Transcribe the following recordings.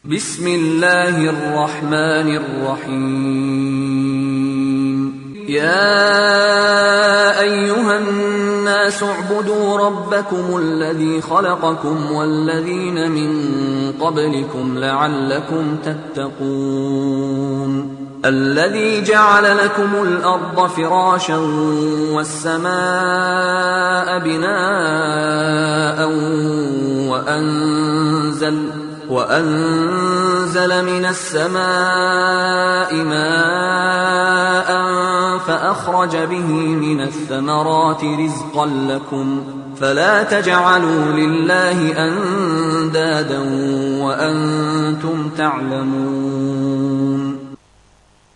بسم الله الرحمن الرحيم يا أيها الناس اعبدوا ربكم الذي خلقكم والذين من قبلكم لعلكم تتقون الذي جعل لكم الأرض فراشا والسماء بناء وأنزل من السماء ماء فأخرج به من الثمرات رزقا لكم فلا تجعلوا لله أندادا وأنتم تعلمون.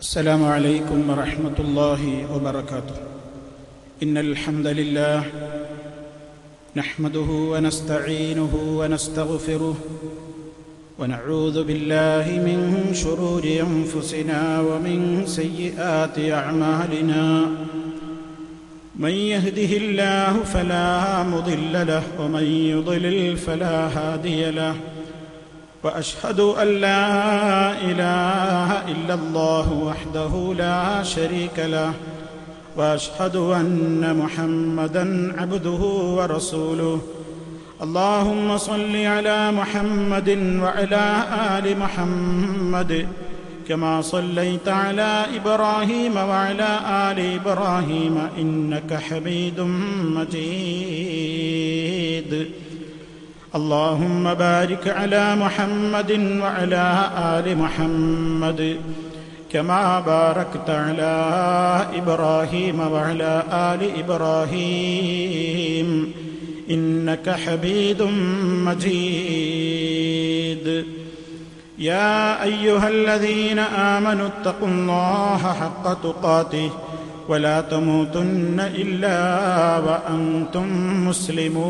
السلام عليكم ورحمة الله وبركاته. إن الحمد لله نحمده ونستعينه ونستغفره ونعوذ بالله من شرور أنفسنا ومن سيئات أعمالنا. من يهده الله فلا مضل له ومن يضلل فلا هادي له. وأشهد أن لا إله إلا الله وحده لا شريك له وأشهد أن محمدًا عبده ورسوله. اللهم صل على محمد وعلى آل محمد كما صليت على إبراهيم وعلى آل إبراهيم إنك حميد مجيد. اللهم بارك على محمد وعلى آل محمد كما باركت على إبراهيم وعلى آل إبراهيم إنك حميد مجيد. يا أيها الذين آمنوا اتقوا الله حق تقاته ولا تموتن إلا وأنتم مسلمون.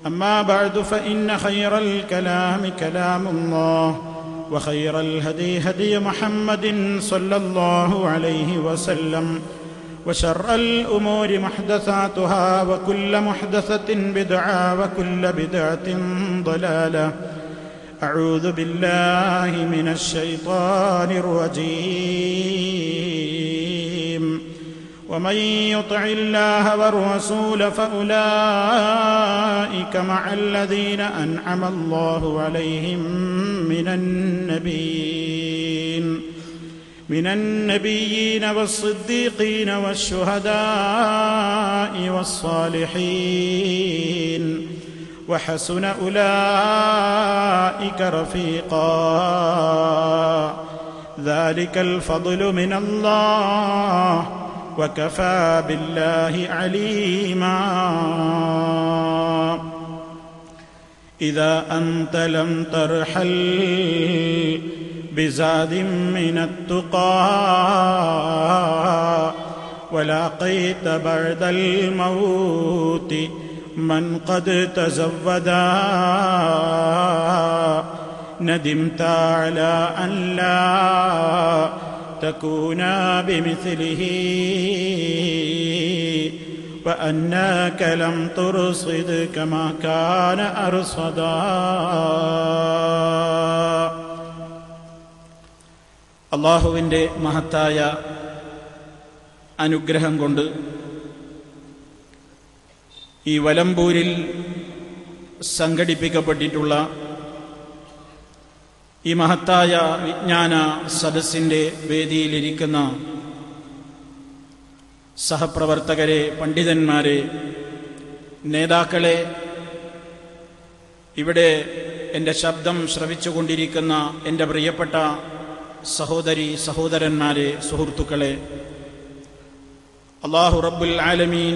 أما بعد فإن خير الكلام كلام الله وخير الهدي هدي محمد صلى الله عليه وسلم وشر الأمور محدثاتها وكل محدثة بدعة وكل بدعة ضلالة. أعوذ بالله من الشيطان الرجيم. ومن يطع الله والرسول فأولئك مع الذين أنعم الله عليهم من النبيين والصديقين والشهداء والصالحين وحسن أولئك رفيقا. ذلك الفضل من الله وكفى بالله عليما. إذا أنت لم ترحل بزاد من التقى ولاقيت بعد الموت من قد تزودا ندمت على أن لا تكون بمثله وأنك لم ترصد كما كان أرصدا. അള്ളാഹുവിൻ്റെ മഹത്തായ അനുഗ്രഹം കൊണ്ട് ഈ വലമ്പൂരിൽ സംഘടിപ്പിക്കപ്പെട്ടിട്ടുള്ള ഈ മഹത്തായ വിജ്ഞാന സദസ്സിൻ്റെ വേദിയിലിരിക്കുന്ന സഹപ്രവർത്തകരെ, പണ്ഡിതന്മാരെ, നേതാക്കളെ, ഇവിടെ എൻ്റെ ശബ്ദം ശ്രവിച്ചുകൊണ്ടിരിക്കുന്ന എൻ്റെ പ്രിയപ്പെട്ട സഹോദരി സഹോദരന്മാരെ, സുഹൃത്തുക്കളെ, അല്ലാഹു റബ്ബുൽ ആലമീൻ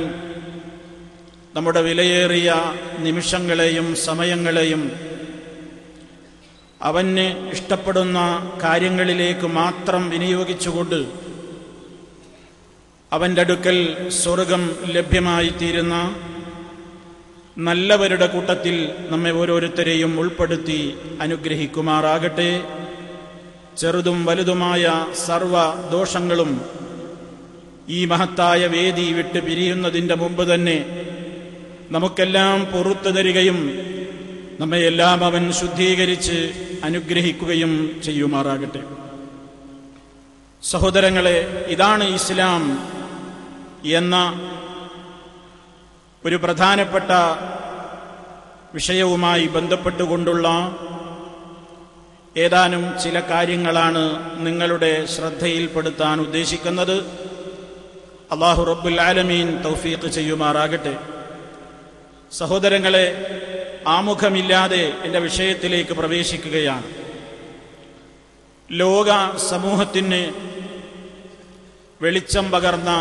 നമ്മുടെ വിലയേറിയ നിമിഷങ്ങളെയും സമയങ്ങളെയും അവന് ഇഷ്ടപ്പെടുന്ന കാര്യങ്ങളിലേക്ക് മാത്രം വിനിയോഗിച്ചുകൊണ്ട് അവൻ്റെ അടുക്കൽ സ്വർഗം ലഭ്യമായി തീരുന്ന നല്ലവരുടെ കൂട്ടത്തിൽ നമ്മെ ഓരോരുത്തരെയും ഉൾപ്പെടുത്തി അനുഗ്രഹിക്കുമാറാകട്ടെ. ചെറുതും വലുതുമായ സർവ ദോഷങ്ങളും ഈ മഹത്തായ വേദി വിട്ട് പിരിയുന്നതിൻ്റെ മുമ്പ് തന്നെ നമുക്കെല്ലാം പുറത്തു തരികയും നമ്മയെല്ലാം അവൻ ശുദ്ധീകരിച്ച് അനുഗ്രഹിക്കുകയും ചെയ്യുമാറാകട്ടെ. സഹോദരങ്ങളെ, ഇതാണ് ഇസ്ലാം എന്ന ഒരു പ്രധാനപ്പെട്ട വിഷയവുമായി ബന്ധപ്പെട്ടുകൊണ്ടുള്ള ഏതാനും ചില കാര്യങ്ങളാണ് നിങ്ങളുടെ ശ്രദ്ധയിൽപ്പെടുത്താൻ ഉദ്ദേശിക്കുന്നത്. അല്ലാഹു റബ്ബുൽ ആലമീൻ തൗഫീഖ് ചെയ്യുമാറാകട്ടെ. സഹോദരങ്ങളെ, ആമുഖമില്ലാതെ എൻ്റെ വിഷയത്തിലേക്ക് പ്രവേശിക്കുകയാണ്. ലോക സമൂഹത്തിന് വെളിച്ചം പകർന്ന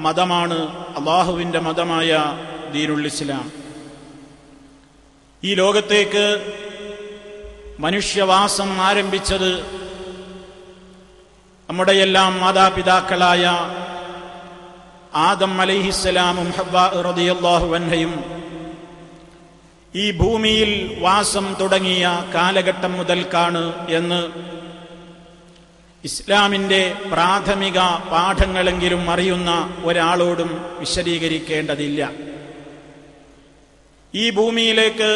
മതമാണ് അല്ലാഹുവിൻ്റെ മതമായ ദീനുൽ ഇസ്ലാം. ഈ ലോകത്തേക്ക് മനുഷ്യവാസം ആരംഭിച്ചത് നമ്മുടെയെല്ലാം മാതാപിതാക്കളായ ആദം അലൈഹിസ്സലാമും ഹവ്വാ റളിയല്ലാഹു അൻഹയും ഈ ഭൂമിയിൽ വാസം തുടങ്ങിയ കാലഘട്ടം മുതൽക്കാണ് എന്ന് ഇസ്ലാമിന്റെ പ്രാഥമിക പാഠങ്ങളെങ്കിലും അറിയുന്ന ഒരാളോടും വിശദീകരിക്കേണ്ടതില്ല. ഈ ഭൂമിയിലേക്ക്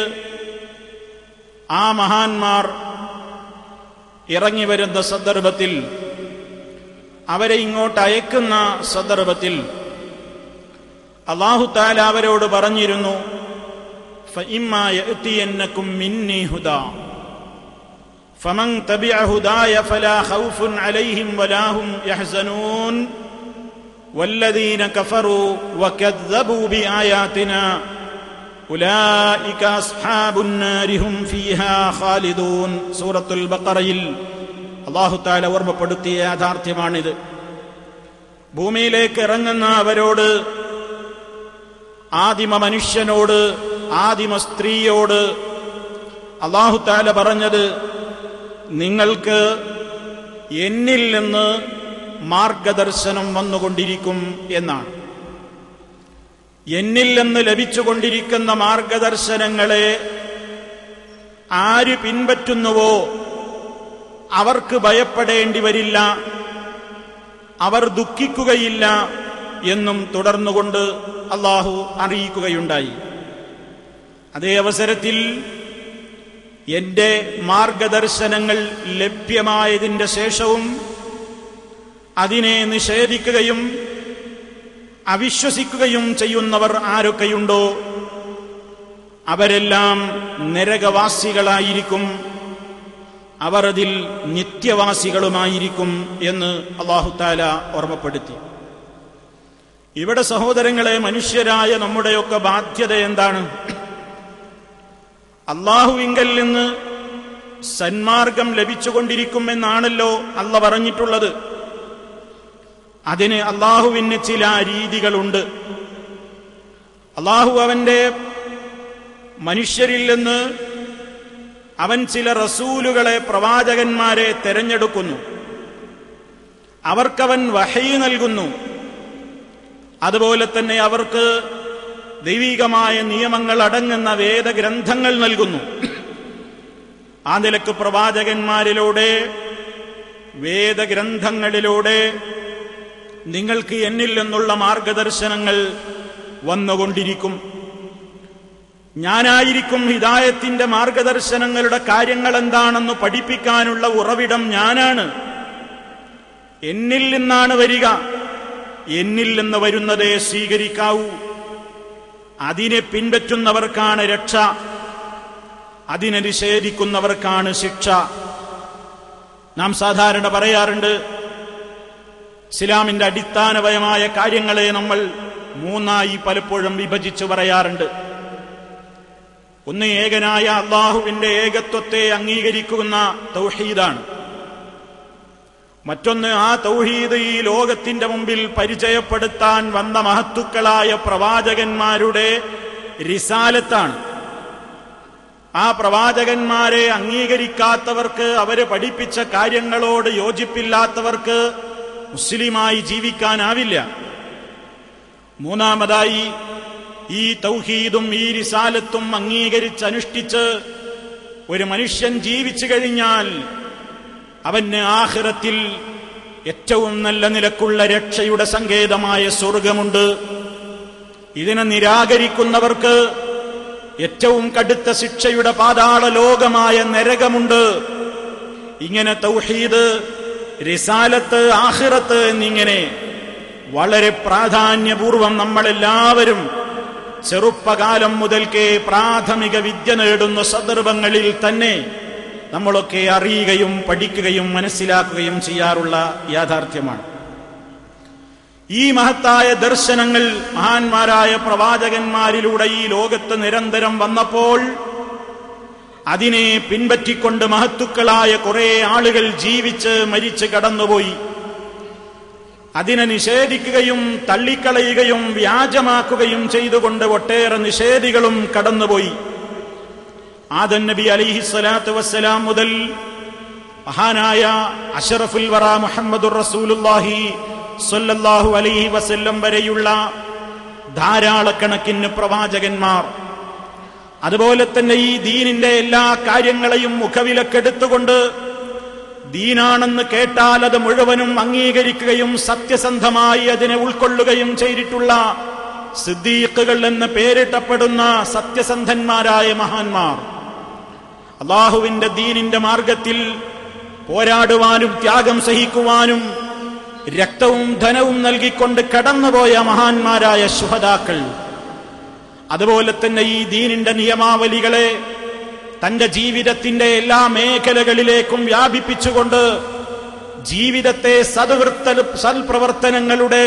ആ മഹാന്മാർ ഇറങ്ങി വരുന്ന സന്ദർഭത്തിൽ, അവരെ ഇങ്ങോട്ട് അയക്കുന്ന സന്ദർഭത്തിൽ അല്ലാഹു തആല അവരോട് പറഞ്ഞിരുന്നു, ഫഇമ്മാ യഅതിയന്നകും മിന്നി ഹുദാ ഫമൻ തബിഅ ഹുദായ ഫലാ ഖൗഫുൻ അലൈഹിം വലാ ഹും യഹ്സനൂൻ വല്ലദീന കഫറൂ വകദ്ദബൂ ബിആയാതിനാ ഉലൈക അസ്ഹാബുൻ നാരി ഹും ഫീഹാ ഖാലിദൂൻ. സൂറത്തുൽ ബഖറയിൽ അല്ലാഹു തആല ഓർമ്മപ്പെടുത്തിയ യാഥാർത്ഥ്യമാണിത്. ഭൂമിയിലേക്ക് ഇറങ്ങുന്ന അവരോട്, ആദിമ മനുഷ്യനോട്, ആദിമ സ്ത്രീയോട് അല്ലാഹു തആല പറഞ്ഞത്, നിങ്ങൾക്ക് എന്നിൽ നിന്ന് മാർഗദർശനം വന്നുകൊണ്ടിരിക്കും എന്നാണ്. എന്നിൽ നിന്ന് ലഭിച്ചുകൊണ്ടിരിക്കുന്ന മാർഗദർശനങ്ങളെ ആര് പിൻപറ്റുന്നുവോ അവർക്ക് ഭയപ്പെടേണ്ടി വരില്ല, അവർ ദുഃഖിക്കുകയില്ല എന്നും തുടർന്നുകൊണ്ട് അല്ലാഹു അറിയിക്കുകയുണ്ടായി. അതേ അവസരത്തിൽ എന്റെ മാർഗദർശനങ്ങൾ ലഭ്യമായതിന്റെ ശേഷവും അതിനെ നിഷേധിക്കുകയും അവിശ്വസിക്കുകയും ചെയ്യുന്നവർ ആരൊക്കെയുണ്ടോ അവരെല്ലാം നരകവാസികളായിരിക്കും, അവർ അതിൽ നിത്യവാസികളുമായിരിക്കും എന്ന് അല്ലാഹു തആല ഓർമ്മപ്പെടുത്തി. ഇവിടെ സഹോദരങ്ങളെ, മനുഷ്യരായ നമ്മുടെയൊക്കെ ബാധ്യത എന്താണ്? അല്ലാഹുവിങ്കൽ നിന്ന് സന്മാർഗം ലഭിച്ചുകൊണ്ടിരിക്കുമെന്നാണല്ലോ അല്ലാഹു പറഞ്ഞിട്ടുള്ളത്. അതിന് അല്ലാഹുവിന് ചില രീതികളുണ്ട്. അല്ലാഹു അവന്റെ മനുഷ്യരിൽ നിന്ന് അവൻ ചില റസൂലുകളെ, പ്രവാചകന്മാരെ തെരഞ്ഞെടുക്കുന്നു. അവർക്കവൻ വഹയി നൽകുന്നു. അതുപോലെ തന്നെ അവർക്ക് ദൈവികമായ നിയമങ്ങൾ അടങ്ങുന്ന വേദഗ്രന്ഥങ്ങൾ നൽകുന്നു. ആ നിലക്ക് പ്രവാചകന്മാരിലൂടെ, വേദഗ്രന്ഥങ്ങളിലൂടെ നിങ്ങൾക്ക് എന്നിൽ നിന്നുള്ള മാർഗദർശനങ്ങൾ വന്നുകൊണ്ടിരിക്കും. ഞാനായിരിക്കും ഹിദായത്തിന്റെ മാർഗദർശനങ്ങളുടെ കാര്യങ്ങൾ എന്താണെന്ന് പഠിപ്പിക്കാനുള്ള ഉറവിടം ഞാനാണ്. എന്നിൽ നിന്നാണ് വരിക. എന്നിൽ നിന്ന് വരുന്നതേ സ്വീകരിക്കാവൂ. അതിനെ പിൻപറ്റുന്നവർക്കാണ് രക്ഷ, അതിനെ നിഷേധിക്കുന്നവർക്കാണ് ശിക്ഷ. നാം സാധാരണ പറയാറുണ്ട്, ഇസ്ലാമിന്റെ അടിസ്ഥാനപരമായ കാര്യങ്ങളെ നമ്മൾ മൂന്നായി പലപ്പോഴും വിഭജിച്ച് പറയാറുണ്ട്. ഒന്ന്, ഏകനായ അല്ലാഹുവിന്റെ ഏകത്വത്തെ അംഗീകരിക്കുന്ന തൗഹീദാണ്. മറ്റൊന്ന്, ആ തൗഹീദ് ഈ ലോകത്തിന്റെ മുമ്പിൽ പരിചയപ്പെടുത്താൻ വന്ന മഹത്തുക്കളായ പ്രവാചകന്മാരുടെ റിസാലത്താണ്. ആ പ്രവാചകന്മാരെ അംഗീകരിക്കാത്തവർക്ക്, അവരെ പഠിപ്പിച്ച കാര്യങ്ങളോട് യോജിപ്പില്ലാത്തവർക്ക് മുസ്ലിമായി ജീവിക്കാനാവില്ല. മൂന്നാമതായി, ഈ തൗഹീദും ഈ റിസാലത്തും അംഗീകരിച്ചനുഷ്ഠിച്ച് ഒരു മനുഷ്യൻ ജീവിച്ചു കഴിഞ്ഞാൽ അവന് ആഖിറത്തിൽ ഏറ്റവും നല്ല നിലക്കുള്ള രക്ഷയുടെ സങ്കേതമായ സ്വർഗമുണ്ട്. ഇതിനെ നിരാകരിക്കുന്നവർക്ക് ഏറ്റവും കടുത്ത ശിക്ഷയുടെ പാതാള ലോകമായ നരകമുണ്ട്. ഇങ്ങനെ തൗഹീദ്, റിസാലത്ത്, ആഖിറത്ത് എന്നിങ്ങനെ വളരെ പ്രാധാന്യപൂർവം നമ്മളെല്ലാവരും ചെറുപ്പകാലം മുതൽക്കേ പ്രാഥമിക വിദ്യ നേടുന്ന സന്ദർഭങ്ങളിൽ തന്നെ നമ്മളൊക്കെ അറിയുകയും പഠിക്കുകയും മനസ്സിലാക്കുകയും ചെയ്യാറുള്ള യാഥാർത്ഥ്യമാണ്. ഈ മഹത്തായ ദർശനങ്ങൾ മഹാന്മാരായ പ്രവാചകന്മാരിലൂടെ ഈ ലോകത്ത് നിരന്തരം വന്നപ്പോൾ അതിനെ പിൻപറ്റിക്കൊണ്ട് മഹത്തുക്കളായ കുറെ ആളുകൾ ജീവിച്ച് മരിച്ച് കടന്നുപോയി. അതിനെ നിഷേധിക്കുകയും തള്ളിക്കളയുകയും വ്യാജമാക്കുകയും ചെയ്തുകൊണ്ട് ഒട്ടേറെ നിഷേധികളും കടന്നുപോയി. ആദം നബി അലൈഹിസ്സലാത്തു വസ്സലാം മുതൽ മഹാനായ അഷ്റഫുൽ വറ മുഹമ്മദുർ റസൂലുള്ളാഹി സ്വല്ലല്ലാഹു അലൈഹി വസല്ലം വരെയുള്ള ധാരാളക്കണക്കിന് പ്രവാചകന്മാർ, അതുപോലെ തന്നെ ഈ ദീനിന്റെ എല്ലാ കാര്യങ്ങളെയും മുഖവിലക്കെടുത്തുകൊണ്ട് ദീനാണെന്ന് കേട്ടാൽ അത് മുഴുവനും അംഗീകരിക്കുകയും സത്യസന്ധമായി അതിനെ ഉൾക്കൊള്ളുകയും ചെയ്തിട്ടുള്ള സിദ്ദീഖുകൾ എന്ന് പേരിട്ടപ്പെടുന്ന സത്യസന്ധന്മാരായ മഹാന്മാർ, അല്ലാഹുവിന്റെ ദീനിന്റെ മാർഗത്തിൽ പോരാടുവാനും ത്യാഗം സഹിക്കുവാനും രക്തവും ധനവും നൽകിക്കൊണ്ട് കടന്നുപോയ മഹാന്മാരായ ശുഹദാക്കൾ, അതുപോലെ തന്നെ ഈ ദീനിന്റെ നിയമാവലികളെ തന്റെ ജീവിതത്തിന്റെ എല്ലാ മേഖലകളിലേക്കും വ്യാപിപ്പിച്ചുകൊണ്ട് ജീവിതത്തെ സൽപ്രവർത്തനങ്ങളുടെ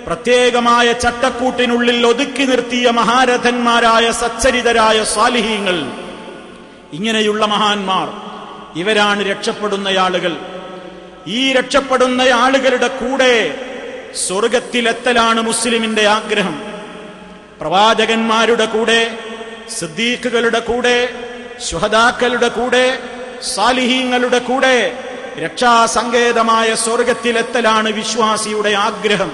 പ്രത്യേകമായ ചട്ടക്കൂട്ടിനുള്ളിൽ ഒതുക്കി നിർത്തിയ മഹാരഥന്മാരായ സച്ചരിതരായ സാലിഹീങ്ങൾ, ഇങ്ങനെയുള്ള മഹാന്മാർ, ഇവരാണ് രക്ഷപ്പെടുന്ന ആളുകൾ. ഈ രക്ഷപ്പെടുന്ന ആളുകളുടെ കൂടെ സ്വർഗത്തിലെത്തലാണ് മുസ്ലിമിന്റെ ആഗ്രഹം. പ്രവാചകന്മാരുടെ കൂടെ, സിദ്ദീഖുകളുടെ കൂടെ, ശുഹദാക്കളുടെ കൂടെ, സാലിഹീങ്ങളുടെ കൂടെ രക്ഷാസങ്കേതമായ സ്വർഗത്തിലെത്തലാണ് വിശ്വാസിയുടെ ആഗ്രഹം.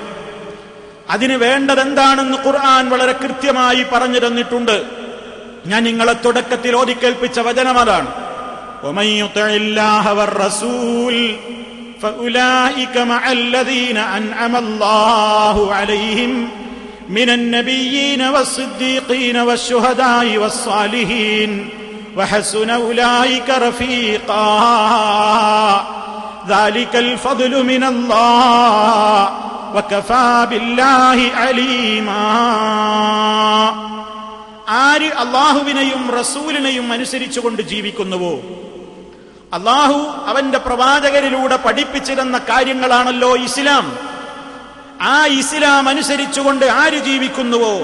അതിന് വേണ്ടതെന്താണെന്ന് ഖുർആൻ വളരെ കൃത്യമായി പറഞ്ഞു തന്നിട്ടുണ്ട്. ഞാൻ നിങ്ങളെ തുടക്കത്തിൽ ഓതിക്കേൽപ്പിച്ച വചനം അതാണ്. وَمَن يُطِعِ اللَّهَ وَالرَّسُولَ فَأُولَٰئِكَ مَعَ الَّذِينَ أَنْعَمَ اللَّهُ عَلَيْهِمْ مِنَ النَّبِيِّينَ وَالصِّدِّيقِينَ وَالشُّهَدَاءِ وَالصَّالِحِينَ وَحَسُنَ أُولَٰئِكَ رَفِيقًا ذَلِكَ الْفَضْلُ مِنَ اللَّهِ وَكَفَىٰ بِاللَّهِ عَلِيمًا. ആര് അല്ലാഹുവിനെയും റസൂലിനെയും അനുസരിച്ചുകൊണ്ട് ജീവിക്കുന്നുവോ, അല്ലാഹു അവന്റെ പ്രവാചകരിലൂടെ പഠിപ്പിച്ചിരുന്ന കാര്യങ്ങളാണല്ലോ ഇസ്ലാം. ആ ഇസ്ലാം അനുസരിച്ചുകൊണ്ട് ആര് ജീവിക്കുന്നുവോ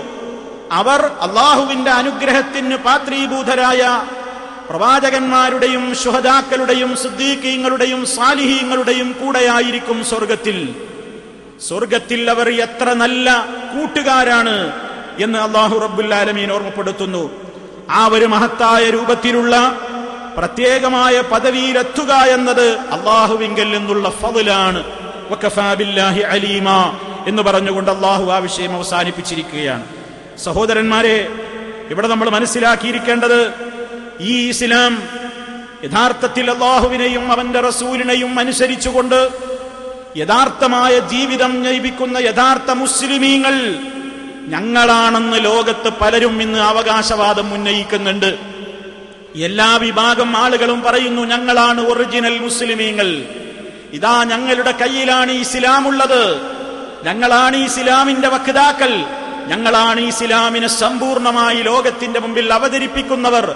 അവർ അല്ലാഹുവിന്റെ അനുഗ്രഹത്തിന് പാത്രീഭൂതരായ പ്രവാചകന്മാരുടെയും ശുഹദാക്കളുടെയും സിദ്ദീഖീങ്ങളുടെയും സാലിഹീങ്ങളുടെയും കൂടെയായിരിക്കും സ്വർഗത്തിൽ. സ്വർഗത്തിൽ അവർ എത്ര നല്ല കൂട്ടുകാരാണ് എന്ന് അല്ലാഹു റബ്ബുൽ ആലമീൻ ഓർമ്മപ്പെടുത്തുന്നു. ആ ഒരു മഹത്തായ രൂപത്തിലുള്ള പ്രത്യേകമായ പദവിയിലെത്തുക എന്നത് അല്ലാഹുവിങ്കൽ നിന്നുള്ള ഫദ്ലാണ്. വകഫാ ബില്ലാഹി അലീമാ എന്ന് പറഞ്ഞുകൊണ്ട് അല്ലാഹു ആ വിഷയം അവസാനിപ്പിച്ചിരിക്കുകയാണ്. സഹോദരന്മാരെ, ഇവിടെ നമ്മൾ മനസ്സിലാക്കിയിരിക്കേണ്ടത്, ഈ ഇസ്ലാം യഥാർത്ഥത്തിൽ അല്ലാഹുവിനെയും അവന്റെ റസൂലിനെയും അനുസരിച്ചുകൊണ്ട് യഥാർത്ഥമായ ജീവിതം നയിക്കുന്ന യഥാർത്ഥ മുസ്ലിമീങ്ങൾ ഞങ്ങളാണെന്ന് ലോകത്ത് പലരും ഇന്ന് അവകാശവാദം ഉന്നയിക്കുന്നുണ്ട്. എല്ലാ വിഭാഗം ആളുകളും പറയുന്നു ഞങ്ങളാണ് ഒറിജിനൽ മുസ്ലിമീങ്ങൾ, ഇതാ ഞങ്ങളുടെ കയ്യിലാണ് ഇസ്ലാമുള്ളത്, ഞങ്ങളാണ് ഇസ്ലാമിന്റെ വക്താക്കൾ, ഞങ്ങളാണ് ഇസ്ലാമിനെ സമ്പൂർണമായി ലോകത്തിന്റെ മുമ്പിൽ അവതരിപ്പിക്കുന്നവർ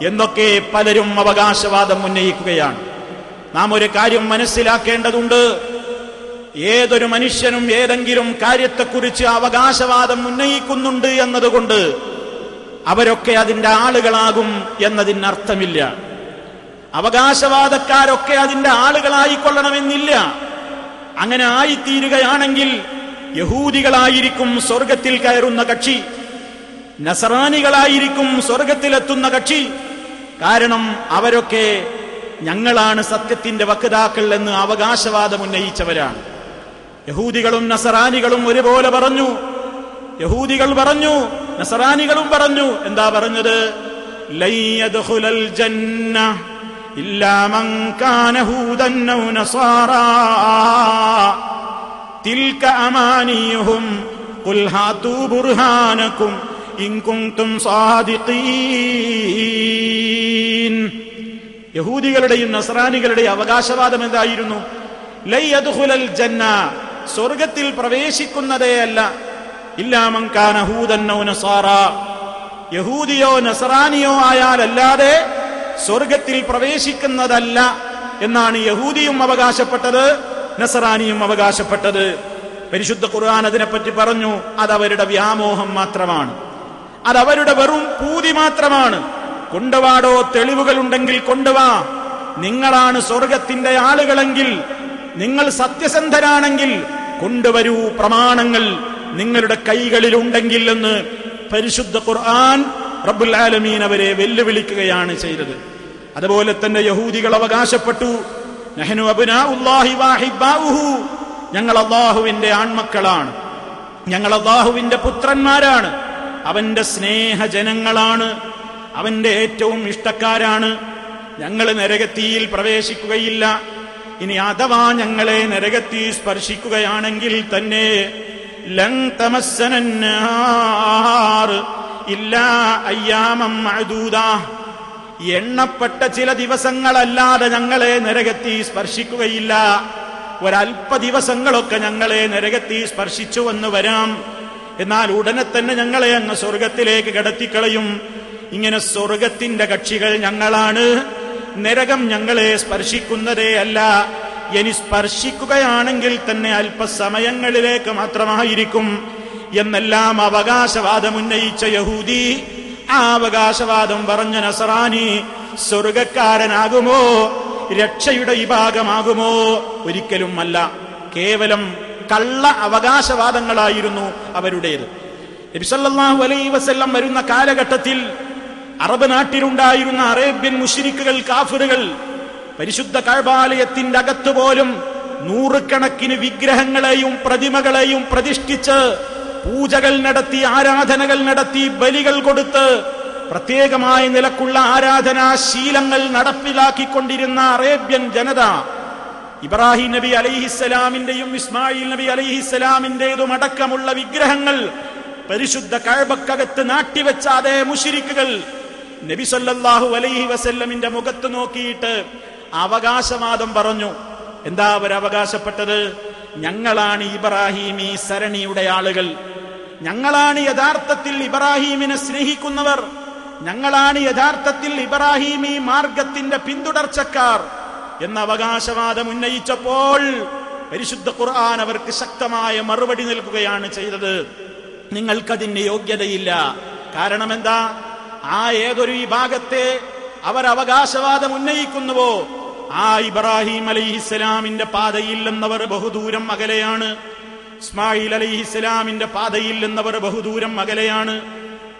എന്നൊക്കെ പലരും അവകാശവാദം ഉന്നയിക്കുകയാണ്. നാം ഒരു കാര്യം മനസ്സിലാക്കേണ്ടതുണ്ട്. ഏതൊരു മനുഷ്യനും ഏതെങ്കിലും കാര്യത്തെക്കുറിച്ച് അവകാശവാദം ഉന്നയിക്കുന്നുണ്ട് എന്നതുകൊണ്ട് അവരൊക്കെ അതിന്റെ ആളുകളാകും എന്നതിനർത്ഥമില്ല. അവകാശവാദക്കാരൊക്കെ അതിന്റെ ആളുകളായിക്കൊള്ളണമെന്നില്ല. അങ്ങനെ ആയിത്തീരുകയാണെങ്കിൽ യഹൂദികളായിരിക്കും സ്വർഗത്തിൽ കയറുന്ന കക്ഷി, നസറാനികളായിരിക്കും സ്വർഗത്തിലെത്തുന്ന കക്ഷി. കാരണം അവരൊക്കെ ഞങ്ങളാണ് സത്യത്തിന്റെ വക്താക്കൾ എന്ന് അവകാശവാദം ഉന്നയിച്ചവരാണ്. യഹൂദികളും നസറാനികളും ഒരുപോലെ പറഞ്ഞു. യഹൂദികൾ പറഞ്ഞു, നസറാനികളും പറഞ്ഞു. എന്താ പറഞ്ഞത്? ലൻ യദ്ഖുലൽ ജന്ന ഇല്ലാ മൻ കാന ഹൂദൻ ഔ നസാറാ തിൽക അമാനിയുഹും ഖുൽ ഹാതു ബുർഹാനകും ഇൻ കുൻതും സാദിഖീൻ. യഹൂദികളുടെയും നസ്രാനികളുടെയും അവകാശവാദം എന്തായിരുന്നു? ലൈ യദ്ഖുലൽ ജന്ന, സ്വർഗത്തിൽ പ്രവേശിക്കുന്നതേയല്ല, ഇല്ലാ മൻ കാന ഹൂദൻ ഔ നസാറ, യഹൂദിയോ നസ്രാനിയോ ആയാലല്ലാതെ സ്വർഗത്തിൽ പ്രവേശിക്കുന്നതല്ല എന്നാണ് യഹൂദിയും അവകാശപ്പെട്ടത്, നസ്രാനിയും അവകാശപ്പെട്ടത്. പരിശുദ്ധ ഖുർആൻ അതിനെപ്പറ്റി പറഞ്ഞു, അതവരുടെ വ്യാമോഹം മാത്രമാണ്, അതവരുടെ വെറും പൂതി മാത്രമാണ്. കൊണ്ടുവാടോ, തെളിവുകളുണ്ടെങ്കിൽ കൊണ്ടുവാ. നിങ്ങളാണ് സ്വർഗത്തിന്റെ ആളുകളെങ്കിൽ, നിങ്ങൾ സത്യസന്ധരാണെങ്കിൽ കൊണ്ടുവരൂ പ്രമാണങ്ങൾ, നിങ്ങളുടെ കൈകളിലുണ്ടെങ്കിൽ എന്ന് പരിശുദ്ധ ഖുർആൻ റബ്ബുൽ ആലമീൻ അവരെ വെല്ലുവിളിക്കുകയാണ് ചെയ്തത്. അതുപോലെ തന്നെ യഹൂദികൾ അവകാശപ്പെട്ടു, നഹ്നു അബ്നാഉല്ലാഹി വഹിബ്ബാഉഹു, ഞങ്ങൾ അല്ലാഹുവിന്റെ ആൺമക്കളാണ്, ഞങ്ങൾ അല്ലാഹുവിന്റെ പുത്രന്മാരാണ്, അവന്റെ സ്നേഹജനങ്ങളാണ്, അവന്റെ ഏറ്റവും ഇഷ്ടക്കാരാണ്. ഞങ്ങൾ നരകത്തിയിൽ പ്രവേശിക്കുകയില്ല. ഇനി അഥവാ ഞങ്ങളെ നരകത്തിൽ സ്പർശിക്കുകയാണെങ്കിൽ തന്നെ ലൻ തമസ്സനന്നാർ ഇല്ലാ അയ്യാമം മഅദൂദാ, എണ്ണപ്പെട്ട ചില ദിവസങ്ങളല്ലാതെ ഞങ്ങളെ നരകത്തിൽ സ്പർശിക്കുകയില്ല. ഒരല്പ ദിവസങ്ങളൊക്കെ ഞങ്ങളെ നരകത്തിൽ സ്പർശിച്ചുവെന്ന് വരാം, എന്നാൽ ഉടനെ തന്നെ ഞങ്ങളെ അങ്ങ് സ്വർഗത്തിലേക്ക് കടത്തിക്കളയും. ഇങ്ങനെ സ്വർഗത്തിന്റെ കക്ഷികൾ ഞങ്ങളാണ്, നരകം ഞങ്ങളെ സ്പർശിക്കുന്നതേ അല്ല, ഇനി സ്പർശിക്കുകയാണെങ്കിൽ തന്നെ അല്പസമയങ്ങളിലേക്ക് മാത്രമായിരിക്കും എന്നെല്ലാം അവകാശവാദം ഉന്നയിച്ച യഹൂദി, ആ അവകാശവാദം പറഞ്ഞ നസറാനി സ്വർഗക്കാരനാകുമോ, രക്ഷയുടെ വിഭാഗമാകുമോ? ഒരിക്കലും അല്ല. കേവലം കള്ള അവകാശവാദങ്ങളായിരുന്നു അവരുടേത്. നബി സല്ലല്ലാഹു അലൈഹി വസല്ലം വരുന്ന കാലഘട്ടത്തിൽ അറബ് നാട്ടിലുണ്ടായിരുന്ന അറേബ്യൻ മുശ്രിക്കുകൾ, കാഫിറുകൾ പരിശുദ്ധ കഅബാലയത്തിന്റെ അകത്ത് പോലും നൂറുകണക്കിന് വിഗ്രഹങ്ങളെയും പ്രതിമകളെയും പ്രതിഷ്ഠിച്ച് പൂജകൾ നടത്തി, ആരാധനകൾ നടത്തി, ബലികൾ കൊടുത്ത് പ്രത്യേകമായ നിലക്കുള്ള ആരാധനാശീലങ്ങൾ നടപ്പിലാക്കിക്കൊണ്ടിരുന്ന അറേബ്യൻ ജനത ഇബ്രാഹിം നബി അലൈഹിസ്സലാമിന്റെയും ഇസ്മായിൽ നബി അലൈഹിസ്സലാമിന്റേതും അടക്കമുള്ള വിഗ്രഹങ്ങൾ പരിശുദ്ധ കഅബക്കകത്ത് നാട്ടിവെച്ച അതേ മുശ്രിക്കുകൾ നബി സല്ലല്ലാഹു അലൈഹി വസല്ലമിന്റെ മുഖത്ത് നോക്കിയിട്ട് അവകാശവാദം പറഞ്ഞു. എന്താ അവരവകാശപ്പെട്ടത്? ഞങ്ങളാണ് ഇബ്രാഹിമി സരണിയുടെ ആളുകൾ, ഞങ്ങളാണ് യഥാർത്ഥത്തിൽ ഇബ്രാഹിമിനെ സ്നേഹിക്കുന്നവർ, ഞങ്ങളാണ് യഥാർത്ഥത്തിൽ ഇബ്രാഹിമി മാർഗത്തിന്റെ പിന്തുടർച്ചക്കാർ എന്ന അവകാശവാദം ഉന്നയിച്ചപ്പോൾ പരിശുദ്ധ ഖുർആൻ അവർക്ക് ശക്തമായ മറുപടി നൽകുകയാണ് ചെയ്തത്. നിങ്ങൾക്കതിന് യോഗ്യതയില്ല. കാരണം എന്താ? ആ ഏതൊരു വിഭാഗത്തെ അവർ അവകാശവാദം ഉന്നയിക്കുന്നുവോ ആ ഇബ്രാഹിം അലൈഹിസ്സലാമിന്റെ പാതയിൽ എന്നവർ ബഹുദൂരം അകലെയാണ്, ഇസ്മായിൽ അലൈഹിസ്സലാമിന്റെ പാതയിൽ എന്നവർ ബഹുദൂരം അകലെയാണ്.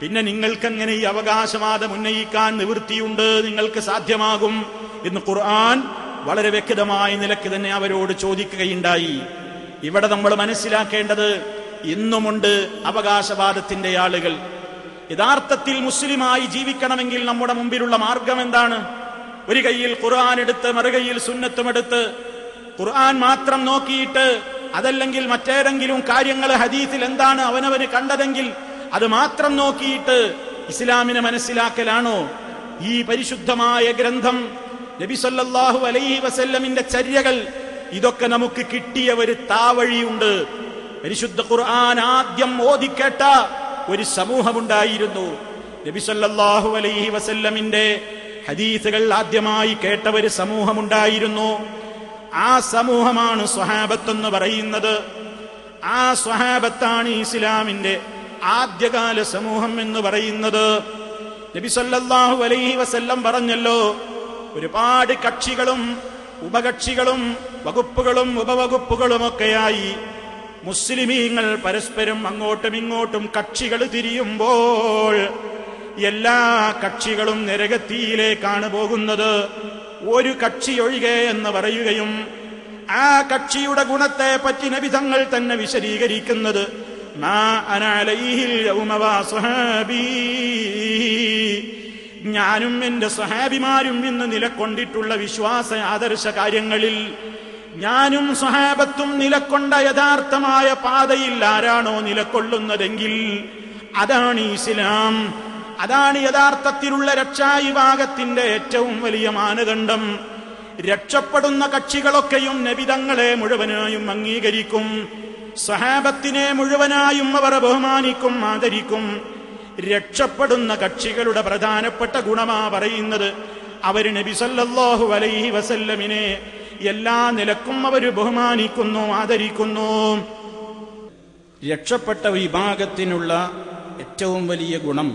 പിന്നെ നിങ്ങൾക്കെങ്ങനെ ഈ അവകാശവാദം ഉന്നയിക്കാൻ നിവൃത്തിയുണ്ട്, നിങ്ങൾക്ക് സാധ്യമാകും എന്ന് ഖുർആൻ വളരെ വ്യക്തമായ നിലയ്ക്ക് തന്നെ അവരോട് ചോദിക്കുകയുണ്ടായി. ഇവിടെ നമ്മൾ മനസ്സിലാക്കേണ്ടത്, ഇന്നുമുണ്ട് അവകാശവാദത്തിന്റെ ആളുകൾ. യഥാർത്ഥത്തിൽ മുസ്ലിമായി ജീവിക്കണമെങ്കിൽ നമ്മുടെ മുമ്പിലുള്ള മാർഗം എന്താണ്? ഒരു കൈയിൽ ഖുർആൻ എടുത്ത് മറുകൈയിൽ സുന്നത്തും എടുത്ത് ഖുർആൻ മാത്രം നോക്കിയിട്ട്, അതല്ലെങ്കിൽ മറ്റേതെങ്കിലും കാര്യങ്ങൾ ഹദീസിൽ എന്താണ് അവനവന് കണ്ടതെങ്കിൽ അത് മാത്രം നോക്കിയിട്ട് ഇസ്ലാമിനെ മനസ്സിലാക്കലാണോ? ഈ പരിശുദ്ധമായ ഗ്രന്ഥം, നബി സല്ലല്ലാഹു അലൈഹി വസല്ലമിന്റെ ചര്യകൾ, ഇതൊക്കെ നമുക്ക് കിട്ടിയ ഒരു താവഴിയുണ്ട്. പരിശുദ്ധ ഖുർആൻ ആദ്യം ഓതിക്കേട്ട ഒരു സമൂഹമുണ്ടായിരുന്നു. നബി സല്ലല്ലാഹു അലൈഹി വസല്ലമിന്റെ ഹദീസുകൾ ആദ്യമായി കേട്ട ഒരു സമൂഹമുണ്ടായിരുന്നു. ആ സമൂഹമാണ് സ്വഹാബത്ത് എന്ന് പറയുന്നത്. ആ സ്വഹാബത്താണ് ഇസ്ലാമിന്റെ ആദ്യകാല സമൂഹം എന്ന് പറയുന്നത്. നബി സല്ലല്ലാഹു അലൈഹി വസല്ലം പറഞ്ഞല്ലോ, ഒരുപാട് കക്ഷികളും ഉപകക്ഷികളും വകുപ്പുകളും ഉപവകുപ്പുകളുമൊക്കെയായി മുസ്ലിമീങ്ങൾ പരസ്പരം അങ്ങോട്ടും ഇങ്ങോട്ടും കക്ഷികൾ തിരിയുമ്പോൾ എല്ലാ കക്ഷികളും നരകത്തിയിലേക്കാണ് പോകുന്നത്, ഒരു കക്ഷി ഒഴികെ എന്ന് പറയുകയും ആ കക്ഷിയുടെ ഗുണത്തെ പറ്റി നബി തങ്ങൾ തന്നെ വിശദീകരിക്കുന്നത്, മാ അന അലൈഹിൽ യൗമ വസ്വഹാബി, ഞാനും എന്റെ സ്വഹാബിമാരും ഇന്ന് നിലകൊണ്ടിട്ടുള്ള വിശ്വാസ ആദർശ കാര്യങ്ങളിൽ ഞാനും സ്വഹാബത്തും നിലകൊണ്ട യഥാർത്ഥമായ പാതയിൽ ആരാണോ നിലകൊള്ളുന്നതെങ്കിൽ അതാണ് ഇസ്ലാം. അതാണ് യഥാർത്ഥത്തിലുള്ള രക്ഷാവിഭാഗത്തിന്റെ ഏറ്റവും വലിയ മാനദണ്ഡം. രക്ഷപ്പെടുന്ന കക്ഷികളൊക്കെയും നബിതങ്ങളെ മുഴുവനായും അംഗീകരിക്കും, സഹാബത്തിനെ മുഴുവനായും അവർ ബഹുമാനിക്കും, ആദരിക്കും. രക്ഷപ്പെടുന്ന കക്ഷികളുടെ പ്രധാനപ്പെട്ട ഗുണമാ പറയുന്നത്, അവർ നബി സല്ലല്ലാഹു അലൈഹി വസല്ലമിനെ എല്ലാ നിലക്കും അവർ ബഹുമാനിക്കുന്നു, ആദരിക്കുന്നു. രക്ഷപ്പെട്ട വിഭാഗത്തിനുള്ള ഏറ്റവും വലിയ ഗുണം,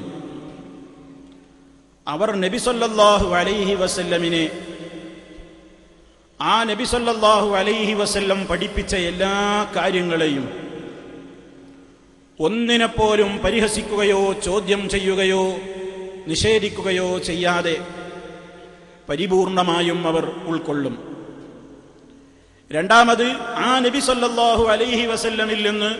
അവർ നബി സല്ലല്ലാഹു അലൈഹി വസല്ലമിനെ, ആ നബി സല്ലല്ലാഹു അലൈഹി വസല്ലം പഠിപ്പിച്ച എല്ലാ കാര്യങ്ങളെയും ഒന്നിനെപ്പോലും പരിഹസിക്കുകയോ ചോദ്യം ചെയ്യുകയോ നിഷേധിക്കുകയോ ചെയ്യാതെ പരിപൂർണമായും അവർ ഉൾക്കൊള്ളും. രണ്ടാമത്, ആ നബി സല്ലല്ലാഹു അലൈഹി വസല്ലമിൽ നിന്ന്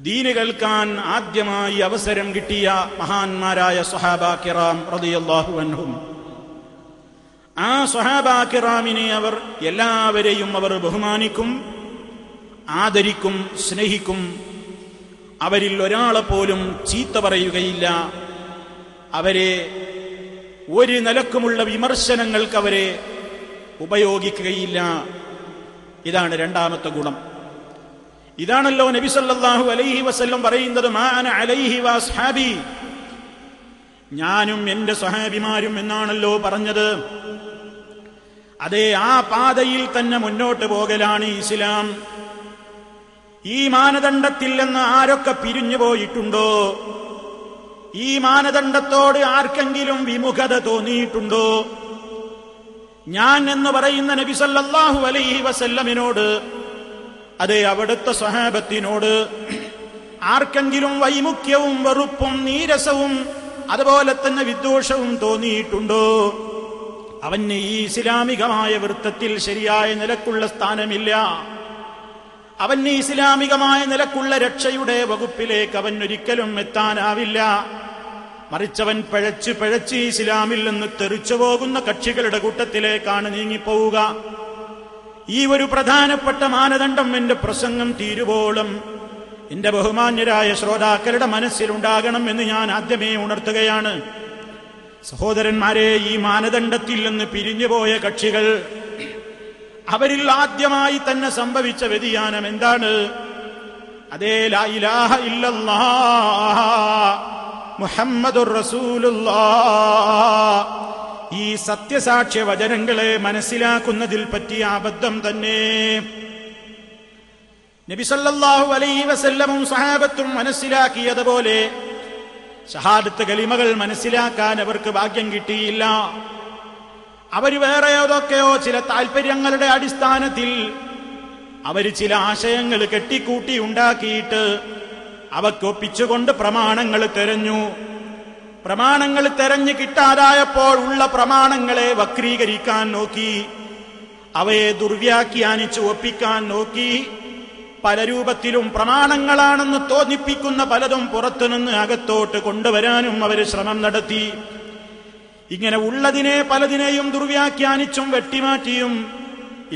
ദീന് കേൾക്കാൻ ആദ്യമായി അവസരം കിട്ടിയ മഹാന്മാരായ സ്വഹാബാ കിറാം റളിയല്ലാഹു അൻഹും, ആ സ്വഹാബാ കിറാമിനെ അവർ എല്ലാവരെയും അവർ ബഹുമാനിക്കും, ആദരിക്കും, സ്നേഹിക്കും. അവരിൽ ഒരാളെ പോലും ചീത്ത പറയുകയില്ല. അവരെ ഒരു നിലക്കുമുള്ള വിമർശനങ്ങൾക്ക് അവരെ ഉപയോഗിക്കുകയില്ല. ഇതാണ് രണ്ടാമത്തെ ഗുണം. ഇതാണല്ലോ നബി സല്ലല്ലാഹു അലൈഹി വസല്ലം പറയുന്നത്, മാ അന അലൈഹി വഅസ്ഹാബി, ഞാനും എന്റെ സ്വഹാബിമാരും എന്നാണല്ലോ പറഞ്ഞത്. അതേ, ആ പാതയിൽ തന്നെ മുന്നോട്ട് പോകലാണ് ഇസ്ലാം. ഈ മാനദണ്ഡത്തിൽ നിന്ന് ആരൊക്കെ പിരിഞ്ഞു പോയിട്ടുണ്ടോ, ഈ മാനദണ്ഡത്തോട് ആർക്കെങ്കിലും വിമുഖത തോന്നിയിട്ടുണ്ടോ, ഞാൻ എന്ന് പറയുന്ന നബി സല്ലല്ലാഹു അലൈഹി വസല്ലമിനോട്, അതേ അവിടുത്തെ സ്വഹാബത്തിനോട് ആർക്കെങ്കിലും വൈമുഖ്യവും വെറുപ്പും നീരസവും അതുപോലെ തന്നെ വിദ്വേഷവും തോന്നിയിട്ടുണ്ടോ, അവന് ഈ ഇസ്ലാമികമായ വൃത്തത്തിൽ ശരിയായ നിലക്കുള്ള സ്ഥാനമില്ല. അവന് ഇസ്ലാമികമായ നിലക്കുള്ള രക്ഷയുടെ വകുപ്പിലേക്ക് അവൻ ഒരിക്കലും എത്താനാവില്ല. മറിച്ചവൻ പഴച്ച് പഴച്ച് ഇസ്ലാമിൽ നിന്ന് തെറിച്ചു പോകുന്ന കക്ഷികളുടെ കൂട്ടത്തിലേക്കാണ് നീങ്ങിപ്പോവുക. ഈ ഒരു പ്രധാനപ്പെട്ട മാനദണ്ഡം എന്റെ പ്രസംഗം തീരുവോളം എന്റെ ബഹുമാന്യരായ ശ്രോതാക്കളുടെ മനസ്സിലുണ്ടാകണം എന്ന് ഞാൻ ആദ്യമേ ഉണർത്തുകയാണ്. സഹോദരന്മാരെ, ഈ മാനദണ്ഡത്തിൽ നിന്ന് പിരിഞ്ഞുപോയ കക്ഷികൾ, അവരിൽ ആദ്യമായി തന്നെ സംഭവിച്ച വ്യതിയാനം എന്താണ്? അതേ, ലാ ഇലാഹ ഇല്ലല്ലാഹ് മുഹമ്മദുർ റസൂലുള്ളാഹ്, ഈ സത്യസാക്ഷ്യ വചനങ്ങളെ മനസ്സിലാക്കുന്നതിൽ പറ്റിയ അബദ്ധം തന്നെ. നബി സല്ലല്ലാഹു അലൈഹി വസല്ലമും സഹാബത്തും മനസ്സിലാക്കിയതുപോലെ ഷഹാദത്ത് കലിമകൾ മനസ്സിലാക്കാൻ അവർക്ക് ഭാഗ്യം കിട്ടിയില്ല. അവർ വേറെ ഏതൊക്കെയോ ചില താല്പര്യങ്ങളുടെ അടിസ്ഥാനത്തിൽ അവർ ചില ആശയങ്ങൾ കെട്ടിക്കൂട്ടി ഉണ്ടാക്കിയിട്ട് അവക്കൊപ്പിച്ചുകൊണ്ട് പ്രമാണങ്ങൾ തെരഞ്ഞു. പ്രമാണങ്ങൾ തെരഞ്ഞു കിട്ടാതായപ്പോൾ ഉള്ള പ്രമാണങ്ങളെ വക്രീകരിക്കാൻ നോക്കി, അവയെ ദുർവ്യാഖ്യാനിച്ച് ഒപ്പിക്കാൻ നോക്കി. പല രൂപത്തിലും പ്രമാണങ്ങളാണെന്ന് തോന്നിപ്പിക്കുന്ന പലതും പുറത്തുനിന്ന് അകത്തോട്ട് കൊണ്ടുവരാനും അവർ ശ്രമം നടത്തി. ഇങ്ങനെ ഉള്ളതിനെ പലതിനെയും ദുർവ്യാഖ്യാനിച്ചും വെട്ടിമാറ്റിയും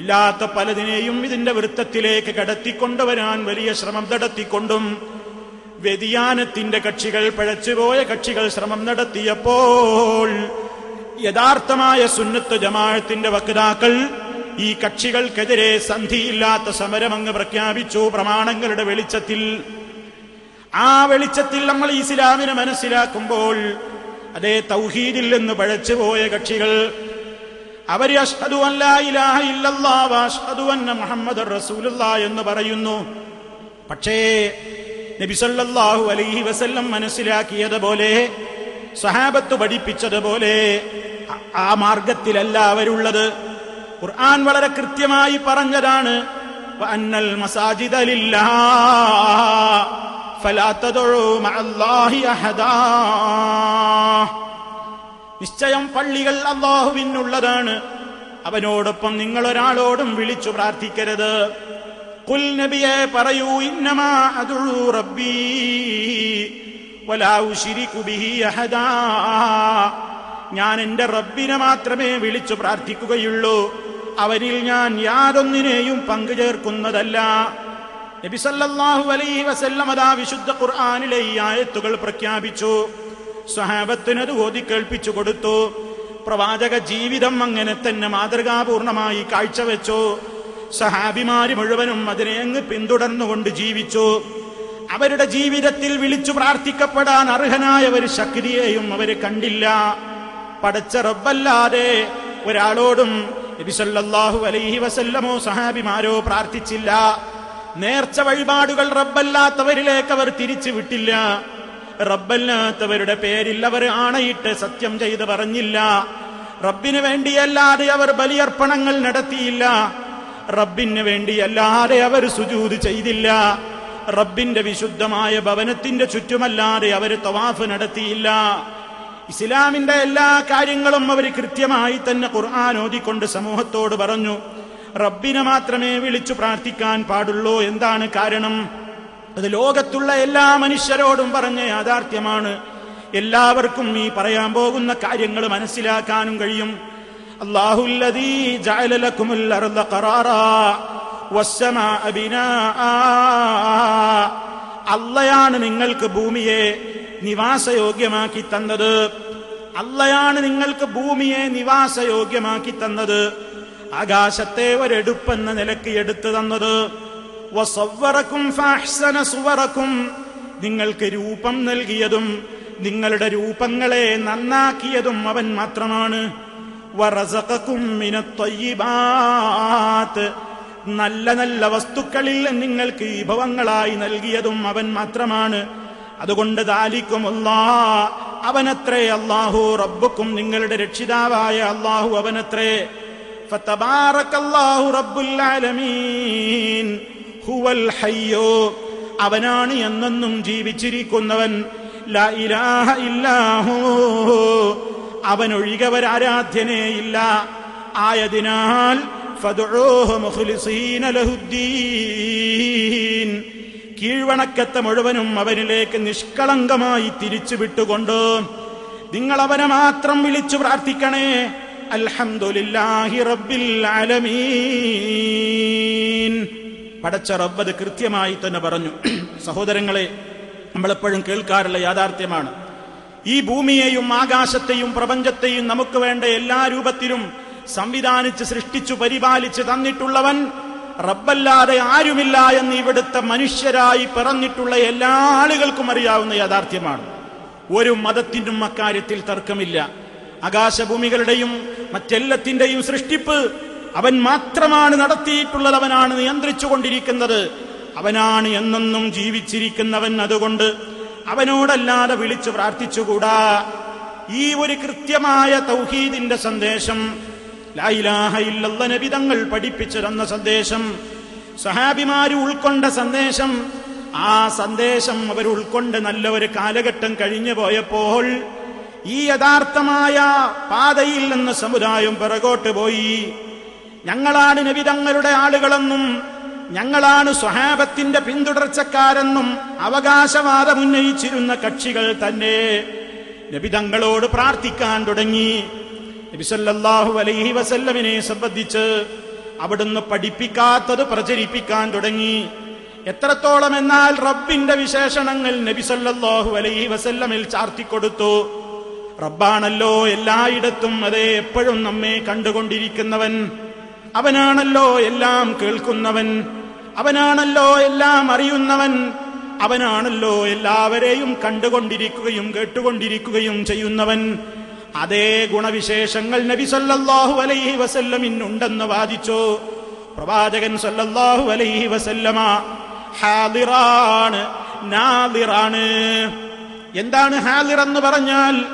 ഇല്ലാത്ത പലതിനെയും ഇതിന്റെ വൃത്തത്തിലേക്ക് കടത്തിക്കൊണ്ടുവരാൻ വലിയ ശ്രമം നടത്തിക്കൊണ്ടും വ്യതിയാനത്തിന്റെ കക്ഷികൾ, പഴച്ചുപോയ കക്ഷികൾ ശ്രമം നടത്തിയപ്പോൾ യഥാർത്ഥമായ സുന്നത്ത് ജമാഅത്തിന്റെ വക്താക്കൾ ഈ കക്ഷികൾക്കെതിരെ സന്ധിയില്ലാത്ത സമരമങ്ങ് പ്രഖ്യാപിച്ചു. പ്രമാണങ്ങളുടെ വെളിച്ചത്തിൽ, ആ വെളിച്ചത്തിൽ നമ്മൾ ഇസ്ലാമിനെ മനസ്സിലാക്കുമ്പോൾ, അതേ തൗഹീദിൽ നിന്ന് പഴച്ചുപോയ കക്ഷികൾ അവര് അഷ്ഹദു അൻ ലാ ഇലാഹ ഇല്ലല്ലാഹ് വ അഷ്ഹദു അന്ന മുഹമ്മദർ റസൂലുള്ളാഹ് എന്ന് പറയുന്നു. പക്ഷേ നബി സല്ലല്ലാഹു അലൈഹി വസല്ലം മനസ്സിലാക്കിയതുപോലെ, സഹാബത്ത് പഠിപ്പിച്ചതുപോലെ ആ മാർഗത്തിലല്ല അവരുള്ളത്. ഖുർആൻ വളരെ കൃത്യമായി പറഞ്ഞതാണ്, വഅന്നൽ മസാജിദ ലില്ലാഹ് ഫലാ തദ്ഉ മഅല്ലാഹി അഹദാ. നിശ്ചയം പള്ളികൾ അല്ലാഹുവിനുള്ളതാണ്, അവനോടൊപ്പം നിങ്ങൾ ഒരാളോടും വിളിച്ചു പ്രാർത്ഥിക്കരുത്. ഖുൽ നബിയെ പറയൂ, ഇന്നമാ അദ്ഉ റബ്ബി വലാ ഉശ്രികു ബിഹി അഹദാ, ഞാൻ എന്റെ റബ്ബിനെ മാത്രമേ വിളിച്ചു പ്രാർത്ഥിക്കുകയുള്ളൂ, അവനിൽ ഞാൻ യാതൊന്നിനെയും പങ്കുചേർക്കുന്നതല്ല. നബി സല്ലല്ലാഹു അലൈഹി വസല്ലം അതാ വിശുദ്ധ ഖുർആനിലെ ഈ ആയത്തുകൾ പ്രഖ്യാപിച്ചു. സ്വഹാബത്തിനത് ഓതി കേൾപ്പിച്ചു കൊടുത്തു. പ്രവാചക ജീവിതം അങ്ങനെ തന്നെ മാതൃകാപൂർണമായി കാഴ്ചവെച്ചു. സഹാബിമാര് മുഴുവനും അതിനെ അങ്ങ് പിന്തുടർന്നുകൊണ്ട് ജീവിച്ചു. അവരുടെ ജീവിതത്തിൽ വിളിച്ചു പ്രാർത്ഥിക്കപ്പെടാൻ അർഹനായ ഒരു ശക്തിയെയും അവര് കണ്ടില്ല. പടച്ച റബ്ബല്ലാതെ ഒരാളോടും നബി സല്ലല്ലാഹു അലൈഹി വസല്ലമോ സഹാബിമാരോ പ്രാർത്ഥിച്ചില്ല. നേർച്ച വഴിപാടുകൾ റബ്ബല്ലാത്തവരിലേക്ക് അവർ തിരിച്ചു വിട്ടില്ല. റബ്ബല്ലാത്തവരുടെ പേരിൽ അവർ ആണയിട്ട് സത്യം ചെയ്ത് പറഞ്ഞില്ല. റബ്ബിന് വേണ്ടിയല്ലാതെ അവർ ബലിയർപ്പണങ്ങൾ നടത്തിയില്ല. റബ്ബിന് വേണ്ടിയല്ലാതെ അവർ സുജൂദ് ചെയ്തില്ല. റബ്ബിന്റെ വിശുദ്ധമായ ഭവനത്തിന്റെ ചുറ്റുമല്ലാതെ അവർ തവാഫ് നടത്തിയില്ല. ഇസ്ലാമിന്റെ എല്ലാ കാര്യങ്ങളും അവർ കൃത്യമായി തന്നെ ഖുർആൻ ഓതിക്കൊണ്ട് സമൂഹത്തോട് പറഞ്ഞു. റബ്ബിനെ മാത്രമേ വിളിച്ചു പ്രാർത്ഥിക്കാൻ പാടുള്ളൂ. എന്താണ് കാരണം? അത് ലോകത്തുള്ള എല്ലാ മനുഷ്യരോടും പറഞ്ഞ യാഥാർത്ഥ്യമാണ്. എല്ലാവർക്കും ഈ പറയാൻ പോകുന്ന കാര്യങ്ങൾ മനസ്സിലാക്കാനും കഴിയും. അല്ലാഹുല്ലദീ ജഅല ലക്കുമുൽ അർള ഖറാറാ വസ്സമാഅ ബിനാആ. അല്ലാഹയാണ് നിങ്ങൾക്ക് ഭൂമിയെ നിവാസയോഗ്യമാക്കി തന്നത്. അല്ലാഹയാണ് നിങ്ങൾക്ക് ഭൂമിയെ നിവാസയോഗ്യമാക്കി തന്നത്. ആകാശത്തെ ഒരെടുപ്പെന്ന നിലക്ക് എടുത്തു തന്നത്. വസവ്വറക്കും ഫഅഹ്സന സുവറക്കും. നിങ്ങൾക്ക് രൂപം നൽകിയതും നിങ്ങളുടെ രൂപങ്ങളെ നന്നാക്കിയതും അവൻ മാത്രമാണ്. വറസഖക്കും മിനത് ത്വയ്യിബാത്ത്. നല്ല നല്ല വസ്തുക്കളിൽ നിങ്ങൾക്ക് വിഭവങ്ങളായി നൽകിയതും അവൻ മാത്രമാണ്. അതുകൊണ്ട് ദാലിക്കും അല്ലാഹ്, അവനത്രേ അല്ലാഹു. റബ്ബുക്കും, നിങ്ങളുടെ രക്ഷിതാവായ അല്ലാഹു അവനത്രേ. ഫതബാറകല്ലാഹു റബ്ബുൽ ആലമീൻ ഹുവൽ ഹയ്യു. അവനാണ് എന്നെന്നും ജീവിച്ചിരിക്കുന്നവൻ. ലാ ഇലാഹ ഇല്ലാഹു. അവനൊഴികവരാരാധ്യനേ ഇല്ല. ആയതിനാൽ ഫദ്ഉഹു മുഖ്ലിസീന ലഹുദ്ദീൻ. കീഴ്വണക്കത്തെ മുഴുവനും അവനിലേക്ക് നിഷ്കളങ്കമായി തിരിച്ചു വിട്ടുകൊണ്ട് നിങ്ങൾ അവനെ മാത്രം വിളിച്ചു പ്രാർത്ഥിക്കണേ. അൽഹംദുലില്ലാഹി റബ്ബിൽ ആലമീൻ. പടച്ച റബ്ബ് അത് കൃത്യമായി തന്നെ പറഞ്ഞു. സഹോദരങ്ങളെ, നമ്മളെപ്പോഴും കേൾക്കാറുള്ള യാഥാർത്ഥ്യമാണ്. ഈ ഭൂമിയെയും ആകാശത്തെയും പ്രപഞ്ചത്തെയും നമുക്ക് വേണ്ട എല്ലാ രൂപത്തിലും സംവിധാനിച്ച് സൃഷ്ടിച്ചു പരിപാലിച്ച് തന്നിട്ടുള്ളവൻ റബ്ബല്ലാതെ ആരുമില്ല എന്ന് ഇവിടുത്തെ മനുഷ്യരായി പിറന്നിട്ടുള്ള എല്ലാ ആളുകൾക്കും അറിയാവുന്ന യാഥാർത്ഥ്യമാണ്. ഒരു മതത്തിനും അക്കാര്യത്തിൽ തർക്കമില്ല. ആകാശഭൂമികളുടെയും മറ്റെല്ലാത്തിന്റെയും സൃഷ്ടിപ്പ് അവൻ മാത്രമാണ് നടത്തിയിട്ടുള്ളത്. അവനാണ് നിയന്ത്രിച്ചു കൊണ്ടിരിക്കുന്നത്. അവനാണ് എന്നെന്നും ജീവിച്ചിരിക്കുന്നവൻ. അതുകൊണ്ട് അവനോടല്ലാതെ വിളിച്ചു പ്രാർത്ഥിച്ചുകൂടാ. ഈ ഒരു കൃത്യമായ തൗഹീദിന്റെ സന്ദേശം, ലാ ഇലാഹ ഇല്ലല്ലാഹ് നബി തങ്ങൾ പഠിപ്പിച്ചു തന്ന സന്ദേശം, സഹാബിമാര് ഉൾക്കൊണ്ട സന്ദേശം, ആ സന്ദേശം അവർ ഉൾക്കൊണ്ട് നല്ല ഒരു കാലഘട്ടം കഴിഞ്ഞു പോയപ്പോൾ ഈ യഥാർത്ഥമായ പാതയിൽ നിന്ന് സമുദായം പിറകോട്ട് പോയി. ഞങ്ങളാണ് നബി തങ്ങളുടെ ആളുകളെന്നും ഞങ്ങളാണ് സ്വഹാബത്തിന്റെ പിന്തുടർച്ചക്കാരെന്നും അവകാശവാദം ഉന്നയിച്ചിരുന്ന കക്ഷികൾ തന്നെ നബി തങ്ങളോട് പ്രാർത്ഥിക്കാൻ തുടങ്ങി. നബി സല്ലല്ലാഹു അലൈഹി വസല്ലമിനെ സംബന്ധിച്ച് അവിടുന്ന് പഠിപ്പിക്കാത്തത് പ്രചരിപ്പിക്കാൻ തുടങ്ങി. എത്രത്തോളം എന്നാൽ റബ്ബിന്റെ വിശേഷണങ്ങൾ നബി സല്ലല്ലാഹു അലൈഹി വസല്ലമിൽ ചാർത്തിക്കൊടുത്തു. റബ്ബാണല്ലോ എല്ലായിടത്തും, അതേ എപ്പോഴും നമ്മെ കണ്ടുകൊണ്ടിരിക്കുന്നവൻ. അവനാണല്ലോ എല്ലാം കേൾക്കുന്നവൻ. അവനാണല്ലോ എല്ലാം അറിയുന്നവൻ. അവനാണല്ലോ എല്ലാവരെയും കണ്ടുകൊണ്ടിരിക്കുകയും കേട്ടുകൊണ്ടിരിക്കുകയും ചെയ്യുന്നവൻ. അതേ ഗുണവിശേഷങ്ങൾ നബി സല്ലല്ലാഹു അലൈഹി വസല്ലമിനുണ്ടെന്ന് വാദിച്ചു. പ്രവാചകൻ സല്ലല്ലാഹു അലൈഹി വസല്ലമ ഹാദിറാണ്, നാദിറാണ്. എന്താണ് ഹാദിർ എന്ന് പറഞ്ഞാൽ?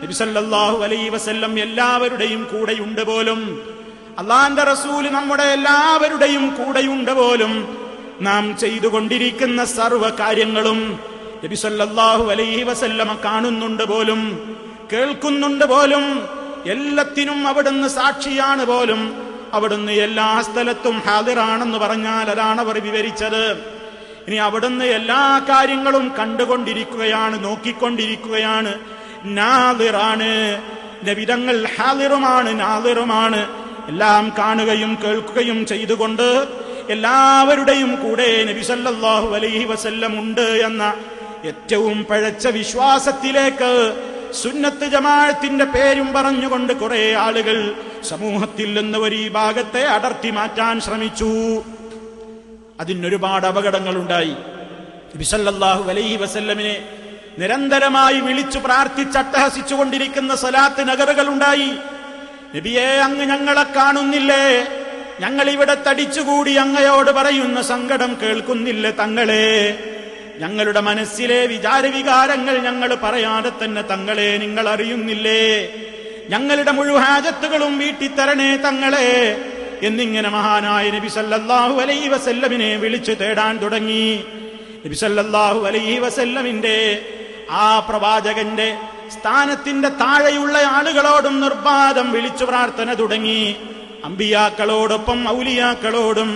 നബി സല്ലല്ലാഹു അലൈഹി വസല്ലം എല്ലാവരുടെയും കൂടെയുണ്ട് പോലും. അള്ളാന്റെ റസൂല് നമ്മുടെ എല്ലാവരുടെയും കൂടെയുണ്ട് പോലും. നാം ചെയ്തുകൊണ്ടിരിക്കുന്ന സർവ്വ കാര്യങ്ങളും നബി സല്ലല്ലാഹു അലൈഹി വസല്ലമ കാണുന്നുണ്ട് പോലും, കേൾക്കുന്നുണ്ട് പോലും. എല്ലാത്തിനും അവിടുന്ന് സാക്ഷിയാണ് പോലും. അവിടുന്ന് എല്ലാ സ്ഥലത്തും ഹാദിറാണെന്ന് പറഞ്ഞാൽ അതാണ് അവർ വിവരിച്ചത്. ഇനി അവിടുന്ന് എല്ലാ കാര്യങ്ങളും കണ്ടുകൊണ്ടിരിക്കുകയാണ്, നോക്കിക്കൊണ്ടിരിക്കുകയാണ്. നാദിറാണ്. നബിതങ്ങൾ ഹാദിറുമാണ്, നാദിറുമാണ്. എല്ലാം കാണുകയും കേൾക്കുകയും ചെയ്തുകൊണ്ട് എല്ലാവരുടെയും കൂടെ നബി സല്ലല്ലാഹു അലൈഹി വസല്ലം ഉണ്ട് എന്ന ഏറ്റവും പഴച്ച വിശ്വാസത്തിലേക്ക് സുന്നത്ത് ജമാഅത്തിന്റെ പേരും പറഞ്ഞുകൊണ്ട് കുറെ ആളുകൾ സമൂഹത്തിൽ നിന്ന് ഒരു ഈ ഭാഗത്തെ അടർത്തി മാറ്റാൻ ശ്രമിച്ചു. അതിനൊരുപാട് അപകടങ്ങളുണ്ടായി. നബി സല്ലല്ലാഹു അലൈഹി വസല്ലമിനെ നിരന്തരമായി വിളിച്ചു പ്രാർത്ഥിച്ചട്ടഹസിച്ചുകൊണ്ടിരിക്കുന്ന സ്വലാത്ത് നഗറുകൾ ഉണ്ടായി. നബിയെ, അങ്ങ് ഞങ്ങളെ കാണുന്നില്ലേ? ഞങ്ങൾ ഇവിടെ തടിച്ചുകൂടി അങ്ങയോട് പറയുന്ന സങ്കടം കേൾക്കുന്നില്ലേ തങ്ങളെ? ഞങ്ങളുടെ മനസ്സിലെ വിചാരവികാരങ്ങൾ ഞങ്ങൾ പറയാതെ തന്നെ തങ്ങളെ നിങ്ങൾ അറിയുന്നില്ലേ? ഞങ്ങളുടെ മുഴുവൻ ഹാജത്തുകളും വീട്ടിത്തരണേ തങ്ങളെ എന്നിങ്ങനെ മഹാനായ നബി സല്ലല്ലാഹു അലൈഹി വസല്ലമിനെ വിളിച്ചു തേടാൻ തുടങ്ങി. നബി സല്ലല്ലാഹു അലൈഹി വസല്ലമിന്റെ ആ പ്രവാചകന്റെ സ്ഥാനത്തിന്റെ താഴെയുള്ള ആളുകളോടും നിർബാധം വിളിച്ചു പ്രാർത്ഥന തുടങ്ങി. അമ്പിയാക്കളോടൊപ്പം ഔലിയാക്കളോടും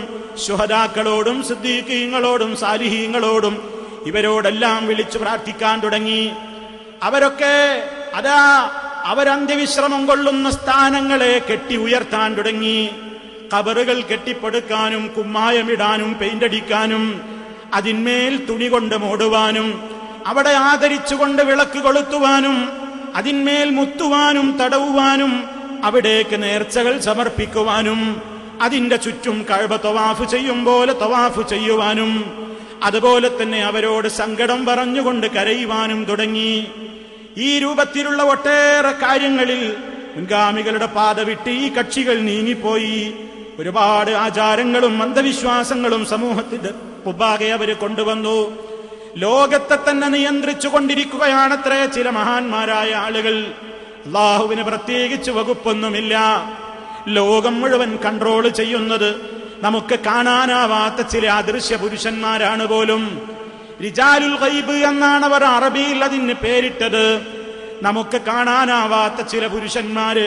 ശുഹദാക്കളോടും സിദ്ദീഖീങ്ങളോടും സാലിഹീങ്ങളോടും ഇവരോടെല്ലാം വിളിച്ചു പ്രാർത്ഥിക്കാൻ തുടങ്ങി. അവരൊക്കെ അവരന്ത്യവിശ്രമം കൊള്ളുന്ന സ്ഥാനങ്ങളെ കെട്ടി ഉയർത്താൻ തുടങ്ങി. ഖബറുകൾ കെട്ടിപ്പടുക്കാനും കുമ്മായമിടാനും പെയിന്റടിക്കാനും അതിന്മേൽ തുണി കൊണ്ട് മൂടുവാനും അവിടെ ആദരിച്ചുകൊണ്ട് വിളക്ക് കൊളുത്തുവാനും അതിന്മേൽ മുത്തുവാനും തടവുവാനും അവിടേക്ക് നേർച്ചകൾ സമർപ്പിക്കുവാനും അതിന്റെ ചുറ്റും കഅബ തവാഫ് ചെയ്യും പോലെ തവാഫ് ചെയ്യുവാനും അതുപോലെ തന്നെ അവരോട് സങ്കടം പറഞ്ഞുകൊണ്ട് കരയുവാനും തുടങ്ങി. ഈ രൂപത്തിലുള്ള ഒട്ടേറെ കാര്യങ്ങളിൽ മുൻഗാമികളുടെ പാത വിട്ട് ഈ കക്ഷികൾ നീങ്ങിപ്പോയി. ഒരുപാട് ആചാരങ്ങളും അന്ധവിശ്വാസങ്ങളും സമൂഹത്തിന്റെ മുമ്പാകെ അവര് കൊണ്ടുവന്നു. ലോകത്തെ തന്നെ നിയന്ത്രിച്ചു കൊണ്ടിരിക്കുകയാണത്രേ ചില മഹാന്മാരായ ആളുകൾ. അല്ലാഹുവിന് പ്രത്യേകിച്ച് വകുപ്പൊന്നുമില്ല. ലോകം മുഴുവൻ കൺട്രോൾ ചെയ്യുന്നത് നമുക്ക് കാണാനാവാത്ത ചില അദൃശ്യ പുരുഷന്മാരാണ് പോലും. റിജാലുൽ ഗൈബ് എന്നാണ് അവർ അറബിയിൽ അതിന് പേരിട്ടത്. നമുക്ക് കാണാനാവാത്ത ചില പുരുഷന്മാര്,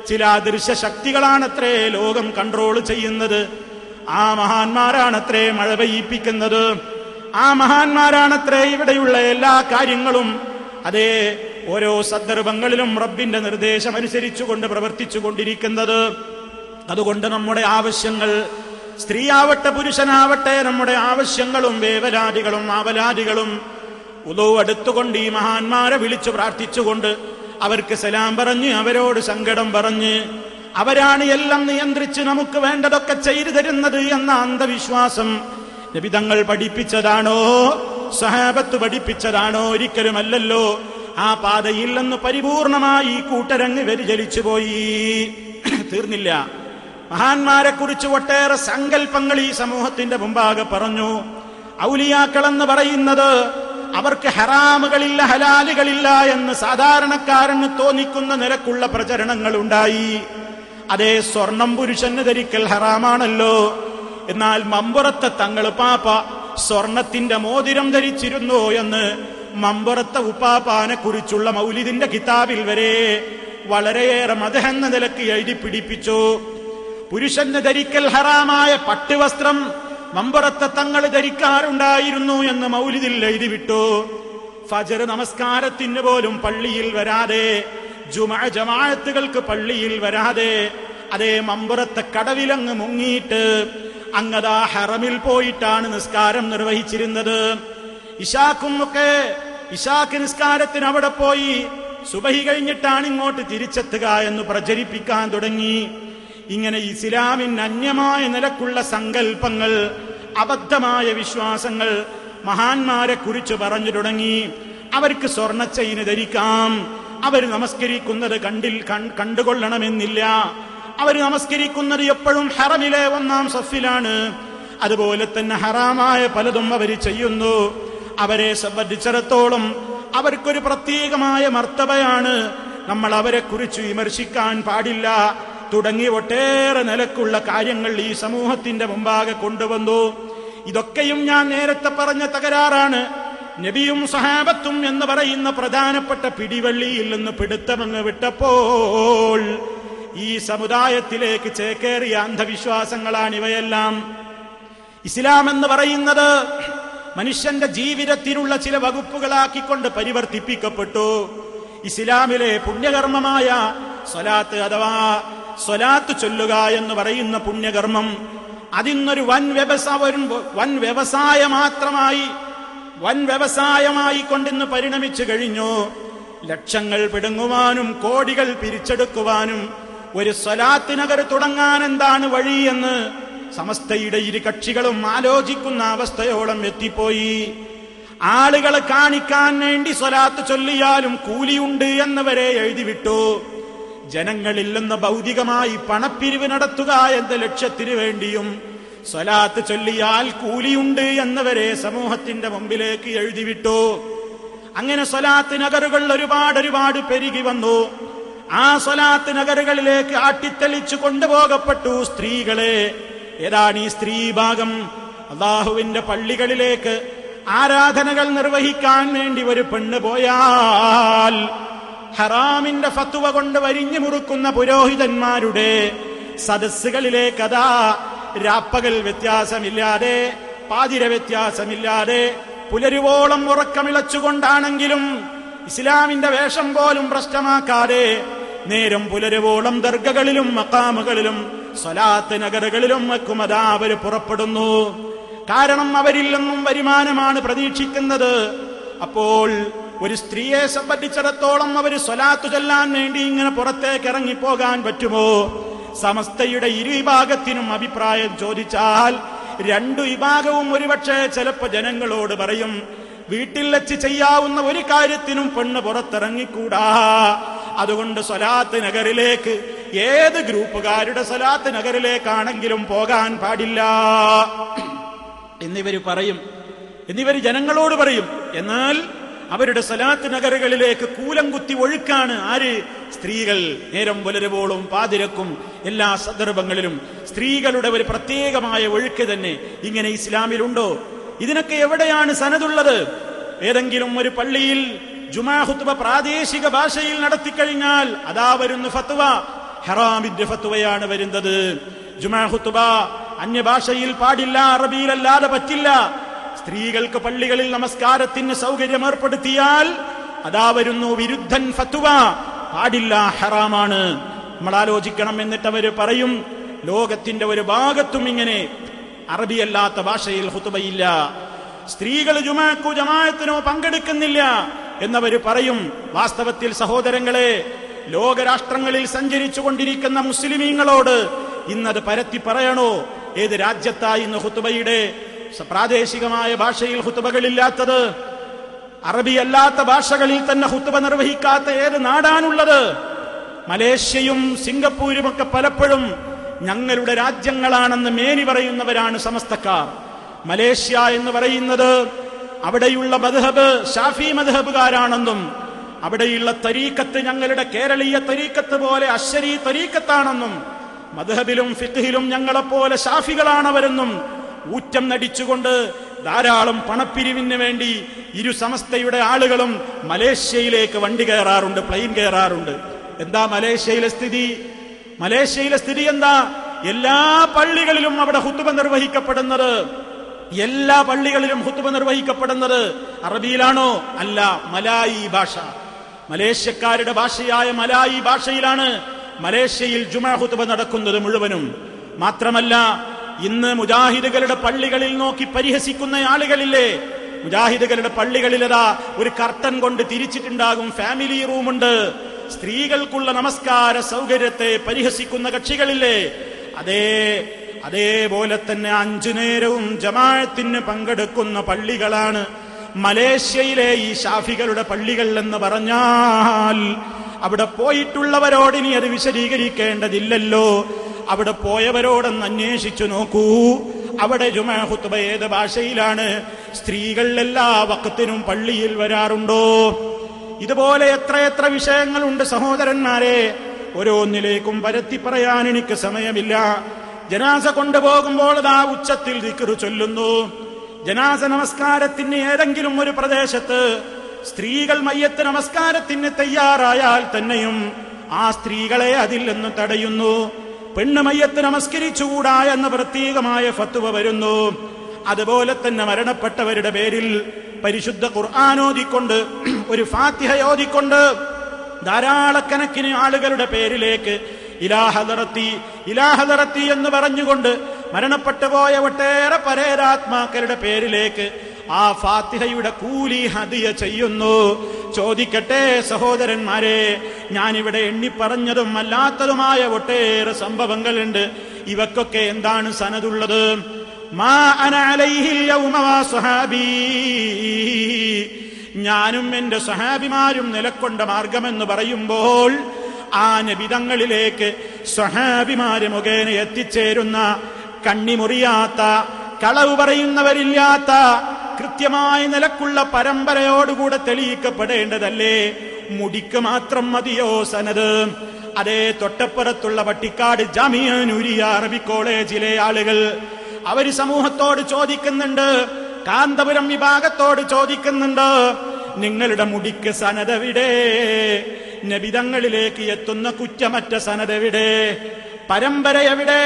ചില അദൃശ്യ ശക്തികളാണത്രേ ലോകം കൺട്രോൾ ചെയ്യുന്നത്. ആ മഹാന്മാരാണത്രേ മഴ പെയ്യിപ്പിക്കുന്നത്. ആ മഹാന്മാരാണത്രേ ഇവിടെയുള്ള എല്ലാ കാര്യങ്ങളും അതേ ഓരോ സന്ദർഭങ്ങളിലും റബ്ബിന്റെ നിർദ്ദേശം അനുസരിച്ചുകൊണ്ട് പ്രവർത്തിച്ചു കൊണ്ടിരിക്കുന്നത്. അതുകൊണ്ട് നമ്മുടെ ആവശ്യങ്ങൾ, സ്ത്രീയാവട്ടെ പുരുഷനാവട്ടെ, നമ്മുടെ ആവശ്യങ്ങളും വേവലാദികളും ആവലാദികളും ഉദൂ അടുത്തുകൊണ്ട് ഈ മഹാന്മാരെ വിളിച്ചു പ്രാർത്ഥിച്ചുകൊണ്ട് അവർക്ക് സലാം പറഞ്ഞ് അവരോട് സങ്കടം പറഞ്ഞ് അവരാണ് എല്ലാം നിയന്ത്രിച്ച് നമുക്ക് വേണ്ടതൊക്കെ ചെയ്തു തരുന്നത് എന്ന അന്ധവിശ്വാസം നബിതങ്ങൾ പഠിപ്പിച്ചതാണോ സഹാബത്ത് പഠിപ്പിച്ചതാണോ? ഒരിക്കലുമല്ലല്ലോ. ആ പാതയിൽ നിന്ന് പരിപൂർണമായി ഈ കൂട്ടരങ്ങ് വ്യതിചലിച്ചു പോയി. തീർന്നില്ല. മഹാന്മാരെ കുറിച്ച് ഒട്ടേറെ സങ്കല്പങ്ങൾ ഈ സമൂഹത്തിന്റെ മുമ്പാകെ പറഞ്ഞു. ഔലിയാക്കളെന്ന് പറയുന്നത് അവർക്ക് ഹറാമുകളില്ല ഹലാലുകളില്ല എന്ന് സാധാരണക്കാരന് തോന്നിക്കുന്ന നിലക്കുള്ള പ്രചരണങ്ങൾ ഉണ്ടായി. അതേ, സ്വർണം പുരുഷന് ധരിക്കൽ ഹറാമാണല്ലോ. എന്നാൽ മമ്പുറത്തെ തങ്ങൾ പാപ്പ സ്വർണത്തിന്റെ മോതിരം ധരിച്ചിരുന്നു എന്ന് മമ്പുറത്തെ ഉപ്പാപ്പാനെ കുറിച്ചുള്ള മൗലിദിന്റെ കിതാബിൽ വരെ വളരെയേറെ മദഹെന്ന നിലക്ക് എഴുതി പിടിപ്പിച്ചു. പുരുഷന് ധരിക്കൽ ഹറാമായ പട്ടുവസ്ത്രം മമ്പുറത്തെ തങ്ങൾ ധരിക്കാറുണ്ടായിരുന്നു എന്ന് മൗലിദിൽ എഴുതി വിട്ടു. ഫജ്ർ നമസ്കാരത്തിന് പോലും പള്ളിയിൽ വരാതെ, ജുമുഅ ജമാഅത്തുകൾക്ക് പള്ളിയിൽ വരാതെ അതേ മമ്പുറത്തെ കടവിലങ്ങ് മുങ്ങിയിട്ട് അങ്ങതാ ഹറമിൽ പോയിട്ടാണ് നിസ്കാരം നിർവഹിച്ചിരുന്നത്. ഇശാക്ക് നിസ്കാരത്തിന് അവിടെ പോയി സുബഹി കഴിഞ്ഞിട്ടാണ് ഇങ്ങോട്ട് തിരിച്ചെത്തുക എന്ന് പ്രചരിപ്പിക്കാൻ തുടങ്ങി. ഇങ്ങനെ ഇസ്ലാമിന് അന്യമായ നിലക്കുള്ള സങ്കല്പങ്ങൾ, അബദ്ധമായ വിശ്വാസങ്ങൾ മഹാന്മാരെ കുറിച്ച് പറഞ്ഞു തുടങ്ങി. അവർക്ക് സ്വർണ്ണച്ചെയിന് ധരിക്കാം, അവർ നമസ്കരിക്കുന്നത് കണ്ടുകൊള്ളണമെന്നില്ല, അവർ നമസ്കരിക്കുന്നത് എപ്പോഴും ഹറമിലെ ഒന്നാം സഫിലാണ്. അതുപോലെ തന്നെ ഹറാമായ പലതും അവർ ചെയ്യുന്നു. അവരെ സംബന്ധിച്ചിടത്തോളം അവർക്കൊരു പ്രത്യേകമായ മർത്തബയാണ്. നമ്മൾ അവരെ കുറിച്ച് വിമർശിക്കാൻ പാടില്ല തുടങ്ങി ഒട്ടേറെ നിലക്കുള്ള കാര്യങ്ങൾ ഈ സമൂഹത്തിന്റെ മുമ്പാകെ കൊണ്ടുവന്നു. ഇതൊക്കെയും ഞാൻ നേരത്തെ പറഞ്ഞ തകരാറാണ്. നബിയും സഹാബത്തും എന്ന് പറയുന്ന പ്രധാനപ്പെട്ട പിടിവള്ളിയിൽ നിന്ന് പിടുത്തമങ്ങ് വിട്ടപ്പോൾ ഈ സമുദായത്തിലേക്ക് ചേക്കേറിയ അന്ധവിശ്വാസങ്ങളാണിവയെല്ലാം. ഇസ്ലാം എന്ന് പറയുന്നത് മനുഷ്യന്റെ ജീവിതത്തിനുള്ള ചില വകുപ്പുകളാക്കിക്കൊണ്ട് പരിവർത്തിപ്പിക്കപ്പെട്ടു. ഇസ്ലാമിലെ പുണ്യകർമ്മമായ സ്വലാത്ത് അഥവാ സ്വലാത്ത് ചൊല്ലുക എന്ന് പറയുന്ന പുണ്യകർമ്മം, അതിന്നൊരു വൻ വ്യവസായമായി കൊണ്ടിന്ന് പരിണമിച്ചു കഴിഞ്ഞു. ലക്ഷങ്ങൾ പിടുങ്ങുവാനും കോടികൾ പിരിച്ചെടുക്കുവാനും ഒരു സ്വലാത്ത് നഗർ തുടങ്ങാൻ എന്താണ് വഴിയെന്ന് സമസ്തയുടെ ഇരു കക്ഷികളും ആലോചിക്കുന്ന അവസ്ഥയോളം എത്തിപ്പോയി. ആളുകളെ കാണിക്കാൻ വേണ്ടി സ്വലാത്ത് ചൊല്ലിയാലും കൂലിയുണ്ട് എന്നവരെ എഴുതിവിട്ടു. ജനങ്ങളിൽ നിന്ന് ഭൗതികമായി പണപ്പിരിവ് നടത്തുക എന്ന ലക്ഷ്യത്തിനു വേണ്ടിയും സ്വലാത്ത് ചൊല്ലിയാൽ കൂലിയുണ്ട് എന്നവരെ സമൂഹത്തിന്റെ മുമ്പിലേക്ക് എഴുതിവിട്ടു. അങ്ങനെ സ്വലാത്ത് നഗറുകൾ ഒരുപാട് പെരുകി വന്നു. ആ സ്വലാത്ത് നഗറുകളിലേക്ക് ആട്ടിത്തെളിച്ചു കൊണ്ടുപോകപ്പെട്ടു സ്ത്രീകളെ. ഏതാണ് ഈ സ്ത്രീ ഭാഗം? അല്ലാഹുവിന്റെ പള്ളികളിലേക്ക് ആരാധനകൾ നിർവഹിക്കാൻ വേണ്ടി ഒരു പെണ്ണ് പോയാൽ ഹറാമിന്റെ ഫത്വ കൊണ്ട് വരിഞ്ഞു മുറുക്കുന്ന പുരോഹിതന്മാരുടെ സദസ്സുകളിലേക്ക് അതാ രാപ്പകൽ വ്യത്യാസമില്ലാതെ, പാതിര വ്യത്യാസമില്ലാതെ, പുലരുവോളം ഉറക്കമിളച്ചുകൊണ്ടാണെങ്കിലും ഇസ്ലാമിന്റെ വേഷം പോലും പ്രശ്നമാക്കാതെ നേരം പുലരുവോളം ദർഗകളിലും മഖാമുകളിലും സ്വലാത്ത് നഗറുകളിലും അതാ അവര് പുറപ്പെടുന്നു. കാരണം അവരിൽ നിന്നും വരുമാനമാണ് പ്രതീക്ഷിക്കുന്നത്. അപ്പോൾ ഒരു സ്ത്രീയെ സംബന്ധിച്ചിടത്തോളം അവര് സ്വലാത്ത് ചൊല്ലാൻ വേണ്ടി ഇങ്ങനെ പുറത്തേക്ക് ഇറങ്ങിപ്പോകാൻ പറ്റുമോ? സമസ്തയുടെ ഇരു വിഭാഗത്തിനും അഭിപ്രായം ചോദിച്ചാൽ രണ്ടു വിഭാഗവും ഒരുപക്ഷെ ചിലപ്പോ ജനങ്ങളോട് പറയും, വീട്ടിൽ വെച്ച് ചെയ്യാവുന്ന ഒരു കാര്യത്തിനും പെണ്ണ് പുറത്തിറങ്ങിക്കൂടാ. അതുകൊണ്ട് സ്വലാത്ത് നഗറിലേക്ക് ഏത് ഗ്രൂപ്പുകാരുടെ സ്വലാത്ത് നഗറിലേക്കാണെങ്കിലും പോകാൻ പാടില്ല എന്നിവർ ജനങ്ങളോട് പറയും. എന്നാൽ അവരുടെ സ്വലാത്ത് നഗറുകളിലേക്ക് കൂലം കുത്തി ഒഴുക്കാണ് ആര്? സ്ത്രീകൾ. നേരം പുലരുവോളും പാതിരക്കും എല്ലാ സന്ദർഭങ്ങളിലും സ്ത്രീകളുടെ ഒരു പ്രത്യേകമായ ഒഴുക്ക് തന്നെ ഇങ്ങനെ ഇസ്ലാമിലുണ്ടോ? ഇതിനൊക്കെ എവിടെയാണ് സനദുള്ളത്? ഏതെങ്കിലും ഒരു പള്ളിയിൽ ജുമാ ഖുത്ബ പ്രാദേശിക ഭാഷയിൽ നടത്തിക്കഴിഞ്ഞാൽ അതാ വരുന്ന ഫത്വ ഹറാമിന്റെ ഫത്വയാണ് വരുന്നത്. ജുമാ ഖുത്ബ അന്യഭാഷയിൽ പാടില്ല, അറബിയിലല്ലാതെ പറ്റില്ല. സ്ത്രീകൾക്ക് പള്ളികളിൽ നമസ്കാരത്തിന് സൗകര്യം ഏർപ്പെടുത്തിയാൽ അതാ വരുന്നു വിരുദ്ധൻ ഫത്വ, പാടില്ല, ഹറാമാണ്. നമ്മൾ ആലോചിക്കണം. എന്നിട്ട് അവര് പറയും, ലോകത്തിന്റെ ഒരു ഭാഗത്തും ഇങ്ങനെ അറബിയല്ലാത്ത ഭാഷയിൽ ഖുത്ബയില്ല, സ്ത്രീകൾ ജുമാക്കോ ജമാഅത്തിനോ പങ്കെടുക്കുന്നില്ല എന്നവര് പറയും. വാസ്തവത്തിൽ സഹോദരങ്ങളെ, ലോകരാഷ്ട്രങ്ങളിൽ സഞ്ചരിച്ചു കൊണ്ടിരിക്കുന്ന മുസ്ലിമീങ്ങളോട് ഇന്നത് പരത്തി പറയണോ? ഏത് രാജ്യത്തായി ഇന്ന് ഖുത്ബയുടെ പ്രാദേശികമായ ഭാഷയിൽ ഖുത്ബകളില്ലാത്തത്? അറബിയല്ലാത്ത ഭാഷകളിൽ തന്നെ ഖുത്ബ നിർവഹിക്കാത്ത ഏത് നാടാണുള്ളത്? മലേഷ്യയും സിംഗപ്പൂരും ഒക്കെ പലപ്പോഴും ഞങ്ങളുടെ രാജ്യങ്ങളാണെന്ന് മേനി പറയുന്നവരാണ് സമസ്തക്കാർ. മലേഷ്യ എന്ന് പറയുന്നത് അവിടെയുള്ള മദ്ഹബ് ഷാഫി മദ്ഹബുകാരാണെന്നും അവിടെയുള്ള തരീക്കത്ത് ഞങ്ങളുടെ കേരളീയ തരീക്കത്ത് പോലെ അശ്ശരി തരീക്കത്താണെന്നും മദ്ഹബിലും ഫിഖ്ഹിലും ഞങ്ങളെപ്പോലെ ഷാഫികളാണവരെന്നും ഊറ്റം നടിച്ചുകൊണ്ട് ധാരാളം പണപ്പിരിവിന് വേണ്ടി ഇരു സമസ്തയുടെ ആളുകളും മലേഷ്യയിലേക്ക് വണ്ടി കയറാറുണ്ട്, പ്ലെയിൻ കയറാറുണ്ട്. എന്താ മലേഷ്യയിലെ സ്ഥിതി? മലേഷ്യയിലെ സ്ഥിതി എന്താ? എല്ലാ പള്ളികളിലും അവിടെ ഖുത്ബ നിർവഹിക്കപ്പെടുന്നത്, എല്ലാ പള്ളികളിലും ഖുത്ബ നിർവഹിക്കപ്പെടുന്നത് അറബിയിലാണോ? അല്ല, മലായി ഭാഷ, മലേഷ്യക്കാരുടെ ഭാഷയായ മലായി ഭാഷയിലാണ് മലേഷ്യയിൽ ജുമാ ഖുത്ബ നടക്കുന്നത് മുഴുവനും. മാത്രമല്ല, ഇന്ന് മുജാഹിദുകളുടെ പള്ളികളിൽ നോക്കി പരിഹസിക്കുന്ന ആളുകളില്ലേ? മുജാഹിദുകളുടെ പള്ളികളിലതാ ഒരു കർട്ടൻ കൊണ്ട് തിരിച്ചിട്ടുണ്ടാകും, ഫാമിലി റൂമുണ്ട്. സ്ത്രീകൾക്കുള്ള നമസ്കാര സൗകര്യത്തെ പരിഹസിക്കുന്ന കക്ഷികളില്ലേ? അതേപോലെ തന്നെ 5 നേരവും ജമാഅത്തിന് പങ്കെടുക്കുന്ന പള്ളികളാണ് മലേഷ്യയിലെ ഈ ഷാഫികളുടെ പള്ളികൾ എന്ന് പറഞ്ഞാൽ അവിടെ പോയിട്ടുള്ളവരോട് ഇനി അത് വിശദീകരിക്കേണ്ടതില്ലല്ലോ. അവിടെ പോയവരോടൊന്ന് അന്വേഷിച്ചു നോക്കൂ. അവിടെ ജുമാ ഖുത്ബ ഏത് ഭാഷയിലാണ്? സ്ത്രീകൾ എല്ലാ വഖത്തിനും പള്ളിയിൽ വരാറുണ്ടോ? ഇതുപോലെ എത്രയെത്ര വിഷയങ്ങളുണ്ട് സഹോദരന്മാരെ. ഓരോന്നിലേക്കും പരത്തി പറയാൻ എനിക്ക് സമയമില്ല. ജനാസ കൊണ്ടുപോകുമ്പോൾ അതാ ഉച്ചത്തിൽ ദിക്റ് ചൊല്ലുന്നു. ജനാസ നമസ്കാരത്തിന് ഏതെങ്കിലും ഒരു പ്രദേശത്ത് സ്ത്രീകൾ മയ്യത്ത് നമസ്കാരത്തിന് തയ്യാറായാൽ തന്നെയും ആ സ്ത്രീകളെ അതിൽ നിന്ന് തടയുന്നു. പെണ്ണ് മയ്യത്ത് നമസ്കരിച്ചുകൂടാ എന്ന പ്രത്യേകമായ ഫത്വ വരുന്നു. അതുപോലെ തന്നെ മരണപ്പെട്ടവരുടെ പേരിൽ പരിശുദ്ധ ഖുർആൻ ഓതിക്കൊണ്ട്, ഒരു ഫാത്തിഹ ഓതിക്കൊണ്ട് ധാരാളക്കണക്കിന് ആളുകളുടെ പേരിലേക്ക് ഇലാഹദറത്തി എന്ന് പറഞ്ഞുകൊണ്ട് മരണപ്പെട്ടു പോയ ഒട്ടേറെ പരേതാത്മാക്കളുടെ പേരിലേക്ക് ആ ഫാത്തിഹയുടെ കൂലി ഹദിയ ചെയ്യുന്നു. ചോദിക്കട്ടെ സഹോദരന്മാരെ, ഞാനിവിടെ എണ്ണിപ്പറഞ്ഞതും അല്ലാത്തതുമായ ഒട്ടേറെ സംഭവങ്ങളുണ്ട്. ഇവക്കൊക്കെ എന്താണ് സനദുള്ളത്? മാ അന അലൈഹിൽ യൗമ വ സ്വഹാബി, ഞാനും എന്റെ സ്വഹാബിമാരും നിലക്കൊണ്ട മാർഗമെന്ന് പറയുമ്പോൾ ആ നബിതങ്ങളിലേക്ക് സ്വഹാബിമാര് മുഖേന എത്തിച്ചേരുന്ന കണ്ണിമുറിയാത്ത, കളവ് പറയുന്നവരില്ലാത്ത കൃത്യമായ നിലക്കുള്ള പരമ്പരയോടുകൂടെ തെളിയിക്കപ്പെടേണ്ടതല്ലേ? മുടിക്ക് മാത്രം മതിയോ സനത്? അതേ, തൊട്ടപ്പുറത്തുള്ള വട്ടിക്കാട് ജാമിഅ നൂരിയ അറബി കോളേജിലെ ആളുകൾ അവര് സമൂഹത്തോട് ചോദിക്കുന്നുണ്ട്, കാന്തപുരം വിഭാഗത്തോട് ചോദിക്കുന്നുണ്ട്, നിങ്ങളുടെ മുടിക്ക് സനതെവിടെ? നബിതങ്ങളിലേക്ക് എത്തുന്ന കുറ്റമറ്റ സനതെവിടെ? പരമ്പര എവിടെ?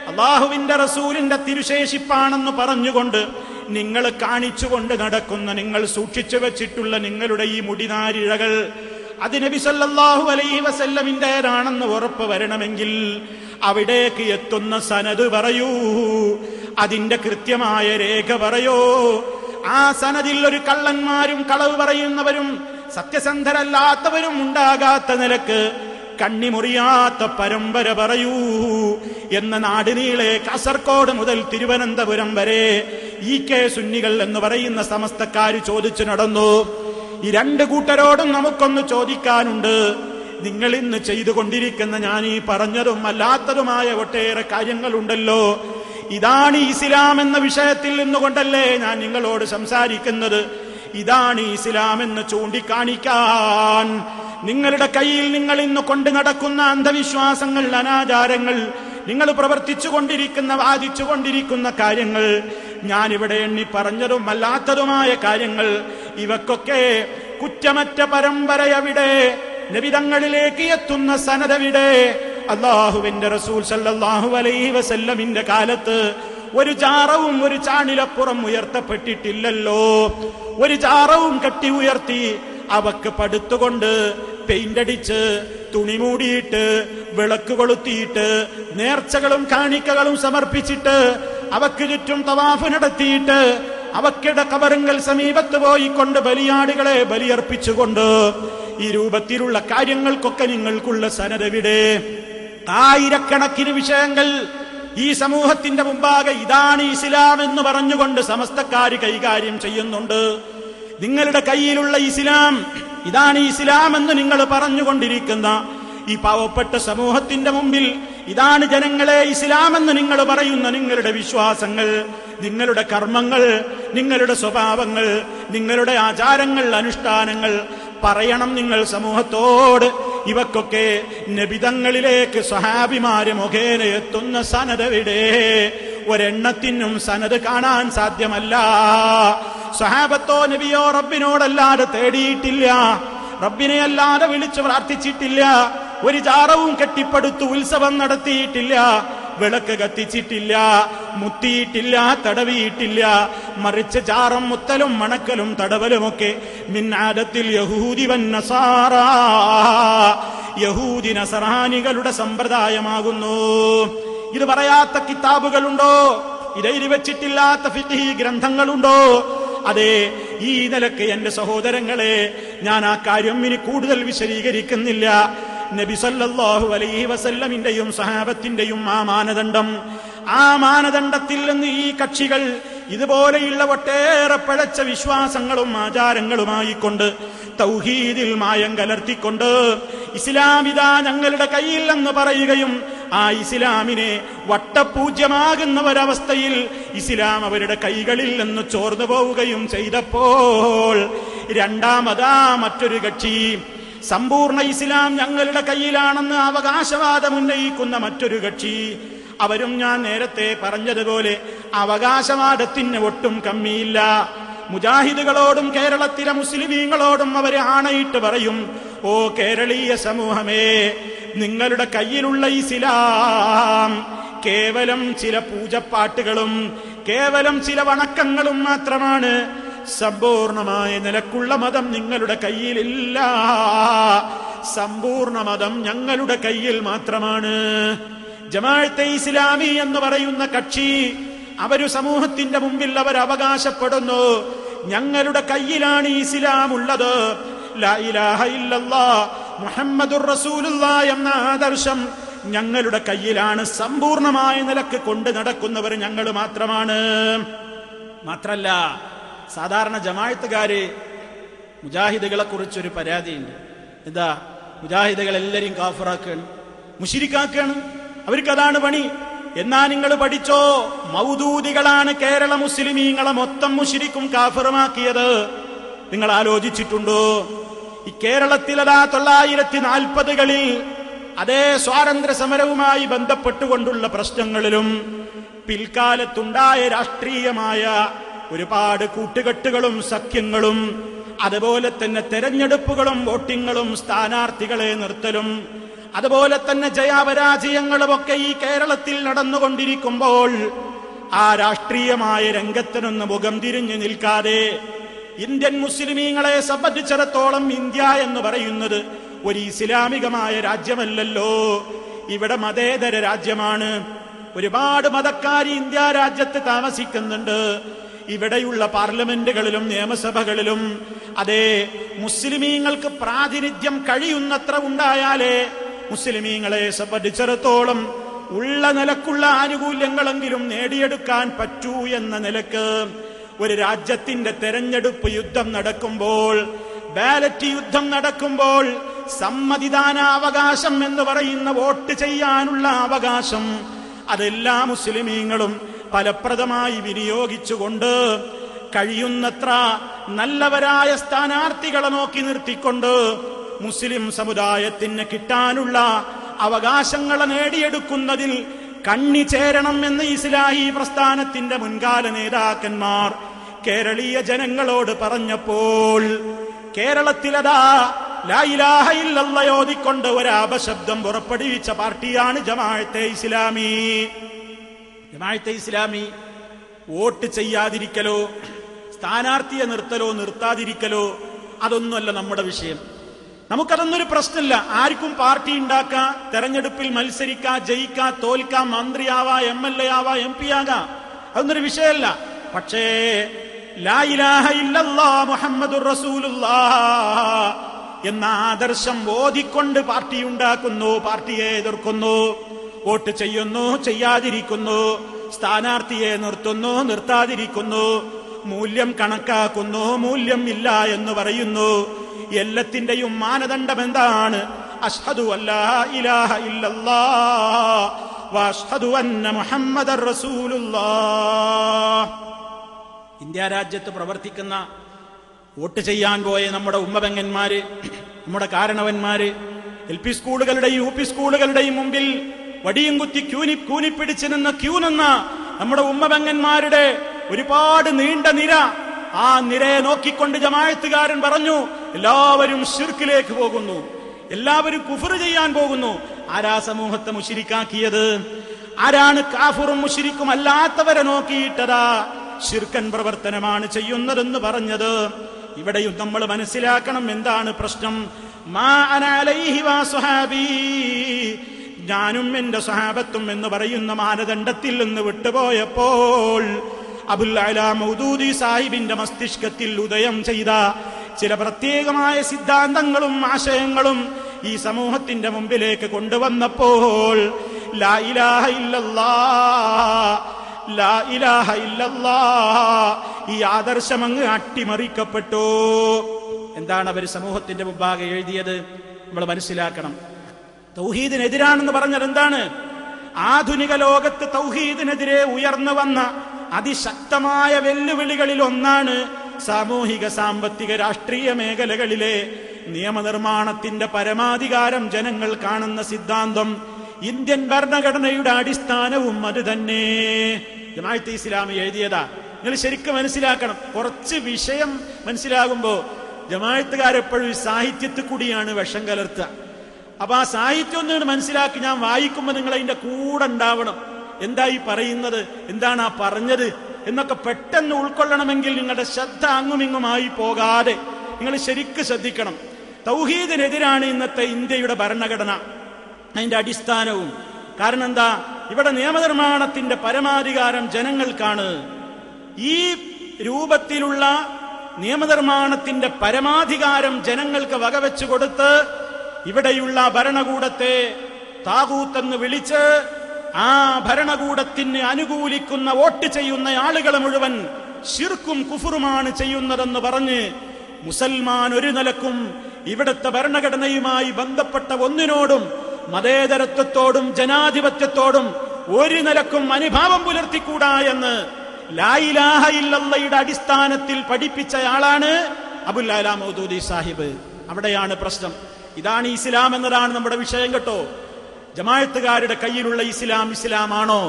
അള്ളാഹുവിന്റെ റസൂലിന്റെ തിരുശേഷിപ്പാണെന്ന് പറഞ്ഞുകൊണ്ട് നിങ്ങൾ കാണിച്ചുകൊണ്ട് നടക്കുന്ന, നിങ്ങൾ സൂക്ഷിച്ചു വെച്ചിട്ടുള്ള നിങ്ങളുടെ ഈ മുടിനാരിഴകൾ അത് നബി സല്ലല്ലാഹു അലൈഹി വസല്ലമിന്റേതാണെന്ന് ഉറപ്പ് വരണമെങ്കിൽ അവിടേക്ക് എത്തുന്ന സനദ് പറയൂ, അതിന്റെ കൃത്യമായ രേഖ പറയൂ. ആ സനദിൽ ഒരു കള്ളന്മാരും കളവ് പറയുന്നവരും സത്യസന്ധരല്ലാത്തവരും ഉണ്ടാകാത്ത നിലക്ക് കണ്ണിമുറിയാത്ത പരമ്പര പറയൂ എന്ന നാടിനീളെ കാസർഗോഡ് മുതൽ തിരുവനന്തപുരം വരെ EK സുന്നികൾ എന്ന് പറയുന്ന സമസ്തക്കാര് ചോദിച്ചു നടന്നു. ഈ രണ്ട് കൂട്ടരോടും നമുക്കൊന്ന് ചോദിക്കാനുണ്ട്. നിങ്ങൾ ഇന്ന് ചെയ്തുകൊണ്ടിരിക്കുന്ന, ഞാൻ ഈ പറഞ്ഞതും അല്ലാത്തതുമായ ഒട്ടേറെ കാര്യങ്ങളുണ്ടല്ലോ, ഇതാണ് ഇസ്ലാം എന്ന വിഷയത്തിൽ നിന്നുകൊണ്ടല്ലേ ഞാൻ നിങ്ങളോട് സംസാരിക്കുന്നത്. ഇതാണ് ഇസ്ലാം എന്ന് ചൂണ്ടിക്കാണിക്കാൻ നിങ്ങളുടെ കയ്യിൽ നിങ്ങൾ ഇന്ന് കൊണ്ടു നടക്കുന്ന അന്ധവിശ്വാസങ്ങൾ, അനാചാരങ്ങൾ, നിങ്ങൾ പ്രവർത്തിച്ചു കൊണ്ടിരിക്കുന്ന, വാദിച്ചു കൊണ്ടിരിക്കുന്ന കാര്യങ്ങൾ, ഞാനിവിടെ എണ്ണി പറഞ്ഞതും അല്ലാത്തതുമായ കാര്യങ്ങൾ, ഇവക്കൊക്കെ കുറ്റമറ്റ പരമ്പര എവിടെ? നബിതങ്ങളിലേക്ക് എത്തുന്ന സനദെവിടെ? അല്ലാഹുവിന്റെ റസൂൽ സല്ലല്ലാഹു അലൈഹി വസല്ലമിന്റെ കാലത്ത് ഒരു ജാറവും ഒരു ചാണിലപ്പുറം ഉയർത്തപ്പെട്ടിട്ടില്ലല്ലോ. ഒരു ജാറവും കെട്ടി ഉയർത്തി അവക്ക് പടുത്തുകൊണ്ട് പെയിന്റടിച്ച് തുണി മൂടിയിട്ട് വിളക്ക് കൊളുത്തിയിട്ട് നേർച്ചകളും കാണിക്കകളും സമർപ്പിച്ചിട്ട് അവക്ക് ചുറ്റും തവാഫ് നടത്തിയിട്ട് അവക്കയുടെ കബറുകൾ സമീപത്ത് പോയിക്കൊണ്ട് ബലിയാടുകളെ ബലിയർപ്പിച്ചുകൊണ്ട് ഈ രൂപത്തിലുള്ള കാര്യങ്ങൾക്കൊക്കെ നിങ്ങൾക്കുള്ള സനദെവിടെ? ആയിരക്കണക്കിന് വിഷയങ്ങൾ ഈ സമൂഹത്തിന്റെ മുമ്പാകെ ഇതാണ് ഇസ്ലാം എന്ന് പറഞ്ഞുകൊണ്ട് സമസ്തക്കാര് കൈകാര്യം ചെയ്യുന്നുണ്ട്. നിങ്ങളുടെ കയ്യിലുള്ള ഇസ്ലാം, ഇതാണ് ഇസ്ലാം എന്ന് നിങ്ങൾ പറഞ്ഞുകൊണ്ടിരിക്കുന്ന ഈ പാവപ്പെട്ട സമൂഹത്തിന്റെ മുമ്പിൽ ഇതാണ് ജനങ്ങളെ ഇസ്ലാം എന്ന് നിങ്ങൾ പറയുന്ന നിങ്ങളുടെ വിശ്വാസങ്ങൾ, നിങ്ങളുടെ കർമ്മങ്ങൾ, നിങ്ങളുടെ സ്വഭാവങ്ങൾ, നിങ്ങളുടെ ആചാരങ്ങൾ, അനുഷ്ഠാനങ്ങൾ പറയണം നിങ്ങൾ സമൂഹത്തോട്. ഇവക്കൊക്കെ നബിതങ്ങളിലേക്ക് സ്വഹാബിമാര് മുഖേന എത്തുന്ന സനദെവിടെ? ഒരെണ്ണത്തിനും സനദ് കാണാൻ സാധ്യമല്ല. സ്വഹാബത്തോ നബിയോ റബ്ബിനോടല്ലാതെ തേടിയിട്ടില്ല, റബ്ബിനെ അല്ലാതെ വിളിച്ചു പ്രാർത്ഥിച്ചിട്ടില്ല, ഒരു ജാറവും കെട്ടിപ്പടുത്തു ഉത്സവം നടത്തിയിട്ടില്ല, വിളക്ക് കത്തിച്ചിട്ടില്ല, മുത്തിയിട്ടില്ല, തടവിയിട്ടില്ല. മറിച്ച് ജാറം മുത്തലും മണക്കലും തടവലുമൊക്കെ മിന്നാദത്തിൽ യഹൂദി വന്നസാറ, യഹൂദി നസറാനികളുടെ സമ്പ്രദായമാകുന്നു. ഇത് പറയാത്ത കിതാബുകളുണ്ടോ? ഇതെഴുതി വെച്ചിട്ടില്ലാത്ത ഫിഖ്ഹി ഗ്രന്ഥങ്ങളുണ്ടോ? അതെ, ഈ നിലക്ക് എന്റെ സഹോദരങ്ങളെ, ഞാൻ ആ കാര്യം ഇനി കൂടുതൽ വിശദീകരിക്കുന്നില്ല. നബി സല്ലല്ലാഹു അലൈഹി വസല്ലമിന്റെയും സഹാബത്തിന്റെയും ആ മാനദണ്ഡം, ആ മാനദണ്ഡത്തിൽ നിന്ന് ഈ കക്ഷികൾ ഇതുപോലെയുള്ള ഒട്ടേറെ പഴച്ച വിശ്വാസങ്ങളും ആചാരങ്ങളുമായിക്കൊണ്ട് തൗഹീദിൽ മായം കലർത്തിക്കൊണ്ട് ഇസ്ലാമിതാ ഞങ്ങളുടെ കയ്യിൽ എന്ന് പറയുകയും ആ ഇസ്ലാമിനെ വട്ടപൂജ്യമാകുന്ന ഒരവസ്ഥയിൽ ഇസ്ലാം അവരുടെ കൈകളിൽ നിന്ന് ചോർന്നു പോവുകയും ചെയ്തപ്പോൾ രണ്ടാമതാ മറ്റൊരു കക്ഷി, സമ്പൂർണ്ണ ഇസ്ലാം ഞങ്ങളുടെ കയ്യിലാണെന്ന് അവകാശവാദം ഉന്നയിക്കുന്ന മറ്റൊരു കക്ഷി, അവരും ഞാൻ നേരത്തെ പറഞ്ഞതുപോലെ അവകാശവാദത്തിന് ഒട്ടും കമ്മിയില്ല. മുജാഹിദുകളോടും കേരളത്തിലെ മുസ്ലിമീങ്ങളോടും അവരെ ആണയിട്ട് പറയും, ഓ കേരളീയ സമൂഹമേ, നിങ്ങളുടെ കയ്യിലുള്ള ഇസ്ലാം കേവലം ചില പൂജപ്പാട്ടുകളും കേവലം ചില വണക്കങ്ങളും മാത്രമാണ്. സമ്പൂർണമായ നിലക്കുള്ള മതം നിങ്ങളുടെ ജമാഅത്തെ ഇസ്ലാമി എന്ന് പറയുന്ന കക്ഷി അവര് സമൂഹത്തിന്റെ മുമ്പിൽ അവർ അവകാശപ്പെടുന്നു, ഞങ്ങളുടെ കയ്യിലാണ് ഇസ്ലാം ഉള്ളത്, ലാ ഇലാഹ ഇല്ലല്ലാഹ് മുഹമ്മദുർ റസൂലുള്ളാഹ് എന്ന ആദർശം ഞങ്ങളുടെ കയ്യിലാണ്. സമ്പൂർണമായ നിലക്ക് കൊണ്ട് നടക്കുന്നവർ ഞങ്ങൾ മാത്രമാണ്. മാത്രല്ല, സാധാരണ ജമാഅത്തുകാര് മുജാഹിദുകളെ കുറിച്ചൊരു പരാതിയുണ്ട്. എന്താ? മുജാഹിദുകൾ എല്ലാരെയും കാഫിറാക്കാണ്, മുശ്രിക്കാക്കാണ്, അവർക്കതാണ് പണി. എന്നാ നിങ്ങൾ പഠിച്ചോ, മൗദൂദികളാണ് കേരള മുസ്ലിമീങ്ങളെ മൊത്തം മുശ്രിക്കും കാഫിറുമാക്കിയത്. നിങ്ങൾ ആലോചിച്ചിട്ടുണ്ടോ? ഈ കേരളത്തിലതാ 1940കളിൽ അതേ സ്വാതന്ത്ര്യ സമരവുമായി ബന്ധപ്പെട്ടുകൊണ്ടുള്ള പ്രശ്നങ്ങളിലും പിൽക്കാലത്തുണ്ടായ രാഷ്ട്രീയമായ ഒരുപാട് കൂട്ടുകെട്ടുകളും സഖ്യങ്ങളും അതുപോലെ തന്നെ തെരഞ്ഞെടുപ്പുകളും വോട്ടിങ്ങുകളും സ്ഥാനാർത്ഥികളെ നിർത്തലും അതുപോലെ തന്നെ ജയാപരാജയങ്ങളുമൊക്കെ ഈ കേരളത്തിൽ നടന്നുകൊണ്ടിരിക്കുമ്പോൾ ആ രാഷ്ട്രീയമായ രംഗത്തിനൊന്ന് മുഖം തിരിഞ്ഞു നിൽക്കാതെ ഇന്ത്യൻ മുസ്ലിമീങ്ങളെ സംബന്ധിച്ചിടത്തോളം ഇന്ത്യ എന്ന് പറയുന്നത് ഒരു ഇസ്ലാമികമായ രാജ്യമല്ലല്ലോ, ഇവിടെ മതേതര രാജ്യമാണ്. ഒരുപാട് മതക്കാരി ഇന്ത്യ രാജ്യത്ത് താമസിക്കുന്നുണ്ട്. ഇവിടെയുള്ള പാർലമെന്റുകളിലും നിയമസഭകളിലും അതേ മുസ്ലിമീങ്ങൾക്ക് പ്രാതിനിധ്യം കഴിയുന്നത്ര ഉണ്ടായാലേ മുസ്ലിമീങ്ങളെ സംബന്ധിച്ചിടത്തോളം ഉള്ള നിലക്കുള്ള ആനുകൂല്യങ്ങളെങ്കിലും നേടിയെടുക്കാൻ പറ്റൂ എന്ന നിലക്ക് ഒരു രാജ്യത്തിന്റെ തെരഞ്ഞെടുപ്പ് യുദ്ധം നടക്കുമ്പോൾ, ബാലറ്റ് യുദ്ധം നടക്കുമ്പോൾ സമ്മതിദാനാവകാശം എന്ന് പറയുന്ന വോട്ട് ചെയ്യാനുള്ള അവകാശം അതെല്ലാ മുസ്ലിമീങ്ങളും ഫലപ്രദമായി വിനിയോഗിച്ചുകൊണ്ട് കഴിയുന്നത്ര നല്ലവരായ സ്ഥാനാർത്ഥികളെ നോക്കി നിർത്തിക്കൊണ്ട് മുസ്ലിം സമുദായത്തിന് കിട്ടാനുള്ള അവകാശങ്ങളെ നേടിയെടുക്കുന്നതിൽ കണ്ണി ചേരണം എന്ന് ഇസ്ലാഹി പ്രസ്ഥാനത്തിന്റെ മുൻകാല നേതാക്കന്മാർ കേരളീയ ജനങ്ങളോട് പറഞ്ഞപ്പോൾ കേരളത്തിലതാ ലാ ഇലാഹ ഇല്ലല്ലാഹ് ഓതിക്കൊണ്ട് ഒരപശബ്ദം പുറപ്പെടുവിച്ച പാർട്ടിയാണ് ജമാഅത്തെ ഇസ്ലാമി. ജമാഅത്തെ ഇസ്ലാമി വോട്ട് ചെയ്യാതിരിക്കലോ സ്ഥാനാർത്ഥിയെ നിർത്തലോ നിർത്താതിരിക്കലോ അതൊന്നുമല്ല നമ്മുടെ വിഷയം. നമുക്കതൊന്നൊരു പ്രശ്നമില്ല. ആർക്കും പാർട്ടി ഉണ്ടാക്കാം, തെരഞ്ഞെടുപ്പിൽ മത്സരിക്കാം, ജയിക്കാം, തോൽക്കാം, മന്ത്രിയാവാ, MLA ആവാ, MP ആകാം, അതൊന്നൊരു വിഷയമല്ല. പക്ഷേ ലാ ഇലാഹ ഇല്ലല്ലാഹ് മുഹമ്മദുർ റസൂലുള്ളാഹ് എന്ന ആദർശം ഓതിക്കൊണ്ട് പാർട്ടി ഉണ്ടാക്കുന്നു, പാർട്ടിയെ എതിർക്കുന്നു, വോട്ട് ചെയ്യുന്നു, ചെയ്യാതിരിക്കുന്നു, സ്ഥാനാർത്ഥിയെ നിർത്തുന്നു, നിർത്താതിരിക്കുന്നു, മൂല്യം കണക്കാക്കുന്നു, മൂല്യം ഇല്ല എന്ന് പറയുന്നു. എല്ലാത്തിന്റെയും മാനദണ്ഡം എന്താണ്? അഷ്ഹദു അല്ലാ ഇലാഹ ഇല്ലല്ലാഹ് വഅഷ്ഹദു അന്ന മുഹമ്മദർ റസൂലുള്ളാഹ്. ഇന്ത്യ രാജ്യത്ത് പ്രവർത്തിക്കുന്ന വോട്ട് ചെയ്യാൻ പോയ നമ്മുടെ ഉമ്മപെങ്ങന്മാര്, നമ്മുടെ കാരണവന്മാര് LP സ്കൂളുകളുടെയും UP സ്കൂളുകളുടെയും മുമ്പിൽ വടിയും കുത്തി കൂനിപ്പിടിച്ചു നിന്ന നമ്മുടെ ഉമ്മപെങ്ങന്മാരുടെ ഒരുപാട് നീണ്ട നിര, ആ നിരയെ നോക്കിക്കൊണ്ട് ജമാഅത്തുകാരൻ പറഞ്ഞു, എല്ലാവരും ശിർക്കിലേക്ക് പോകുന്നു, എല്ലാവരും കുഫ്ർ ചെയ്യാൻ പോകുന്നു. ആരാ സമൂഹത്തെ മുശ്രിക്കാക്കിയത്? ആരാണ് കാഫിറും മുശ്രിക്കും അല്ലാത്തവരെ നോക്കിയിട്ടതാ ശിർക്കൻ പ്രവർത്തനമാണ് ചെയ്യുന്നതെന്ന് പറഞ്ഞത്? ഇവിടെയും നമ്മൾ മനസ്സിലാക്കണം എന്താണ് പ്രശ്നം. മാ അന അലൈഹി വസ്വഹാബി, ഞാനും എന്റെ സ്വഹാബത്തും എന്ന് പറയുന്ന മാനദണ്ഡത്തിൽ നിന്ന് വിട്ടുപോയപ്പോൾ അബുൽ അലാ മൗദൂദി സാഹിബിന്റെ മസ്തിഷ്കത്തിൽ ഉദയം ചെയ്ത ചില പ്രത്യേകമായ സിദ്ധാന്തങ്ങളും ആശയങ്ങളും ഈ സമൂഹത്തിന്റെ മുമ്പിലേക്ക് കൊണ്ടുവന്നപ്പോൾ ലാ ഇലാഹ ഇല്ലല്ലാഹ്, ലാ ഇലാഹ ഇല്ലല്ലാഹ് ഈ ആദർശം അങ്ങ് അട്ടിമറിക്കപ്പെട്ടു. എന്താണ് അവർ സമൂഹത്തിന്റെ മുമ്പാകെ എഴുതിയത്? നമ്മൾ മനസ്സിലാക്കണം. തൗഹീദിനെതിരാണെന്ന് പറഞ്ഞത് എന്താണ്? ആധുനിക ലോകത്ത് തൗഹീദിനെതിരെ ഉയർന്നു വന്ന അതിശക്തമായ വെല്ലുവിളികളിൽ ഒന്നാണ് സാമൂഹിക, സാമ്പത്തിക, രാഷ്ട്രീയ മേഖലകളിലെ നിയമനിർമ്മാണത്തിന്റെ പരമാധികാരം ജനങ്ങൾ കാണുന്ന സിദ്ധാന്തം. ഇന്ത്യൻ ഭരണഘടനയുടെ അടിസ്ഥാനവും അത് തന്നെ. ജമാഅത്തെ ഇസ്ലാമി എഴുതിയതാ. നിങ്ങൾ ശരിക്കും മനസ്സിലാക്കണം. കുറച്ച് വിഷയം മനസ്സിലാകുമ്പോ ജമാഅത്തുകാരെപ്പോഴും സാഹിത്യത്തിൽ കൂടിയാണ് വിഷം കലർത്തുക. അപ്പൊ ആ സാഹിത്യം ഒന്നും മനസ്സിലാക്കി ഞാൻ വായിക്കുമ്പോൾ നിങ്ങൾ അതിന്റെ കൂടെ ഉണ്ടാവണം. എന്താ ഈ പറയുന്നത്, എന്താണ് ആ പറഞ്ഞത് എന്നൊക്കെ പെട്ടെന്ന് ഉൾക്കൊള്ളണമെങ്കിൽ നിങ്ങളുടെ ശ്രദ്ധ അങ്ങുമിങ്ങുമായി പോകാതെ നിങ്ങൾ ശരിക്ക് ശ്രദ്ധിക്കണം. തൗഹീദിനെതിരാണ് ഇന്നത്തെ ഇന്ത്യയുടെ ഭരണഘടന, അതിന്റെ അടിസ്ഥാനവും. കാരണം എന്താ? ഇവിടെ നിയമനിർമ്മാണത്തിന്റെ പരമാധികാരം ജനങ്ങൾക്കാണ്. ഈ രൂപത്തിലുള്ള നിയമനിർമ്മാണത്തിന്റെ പരമാധികാരം ജനങ്ങൾക്ക് വകവെച്ചു കൊടുത്ത് ഇവിടെയുള്ള ഭരണകൂടത്തെ താഗൂത്തെന്ന് വിളിച്ച് ആ ഭരണകൂടത്തിന് അനുകൂലിക്കുന്ന വോട്ട് ചെയ്യുന്ന ആളുകളെ മുഴുവൻ ശിർക്കും കുഫറുമാണ് ചെയ്യുന്നതെന്ന് പറഞ്ഞ് മുസൽമാൻ ഒരു നിലക്കും ഇവിടുത്തെ ഭരണഘടനയുമായി ബന്ധപ്പെട്ട ഒന്നിനോടും മതേതരത്വത്തോടും ജനാധിപത്യത്തോടും ഒരു നിലക്കും അനുഭാവം പുലർത്തിക്കൂടാ എന്ന് ലാ ഇലാഹ ഇല്ലല്ലാഹയുടെ അടിസ്ഥാനത്തിൽ പഠിപ്പിച്ചയാളാണ് അബുൽ അലാ മൗദൂദി സാഹിബ്. അവിടെയാണ് പ്രശ്നം. ഇതാണ് ഇസ്ലാം എന്നതാണ് നമ്മുടെ വിഷയം കേട്ടോ. ജമാഅത്തുകാരുടെ കയ്യിലുള്ള ഇസ്ലാം ഇസ്ലാമാണോ?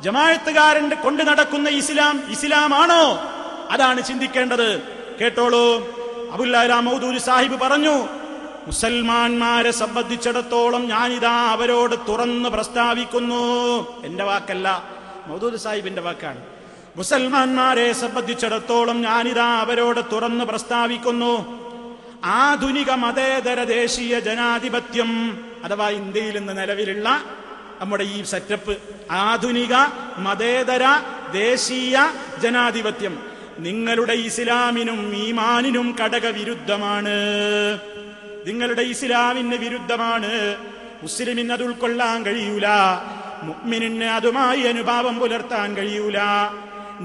ജമാഅത്തുകാരന്റെ കൊണ്ട് നടക്കുന്ന ഇസ്ലാം ഇസ്ലാമാണോ? അതാണ് ചിന്തിക്കേണ്ടത്. കേട്ടോളൂ, അബുൽ അലാ മൗദൂദി സാഹിബ് പറഞ്ഞു, മുസൽമാന്മാരെ സംബന്ധിച്ചിടത്തോളം ഞാനിതാ അവരോട് തുറന്ന് പ്രസ്താവിക്കുന്നു. എന്റെ വാക്കല്ല, മൗദൂദി സാഹിബിന്റെ വാക്കാണ്. മുസൽമാന്മാരെ സംബന്ധിച്ചിടത്തോളം ഞാനിതാ അവരോട് തുറന്ന് പ്രസ്താവിക്കുന്നു, ആധുനിക മതേതര ദേശീയ ജനാധിപത്യം അഥവാ ഇന്ത്യയിൽ ഇന്ന് നിലവിലുള്ള നമ്മുടെ ഈ സെറ്റപ്പ്, ആധുനിക മതേതര ദേശീയ ജനാധിപത്യം നിങ്ങളുടെ ഇസ്ലാമിനും ഈമാനിനും ഘടകവിരുദ്ധമാണ്. നിങ്ങളുടെ ഇസ്ലാമിന് വിരുദ്ധമാണ്. മുസ്ലിമിന് അത് ഉൾക്കൊള്ളാൻ കഴിയൂല. മുഅ്മിനിന് അതുമായി അനുഭാവം പുലർത്താൻ കഴിയൂല.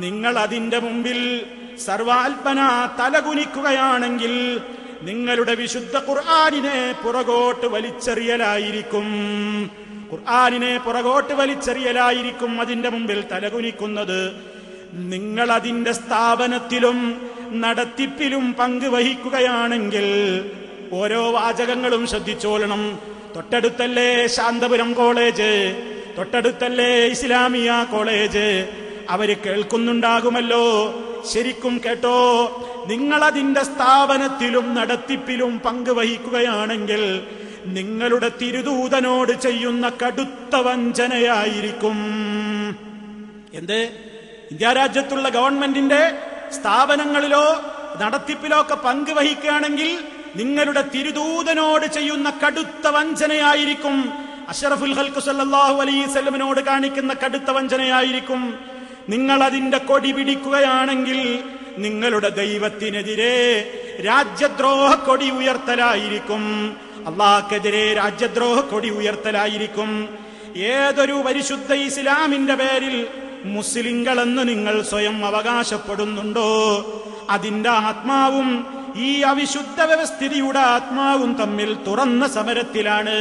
നിങ്ങൾ അതിന്റെ മുമ്പിൽ സർവാൽപന തലകുനിക്കുകയാണെങ്കിൽ നിങ്ങളുടെ വിശുദ്ധ ഖുർആനിനെ പുറകോട്ട് വലിച്ചെറിയലായിരിക്കും. ഖുർആനിനെ പുറകോട്ട് വലിച്ചെറിയലായിരിക്കും അതിന്റെ മുമ്പിൽ തലകുനിക്കുന്നത്. നിങ്ങൾ അതിന്റെ സ്ഥാപനത്തിലും നടത്തിപ്പിലും പങ്കുവഹിക്കുകയാണെങ്കിൽ ഓരോ വാചകങ്ങളും ശ്രദ്ധിച്ചോളണം. തൊട്ടടുത്തല്ലേ ശാന്തപുരം കോളേജ്, തൊട്ടടുത്തല്ലേ ഇസ്ലാമിയ കോളേജ്, അവര് കേൾക്കുന്നുണ്ടാകുമല്ലോ. ശരിക്കും കേട്ടോ, നിങ്ങളതിന്റെ സ്ഥാപനത്തിലും നടത്തിപ്പിലും പങ്കുവഹിക്കുകയാണെങ്കിൽ നിങ്ങളുടെ തിരുദൂതനോട് ചെയ്യുന്ന കടുത്ത വഞ്ചനയായിരിക്കും. എന്ത്? ഇന്ത്യ രാജ്യത്തുള്ള ഗവൺമെന്റിന്റെ സ്ഥാപനങ്ങളിലോ നടത്തിപ്പിലോ ഒക്കെ പങ്കുവഹിക്കുകയാണെങ്കിൽ നിങ്ങളുടെ തിരുദൂതനോട് ചെയ്യുന്ന കടുത്ത വഞ്ചനയായിരിക്കും. അഷ്റഫുൽ ഖൽഖ് സല്ലല്ലാഹു അലൈഹി വസല്ലമിനോട് കാണിക്കുന്ന കടുത്ത വഞ്ചനയായിരിക്കും. നിങ്ങൾ അതിന്റെ കൊടി പിടിക്കുകയാണെങ്കിൽ നിങ്ങളുടെ ദൈവത്തിനെതിരെ രാജ്യദ്രോഹ കൊടി ഉയർത്തലായിരിക്കും. അള്ളാഹ്ക്കെതിരെ രാജ്യദ്രോഹ കൊടി ഉയർത്തലായിരിക്കും. ഏതൊരു പരിശുദ്ധ ഇസ്ലാമിന്റെ പേരിൽ മുസ്ലിങ്ങളെന്ന് നിങ്ങൾ സ്വയം അവകാശപ്പെടുന്നുണ്ടോ അതിന്റെ ആത്മാവും ഈ അവിശുദ്ധ വ്യവസ്ഥിതിയുടെ ആത്മാവും തമ്മിൽ തുറന്ന സമരത്തിലാണ്.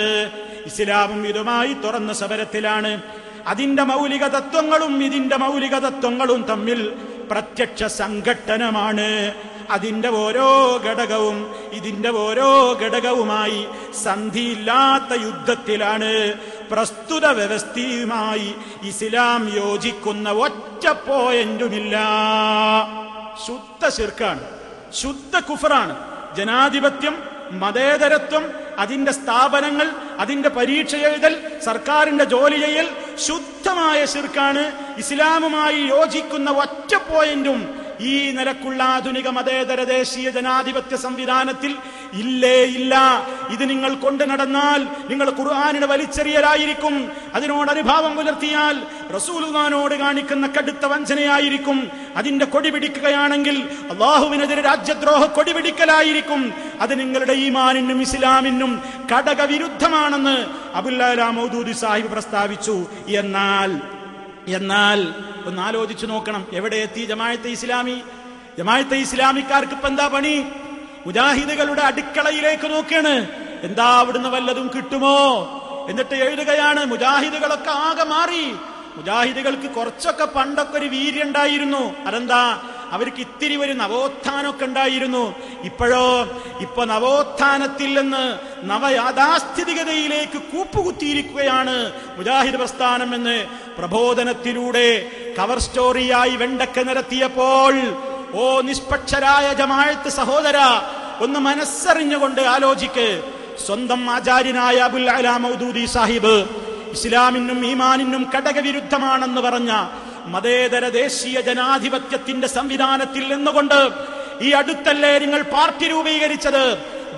ഇസ്ലാമും ഇതുമായി തുറന്ന സമരത്തിലാണ്. അതിന്റെ മൗലിക തത്വങ്ങളും ഇതിന്റെ മൗലിക തത്വങ്ങളും തമ്മിൽ പ്രത്യക്ഷ സംഘട്ടനമാണ്. അതിന്റെ ഓരോ ഘടകവും ഇതിന്റെ ഓരോ ഘടകവുമായി സന്ധിയില്ലാത്ത യുദ്ധത്തിലാണ്. പ്രസ്തുത വ്യവസ്ഥയുമായി ഇസ്ലാം യോജിക്കുന്ന ഒറ്റ പോയിന്റുമില്ല. ശുദ്ധ ശിർക്കാണ്, ശുദ്ധ കുഫറാണ്. ജനാധിപത്യം, മതേതരത്വം, അതിന്റെ സ്ഥാപനങ്ങൾ, അതിന്റെ പരീക്ഷ എഴുതൽ, സർക്കാരിന്റെ ജോലി ചെയ്യൽ ശുദ്ധമായ ശിർക്കാണ്. ഇസ്ലാമുമായി യോജിക്കുന്ന ഒറ്റ പോയിന്റും ഈ നിലക്കുള്ള ആധുനിക മതേതര ദേശീയ ജനാധിപത്യ സംവിധാനത്തിൽ ഇല്ലേ ഇല്ല. ഇത് നിങ്ങൾ കൊണ്ടു നടന്നാൽ നിങ്ങൾ ഖുർആനിനെ വലിച്ചെറിയലായിരിക്കും. അതിനോട് അനുഭാവം പുലർത്തിയാൽ റസൂലുള്ളാഹിനോട് കാണിക്കുന്ന കടുത്ത വഞ്ചനയായിരിക്കും. അതിന്റെ കൊടി പിടിക്കുകയാണെങ്കിൽ അള്ളാഹുവിനെതിരെ രാജ്യദ്രോഹ കൊടി പിടിക്കലായിരിക്കും. അത് നിങ്ങളുടെ ഈമാനിനും ഇസ്ലാമിനും ഘടകവിരുദ്ധമാണെന്ന് അബുൽ അലാ മൗദൂദി സാഹിബ് പ്രസ്താവിച്ചു. എന്നാൽ ഒന്ന് ആലോചിച്ചു നോക്കണം, എവിടെ എത്തി ജമാഅത്തെ ഇസ്ലാമി? ജമാഅത്തെ ഇസ്ലാമിക്കാർക്ക് ഇപ്പൊ എന്താ പണി? മുജാഹിദുകളുടെ അടുക്കളയിലേക്ക് നോക്കുകയാണ്. എന്താ അവിടുന്ന് വല്ലതും കിട്ടുമോ എന്നിട്ട് എഴുതുകയാണ്. മുജാഹിദുകളൊക്കെ ആകെ മാറി. മുജാഹിദുകൾക്ക് കുറച്ചൊക്കെ പണ്ടൊക്കെ ഒരു വീര്യം ഉണ്ടായിരുന്നു. അതെന്താ? അവർക്ക് ഇത്തിരി ഒരു നവോത്ഥാനമൊക്കെ ഉണ്ടായിരുന്നു. ഇപ്പൊ നവോത്ഥാനത്തിൽ നിന്ന് നവയാഥാസ്ഥിതികതയിലേക്ക് കൂപ്പുകുത്തിയിരിക്കുകയാണ് മുജാഹിദ് പ്രസ്ഥാനം എന്ന് പ്രബോധനത്തിലൂടെ കവർ സ്റ്റോറിയായി വെണ്ടക്ക നിരത്തിയപ്പോൾ, ഓ നിഷ്പക്ഷരായ ജമാഅത്ത് സഹോദര, ഒന്ന് മനസ്സറിഞ്ഞുകൊണ്ട് ആലോചിക്ക്. സ്വന്തം ആചാര്യനായ അബുൽ അലാ മൗദൂദി സാഹിബ് ഇസ്ലാമിനും ഈമാനിനും ഘടകവിരുദ്ധമാണെന്ന് പറഞ്ഞ മതേതര ദേശീയ ജനാധിപത്യത്തിന്റെ സംവിധാനത്തിൽ നിന്നുകൊണ്ട് ഈ അടുത്തല്ലേ നിങ്ങൾ പാർട്ടി രൂപീകരിച്ചത്?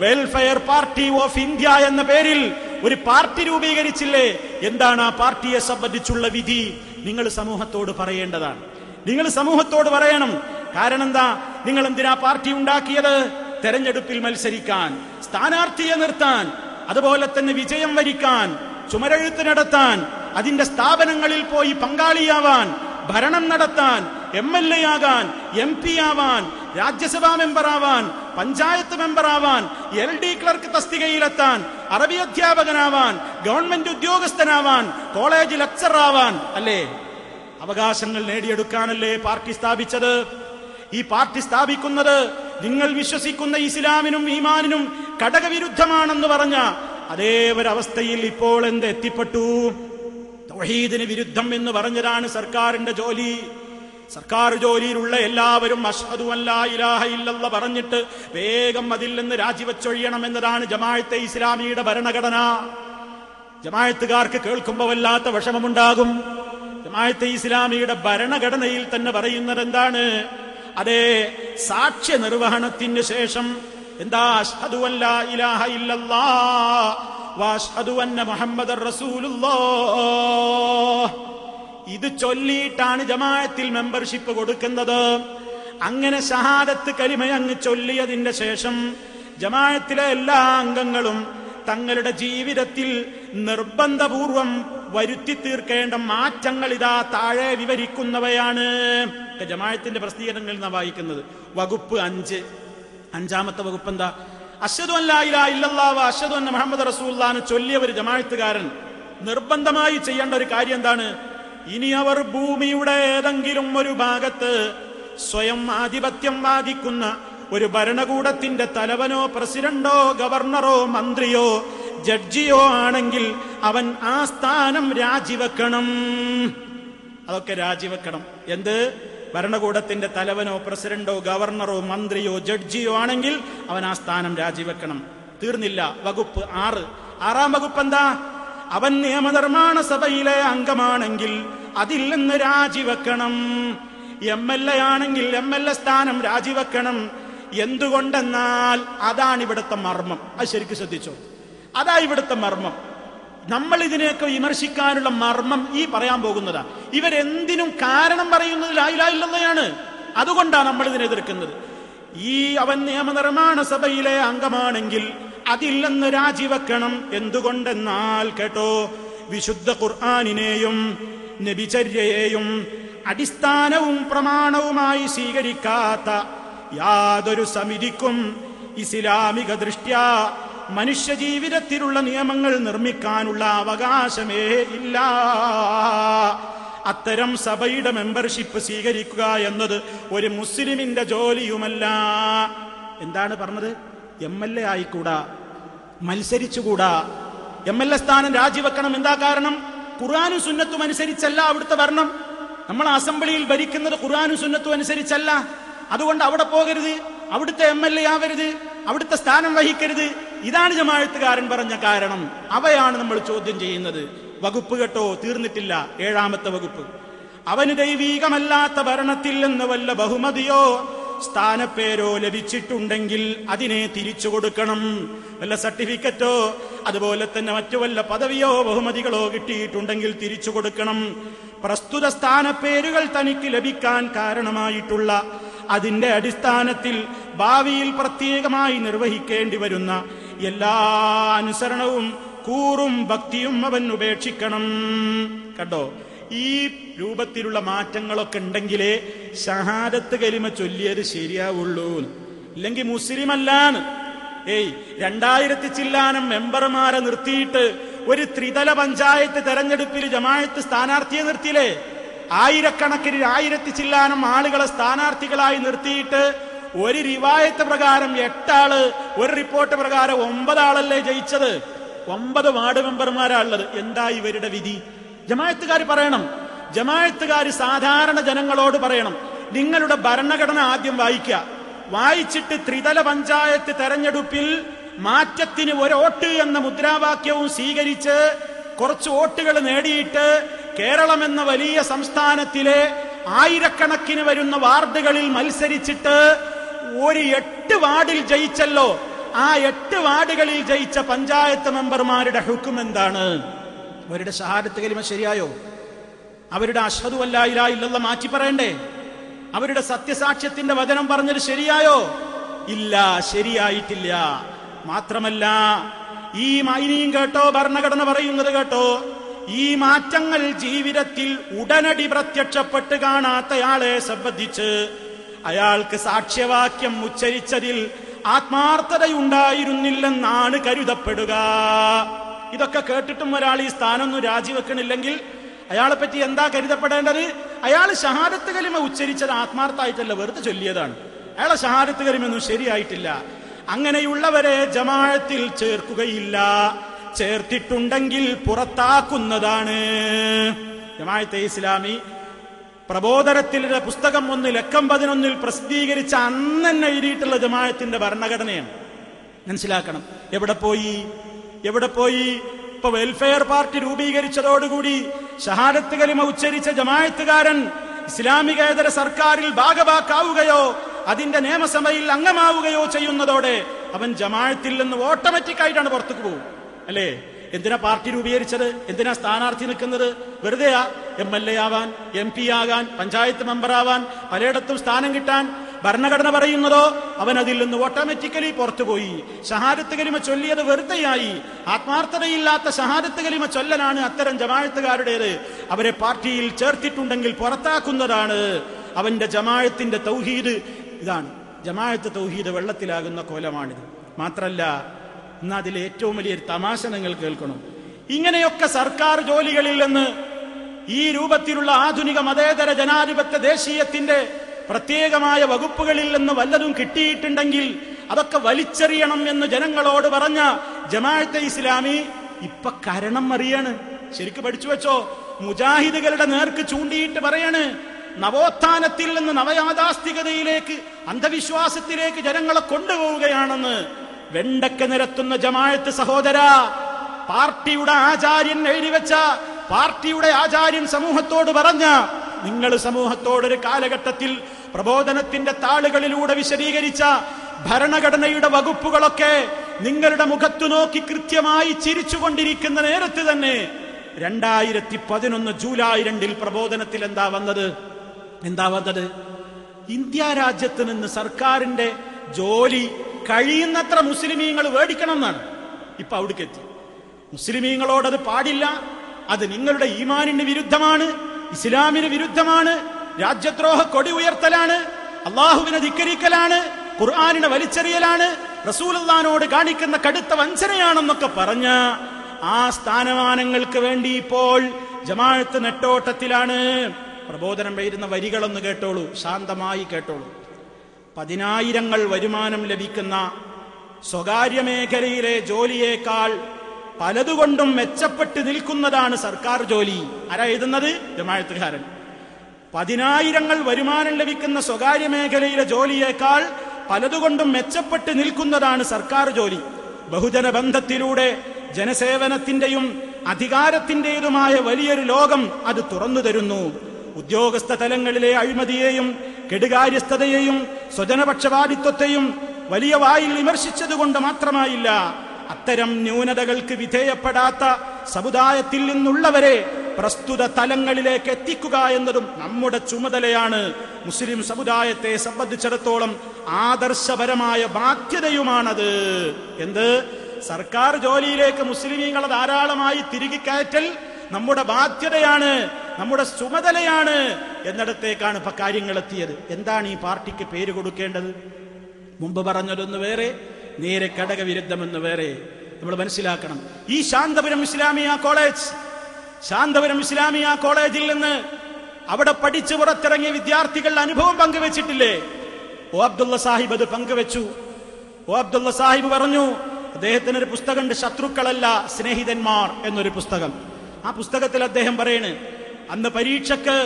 വെൽഫെയർ പാർട്ടി ഓഫ് ഇന്ത്യ എന്ന പേരിൽ ഒരു പാർട്ടി രൂപീകരിച്ചില്ലേ? എന്താണ് ആ പാർട്ടിയെ സംബന്ധിച്ചുള്ള വിധി? നിങ്ങൾ സമൂഹത്തോട് പറയേണ്ടതാണ്. നിങ്ങൾ സമൂഹത്തോട് പറയണം. കാരണം എന്താ? നിങ്ങൾ എന്തിനാ പാർട്ടി ഉണ്ടാക്കിയത്? തെരഞ്ഞെടുപ്പിൽ മത്സരിക്കാൻ, സ്ഥാനാർത്ഥിയെ നിർത്താൻ, അതുപോലെ തന്നെ വിജയം വരിക്കാൻ, ചുമരെഴുത്ത് നടത്താൻ, അതിന്റെ സ്ഥാപനങ്ങളിൽ പോയി പങ്കാളിയാവാൻ, ഭരണം നടത്താൻ, MLA ആകാൻ, MP ആവാൻ, രാജ്യസഭാ മെമ്പറാവാൻ, പഞ്ചായത്ത് മെമ്പറാവാൻ, LD ക്ലർക്ക് തസ്തികയിലെത്താൻ, അറബി അധ്യാപകനാവാൻ, ഗവൺമെന്റ് ഉദ്യോഗസ്ഥനാവാൻ, കോളേജ് ലെക്ചറാവാൻ, അല്ലേ? അവകാശങ്ങൾ നേടിയെടുക്കാനല്ലേ പാർട്ടി സ്ഥാപിച്ചത്? ഈ പാർട്ടി സ്ഥാപിക്കുന്നത് നിങ്ങൾ വിശ്വസിക്കുന്ന ഇസ്ലാമിനും ഈമാനിനും ഘടകവിരുദ്ധമാണെന്ന് പറഞ്ഞ അതേ ഒരവസ്ഥയിൽ ഇപ്പോൾ എന്ത് എത്തിപ്പെട്ടു? തൗഹീദിന് വിരുദ്ധം എന്ന് പറഞ്ഞതാണ് സർക്കാരിന്റെ ജോലി. സർക്കാർ ജോലിയിലുള്ള എല്ലാവരും അഷ്ഹദു അല്ലാ ഇലാഹ ഇല്ലല്ലാഹ് പറഞ്ഞിട്ട് വേഗം അതിൽ നിന്ന് രാജിവെച്ചൊഴിയണം എന്നതാണ് ജമാഅത്തെ ഇസ്ലാമിയുടെ ഭരണഘടന. ജമാഅത്തുകാർക്ക് കേൾക്കുമ്പോൾ വല്ലാത്ത വിഷമമുണ്ടാകും. ജമാഅത്തെ ഇസ്ലാമിയുടെ ഭരണഘടനയിൽ തന്നെ പറയുന്നത് എന്താണ്? അതേ, സാക്ഷ്യ നിർവഹണത്തിന് ശേഷം എന്താ? അഷ്ഹദു അല്ലാ ഇലാഹ ഇല്ലല്ലാഹ് വഅഷ്ഹദു അന്ന മുഹമ്മദർ റസൂലുള്ളാഹ്. ഇത് ചൊല്ലിയിട്ടാണ് ജമാഅത്തിൽ മെമ്പർഷിപ്പ് കൊടുക്കുന്നത്. അങ്ങനെ ഷഹാദത്ത് കലിമ അങ്ങ് ചൊല്ലിയതിന്റെ ശേഷം ജമാഅത്തിലെ എല്ലാ അംഗങ്ങളും തങ്ങളുടെ ജീവിതത്തിൽ നിർബന്ധപൂർവം വരുത്തി തീർക്കേണ്ട മാറ്റങ്ങൾ ഇതാ താഴെ വിവരിക്കുന്നവയാണ്. ജമാഅത്തിന്റെ പ്രസിദ്ധീകരണങ്ങളിൽ നാം വായിക്കുന്നത് വകുപ്പ് 5. 5ാമത്തെ വകുപ്പ് എന്താ? അഷ്ഹദു അല്ലാ ഇലാഹ ഇല്ലല്ലാഹ് വഅഷ്ഹദു അന്ന മുഹമ്മദ് റസൂലുള്ളാഹ് ചൊല്ലിയ ഒരു ജമാഅത്തുകാരൻ നിർബന്ധമായി ചെയ്യേണ്ട ഒരു കാര്യം എന്താണ്? ഇനി അവർ ഭൂമിയുടെ ഏതെങ്കിലും ഒരു ഭാഗത്ത് സ്വയം ആധിപത്യം വാദിക്കുന്ന ഒരു ഭരണകൂടത്തിന്റെ തലവനോ പ്രസിഡന്റോ ഗവർണറോ മന്ത്രിയോ ജഡ്ജിയോ ആണെങ്കിൽ അവൻ ആ സ്ഥാനം രാജിവെക്കണം. അതൊക്കെ രാജിവെക്കണം. എന്ത്? ഭരണകൂടത്തിന്റെ തലവനോ പ്രസിഡന്റോ ഗവർണറോ മന്ത്രിയോ ജഡ്ജിയോ ആണെങ്കിൽ അവൻ ആ സ്ഥാനം രാജിവെക്കണം. തീർന്നില്ല. വകുപ്പ് 6. 6ാം വകുപ്പ് എന്താ? അവൻ നിയമനിർമ്മാണ സഭയിലെ അംഗമാണെങ്കിൽ അതിൽ നിന്ന് രാജിവെക്കണം. MLA ആണെങ്കിൽ MLA സ്ഥാനം രാജിവെക്കണം. എന്തുകൊണ്ടെന്നാൽ അതാണ് ഇവിടുത്തെ മർമ്മം. അത് ശരിക്കും ശ്രദ്ധിച്ചോ? അതാ ഇവിടുത്തെ മർമ്മം. നമ്മൾ ഇതിനെയൊക്കെ വിമർശിക്കാനുള്ള മർമ്മം ഈ പറയാൻ പോകുന്നതാ. ഇവരെന്തിനും കാരണം പറയുന്നത് ലാ ഇലാഹ ഇല്ലല്ലാഹയാണ്. അതുകൊണ്ടാണ് നമ്മൾ ഇതിനെ എതിർക്കുന്നത്. ഈ അവൻ നിയമനിർമ്മാണ സഭയിലെ അംഗമാണെങ്കിൽ അതിൽ നിന്ന് രാജിവെക്കണം. എന്തുകൊണ്ടെന്നാൽ കേട്ടോ, വിശുദ്ധ ഖുർആനിനെയും നബിചര്യയെയും അടിസ്ഥാനവും പ്രമാണവുമായി സ്വീകരിക്കാത്ത യാതൊരു സമിതിക്കും ഇസ്ലാമിക ദൃഷ്ട്യാ മനുഷ്യ ജീവിതത്തിലുള്ള നിയമങ്ങൾ നിർമ്മിക്കാനുള്ള അവകാശമേ ഇല്ല. അത്തരം സഭയുടെ മെമ്പർഷിപ്പ് സ്വീകരിക്കുക എന്നത് ഒരു മുസ്ലിമിന്റെ ജോലിയുമല്ല. എന്താണ് പറഞ്ഞത്? MLA ആയിക്കൂടാ, മത്സരിച്ചുകൂടാ, MLA സ്ഥാനം രാജിവെക്കണം. എന്താ കാരണം? ഖുർആനും സുന്നത്തും അനുസരിച്ചല്ല അവിടുത്തെ ഭരണം. നമ്മൾ അസംബ്ലിയിൽ ഭരിക്കുന്നത് ഖുർആനും സുന്നത്തും അനുസരിച്ചല്ല. അതുകൊണ്ട് അവിടെ പോകരുത്, അവിടുത്തെ MLA ആവരുത്, അവിടുത്തെ സ്ഥാനം വഹിക്കരുത്. ഇതാണ് ജമാഅത്തുകാരൻ പറഞ്ഞ കാരണം. അവയാണ് നമ്മൾ ചോദ്യം ചെയ്യുന്നത്. വകുപ്പ് കേട്ടോ, തീർന്നിട്ടില്ല. 7ാമത്തെ വകുപ്പ്. അവന് ദൈവീകമല്ലാത്ത ഭരണത്തിൽ നിന്ന് വല്ല ബഹുമതിയോ സ്ഥാനപ്പേരോ ലഭിച്ചിട്ടുണ്ടെങ്കിൽ അതിനെ തിരിച്ചു കൊടുക്കണം. വല്ല സർട്ടിഫിക്കറ്റോ അതുപോലെ തന്നെ മറ്റു വല്ല പദവിയോ ബഹുമതികളോ കിട്ടിയിട്ടുണ്ടെങ്കിൽ തിരിച്ചു കൊടുക്കണം. പ്രസ്തുത സ്ഥാനപ്പേരുകൾ തനിക്ക് ലഭിക്കാൻ കാരണമായിട്ടുള്ള അതിന്റെ അടിസ്ഥാനത്തിൽ ഭാവിയിൽ പ്രത്യേകമായി നിർവഹിക്കേണ്ടി വരുന്ന എല്ലാ അനുസരണവും കൂറും ഭക്തിയും അവൻ ഉപേക്ഷിക്കണം. കണ്ടോ? ഈ രൂപത്തിലുള്ള മാറ്റങ്ങളൊക്കെ ഉണ്ടെങ്കിലേ ഷഹാദത്ത് കലിമ ചൊല്ലിയത് ശരിയാവുള്ളൂ. ഇല്ലെങ്കിൽ മുസ്ലിം അല്ലാന്ന്. 2000 ചില്ലാനം മെമ്പർമാരെ നിർത്തിയിട്ട് ഒരു ത്രിതല പഞ്ചായത്ത് തെരഞ്ഞെടുപ്പിൽ ജമാഅത്ത് സ്ഥാനാർത്ഥിയെ നിർത്തിയില്ലേ? 1000 ചില്ലാനം ആളുകളെ സ്ഥാനാർത്ഥികളായി നിർത്തിയിട്ട് ഒരു റിവായത്ത് പ്രകാരം 8 ആള്, ഒരു റിപ്പോർട്ട് പ്രകാരം 9 ആളല്ലേ ജയിച്ചത്? 9 വാർഡ് മെമ്പർമാരാണുള്ളത്. എന്താ ഇവരുടെ വിധി? ജമാഅത്തുകാർ പറയണം. ജമാഅത്തുകാർ സാധാരണ ജനങ്ങളോട് പറയണം, നിങ്ങളുടെ ഭരണഘടന ആദ്യം വായിക്കുക. വായിച്ചിട്ട് ത്രിതല പഞ്ചായത്ത് തെരഞ്ഞെടുപ്പിൽ മാറ്റത്തിന് ഒരു വോട്ട് എന്ന മുദ്രാവാക്യവും സ്വീകരിച്ച് കുറച്ച് വോട്ടുകൾ നേടിയിട്ട് കേരളം എന്ന വലിയ സംസ്ഥാനത്തിലെ 1000 വരുന്ന വാർഡുകളിൽ മത്സരിച്ചിട്ട് ഒരു 8 വാർഡിൽ ജയിച്ചല്ലോ. ആ 8 വാർഡുകളിൽ ജയിച്ച പഞ്ചായത്ത് മെമ്പർമാരുടെ ഹുക്ം എന്താണ്? അവരുടെ ഷഹാദത്ത് കലിമ ശരിയായോ? അവരുടെ അഷ്ഹദു അല്ലാ ഇലാഹ ഇല്ലല്ലാഹ് മാറ്റി പറയണ്ടേ? അവരുടെ സത്യസാക്ഷ്യത്തിന്റെ വചനം പറഞ്ഞത് ശരിയായോ? ഇല്ല, ശരിയായിട്ടില്ല. മാത്രമല്ല, ഇനിയും കേട്ടോ, ഭരണഘടന പറയുന്നത് കേട്ടോ, ഈ മാറ്റങ്ങൾ ജീവിതത്തിൽ ഉടനടി പ്രത്യക്ഷപ്പെട്ട് കാണാത്തയാളെ സംബന്ധിച്ച് അയാൾക്ക് സാക്ഷ്യവാക്യം ഉച്ചരിച്ചതിൽ ആത്മാർത്ഥതയുണ്ടായിരുന്നില്ലെന്നാണ് കരുതപ്പെടുക. ഇതൊക്കെ കേട്ടിട്ടും ഒരാൾ ഈ സ്ഥാനമൊന്നും രാജിവെക്കണില്ലെങ്കിൽ അയാളെ പറ്റി എന്താ കരുതപ്പെടേണ്ടത്? അയാൾ ഷഹാദത്ത് കലിമ ഉച്ചരിച്ചത് ആത്മാർത്ഥമായിട്ടല്ല, വെറുതെ ചൊല്ലിയതാണ്. അയാളെ ഷഹാദത്ത് കലിമൊന്നും ശരിയായിട്ടില്ല. അങ്ങനെയുള്ളവരെ ജമാഅത്തിൽ ചേർക്കുകയില്ല. ചേർത്തിട്ടുണ്ടെങ്കിൽ പുറത്താക്കുന്നതാണ്. ജമാഅത്തെ ഇസ്ലാമി പ്രബോധനത്തിലെ പുസ്തകം 1 ലക്കം 11 പ്രസിദ്ധീകരിച്ച അന്ന് തന്നെ എഴുതിയിട്ടുള്ള ജമാഅത്തിന്റെ ഭരണഘടനയാണ്. മനസ്സിലാക്കണം. എവിടെ പോയി? ഇപ്പൊ വെൽഫെയർ പാർട്ടി രൂപീകരിച്ചതോടുകൂടി ഷഹാദത്ത് കലിമ ഉച്ചരിച്ച ജമാഅത്തുകാരൻ ഇസ്ലാമികേതര സർക്കാരിൽ ഭാഗഭാക്കാവുകയോ അതിന്റെ നിയമസഭയിൽ അംഗമാവുകയോ ചെയ്യുന്നതോടെ അവൻ ജമാഅത്തിൽ നിന്ന് ഓട്ടോമാറ്റിക് ആയിട്ടാണ് പുറത്തേക്ക് പോകും. അല്ലേ? എന്തിനാ പാർട്ടി രൂപീകരിച്ചത്? എന്തിനാ സ്ഥാനാർത്ഥി നിൽക്കുന്നത്? വെറുതെയാ? MLA ആവാൻ, MP ആകാൻ, പഞ്ചായത്ത് മെമ്പറാവാൻ, പലയിടത്തും സ്ഥാനം കിട്ടാൻ ഭരണഘടന പറയുന്നതോ? അവൻ അതിൽ നിന്ന് ഓട്ടോമാറ്റിക്കലി പുറത്തുപോയി. ഷഹാദത്ത് കലിമ ചൊല്ലിയത് വെറുതെയായി. ആത്മാർത്ഥതയില്ലാത്ത ഷഹാദത്ത് കലിമ ചൊല്ലലാണ് അത്തരം ജമാഅത്തുകാരുടേത്. അവരെ പാർട്ടിയിൽ ചേർത്തിട്ടുണ്ടെങ്കിൽ പുറത്താക്കുന്നതാണ്. അവന്റെ ജമാഅത്തിന്റെ തൗഹീദ് ഇതാണ്. ജമാഅത്ത് തൗഹീദ് വെള്ളത്തിലാകുന്ന കോലമാണിത്. മാത്രല്ല, ഇന്ന് അതിൽ ഏറ്റവും വലിയൊരു തമാശ നിങ്ങൾ കേൾക്കണം. ഇങ്ങനെയൊക്കെ സർക്കാർ ജോലികളിൽ നിന്ന്, ഈ രൂപത്തിലുള്ള ആധുനിക മതേതര ജനാധിപത്യ ദേശീയത്തിന്റെ പ്രത്യേകമായ വകുപ്പുകളിൽ നിന്ന് വല്ലതും കിട്ടിയിട്ടുണ്ടെങ്കിൽ അതൊക്കെ വലിച്ചെറിയണം എന്ന് ജനങ്ങളോട് പറഞ്ഞ ജമാഅത്തെ ഇസ്ലാമി ഇപ്പൊ കരണം അറിയാണ്. ശരിക്കും പഠിച്ചു വെച്ചോ. മുജാഹിദുകളുടെ നേർക്ക് ചൂണ്ടിയിട്ട് പറയാണ്, നവോത്ഥാനത്തിൽ നിന്ന് നവയാഥാസ്ഥികതയിലേക്ക്, അന്ധവിശ്വാസത്തിലേക്ക് ജനങ്ങളെ കൊണ്ടുപോവുകയാണെന്ന്. വെണ്ടക്ക നിരത്തുന്ന ജമാഅത്ത് സഹോദര, പാർട്ടിയുടെ ആചാര്യൻ എഴുതിവെച്ച, പാർട്ടിയുടെ ആചാര്യൻ സമൂഹത്തോട് പറഞ്ഞ, നിങ്ങൾ സമൂഹത്തോടൊരു കാലഘട്ടത്തിൽ പ്രബോധനത്തിന്റെ താളുകളിലൂടെ വിശദീകരിച്ച ഭരണഘടനയുടെ വകുപ്പുകളൊക്കെ നിങ്ങളുടെ മുഖത്തു നോക്കി കൃത്യമായി ചിരിച്ചുകൊണ്ടിരിക്കുന്ന നേരത്ത് തന്നെ 2011 ജൂലൈ 2 പ്രബോധനത്തിൽ എന്താ വന്നത്? ഇന്ത്യ രാജ്യത്ത് നിന്ന് സർക്കാരിന്റെ ജോലി കഴിയുന്നത്ര മുസ്ലിമീങ്ങൾ മേടിക്കണം എന്നാണ്. ഇപ്പൊ അവിടേക്ക് എത്തി. മുസ്ലിമീങ്ങളോടത് പാടില്ല, അത് നിങ്ങളുടെ ഈമാനിന് വിരുദ്ധമാണ്, ഇസ്ലാമിന് വിരുദ്ധമാണ്, രാജ്യദ്രോഹ കൊടി ഉയർത്തലാണ്, അള്ളാഹുവിനെ ധിക്കരിക്കലാണ്, ഖുർആനിനെ വലിച്ചെറിയലാണ്, റസൂലുള്ളാഹിനോട് കാണിക്കുന്ന കടുത്ത വഞ്ചനയാണെന്നൊക്കെ പറഞ്ഞ ആ സ്ഥാനമാനങ്ങൾക്ക് വേണ്ടി ഇപ്പോൾ ജമാഅത്ത് നെട്ടോട്ടത്തിലാണ്. പ്രബോധനം എഴുതുന്ന വരികളൊന്ന് കേട്ടോളൂ, ശാന്തമായി കേട്ടോളൂ. 10,000 വരുമാനം ലഭിക്കുന്ന സ്വകാര്യ മേഖലയിലെ ജോലിയേക്കാൾ പലതുകൊണ്ടും മെച്ചപ്പെട്ട് നിൽക്കുന്നതാണ് സർക്കാർ ജോലി. ആരാ എഴുതുന്നത്? ജമാഅത്തുകാരൻ. 10,000 വരുമാനം ലഭിക്കുന്ന സ്വകാര്യ മേഖലയിലെ ജോലിയേക്കാൾ പലതുകൊണ്ടും മെച്ചപ്പെട്ട് നിൽക്കുന്നതാണ് സർക്കാർ ജോലി. ബഹുജന ബന്ധത്തിലൂടെ ജനസേവനത്തിന്റെയും അധികാരത്തിന്റേതുമായ വലിയൊരു ലോകം അത് തുറന്നു തരുന്നു. ഉദ്യോഗസ്ഥ തലങ്ങളിലെ അഴിമതിയെയും കെടുകാര്യസ്ഥതയെയും സ്വജനപക്ഷപാതിത്വത്തെയും വലിയ വായിൽ വിമർശിച്ചതുകൊണ്ട് മാത്രമായില്ല, അത്തരം ന്യൂനതകൾക്ക് വിധേയപ്പെടാത്ത സമുദായത്തിൽ നിന്നുള്ളവരെ പ്രസ്തുത തലങ്ങളിലേക്ക് എത്തിക്കുക എന്നതും നമ്മുടെ ചുമതലയാണ്. മുസ്ലിം സമുദായത്തെ സംബന്ധിച്ചിടത്തോളം ആദർശപരമായ ബാധ്യതയുമാണത്. എന്ത്? സർക്കാർ ജോലിയിലേക്ക് മുസ്ലിമീങ്ങളെ ധാരാളമായി തിരികെ കയറ്റൽ നമ്മുടെ ബാധ്യതയാണ്, നമ്മുടെ ചുമതലയാണ് എന്നിടത്തേക്കാണ് ഇപ്പൊ കാര്യങ്ങൾ എത്തിയത്. എന്താണ് ഈ പാർട്ടിക്ക് പേര് കൊടുക്കേണ്ടത്? മുമ്പ് പറഞ്ഞതൊന്ന് വേറെ, നേരെ ഘടകവിരുദ്ധമെന്ന് വേറെ. നമ്മൾ മനസ്സിലാക്കണം. ഈ ശാന്തപുരം ഇസ്ലാമിയ കോളേജിൽ നിന്ന് അവിടെ പഠിച്ചു പുറത്തിറങ്ങിയ വിദ്യാർത്ഥികൾ അനുഭവം പങ്കുവെച്ചിട്ടില്ലേ? ഓ അബ്ദുള്ള സാഹിബ് അത് പങ്കുവെച്ചു. ഓ അബ്ദുള്ള സാഹിബ് പറഞ്ഞു, അദ്ദേഹത്തിനൊരു പുസ്തകമുണ്ട്, ശത്രുക്കളല്ല സ്നേഹിതന്മാർ എന്നൊരു പുസ്തകം. ആ പുസ്തകത്തിൽ അദ്ദേഹം പറയണ്, അന്ന് പരീക്ഷക്ക്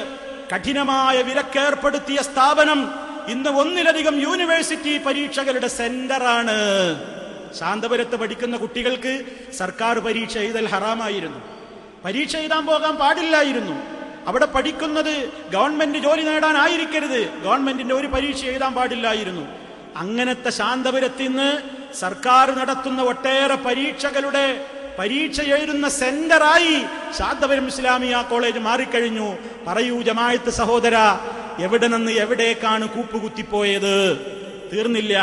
കഠിനമായ വിലക്കേർപ്പെടുത്തിയ സ്ഥാപനം ഇന്ന് 1-ലധികം യൂണിവേഴ്സിറ്റി പരീക്ഷകളുടെ സെന്ററാണ്. ശാന്തപുരത്ത് പഠിക്കുന്ന കുട്ടികൾക്ക് സർക്കാർ പരീക്ഷ എഴുതൽ ഹറാമായിരുന്നു. പരീക്ഷ എഴുതാൻ പോകാൻ പാടില്ലായിരുന്നു. അവിടെ പഠിക്കുന്നത് ഗവൺമെന്റ് ജോലി നേടാനായിരിക്കരുത്. ഗവൺമെന്റിന്റെ ഒരു പരീക്ഷ എഴുതാൻ പാടില്ലായിരുന്നു. അങ്ങനത്തെ ശാന്തപുരത്ത് ഇന്ന് സർക്കാർ നടത്തുന്ന ഒട്ടേറെ പരീക്ഷ എഴുതുന്ന സെന്ററായി ശാന്തപുരം ഇസ്ലാമിയ കോളേജ് മാറിക്കഴിഞ്ഞു. പറയൂ ജമാഅത്ത് സഹോദര, എവിടെ നിന്ന് എവിടേക്കാണ് കൂപ്പുകുത്തിപ്പോയത്? തീർന്നില്ല.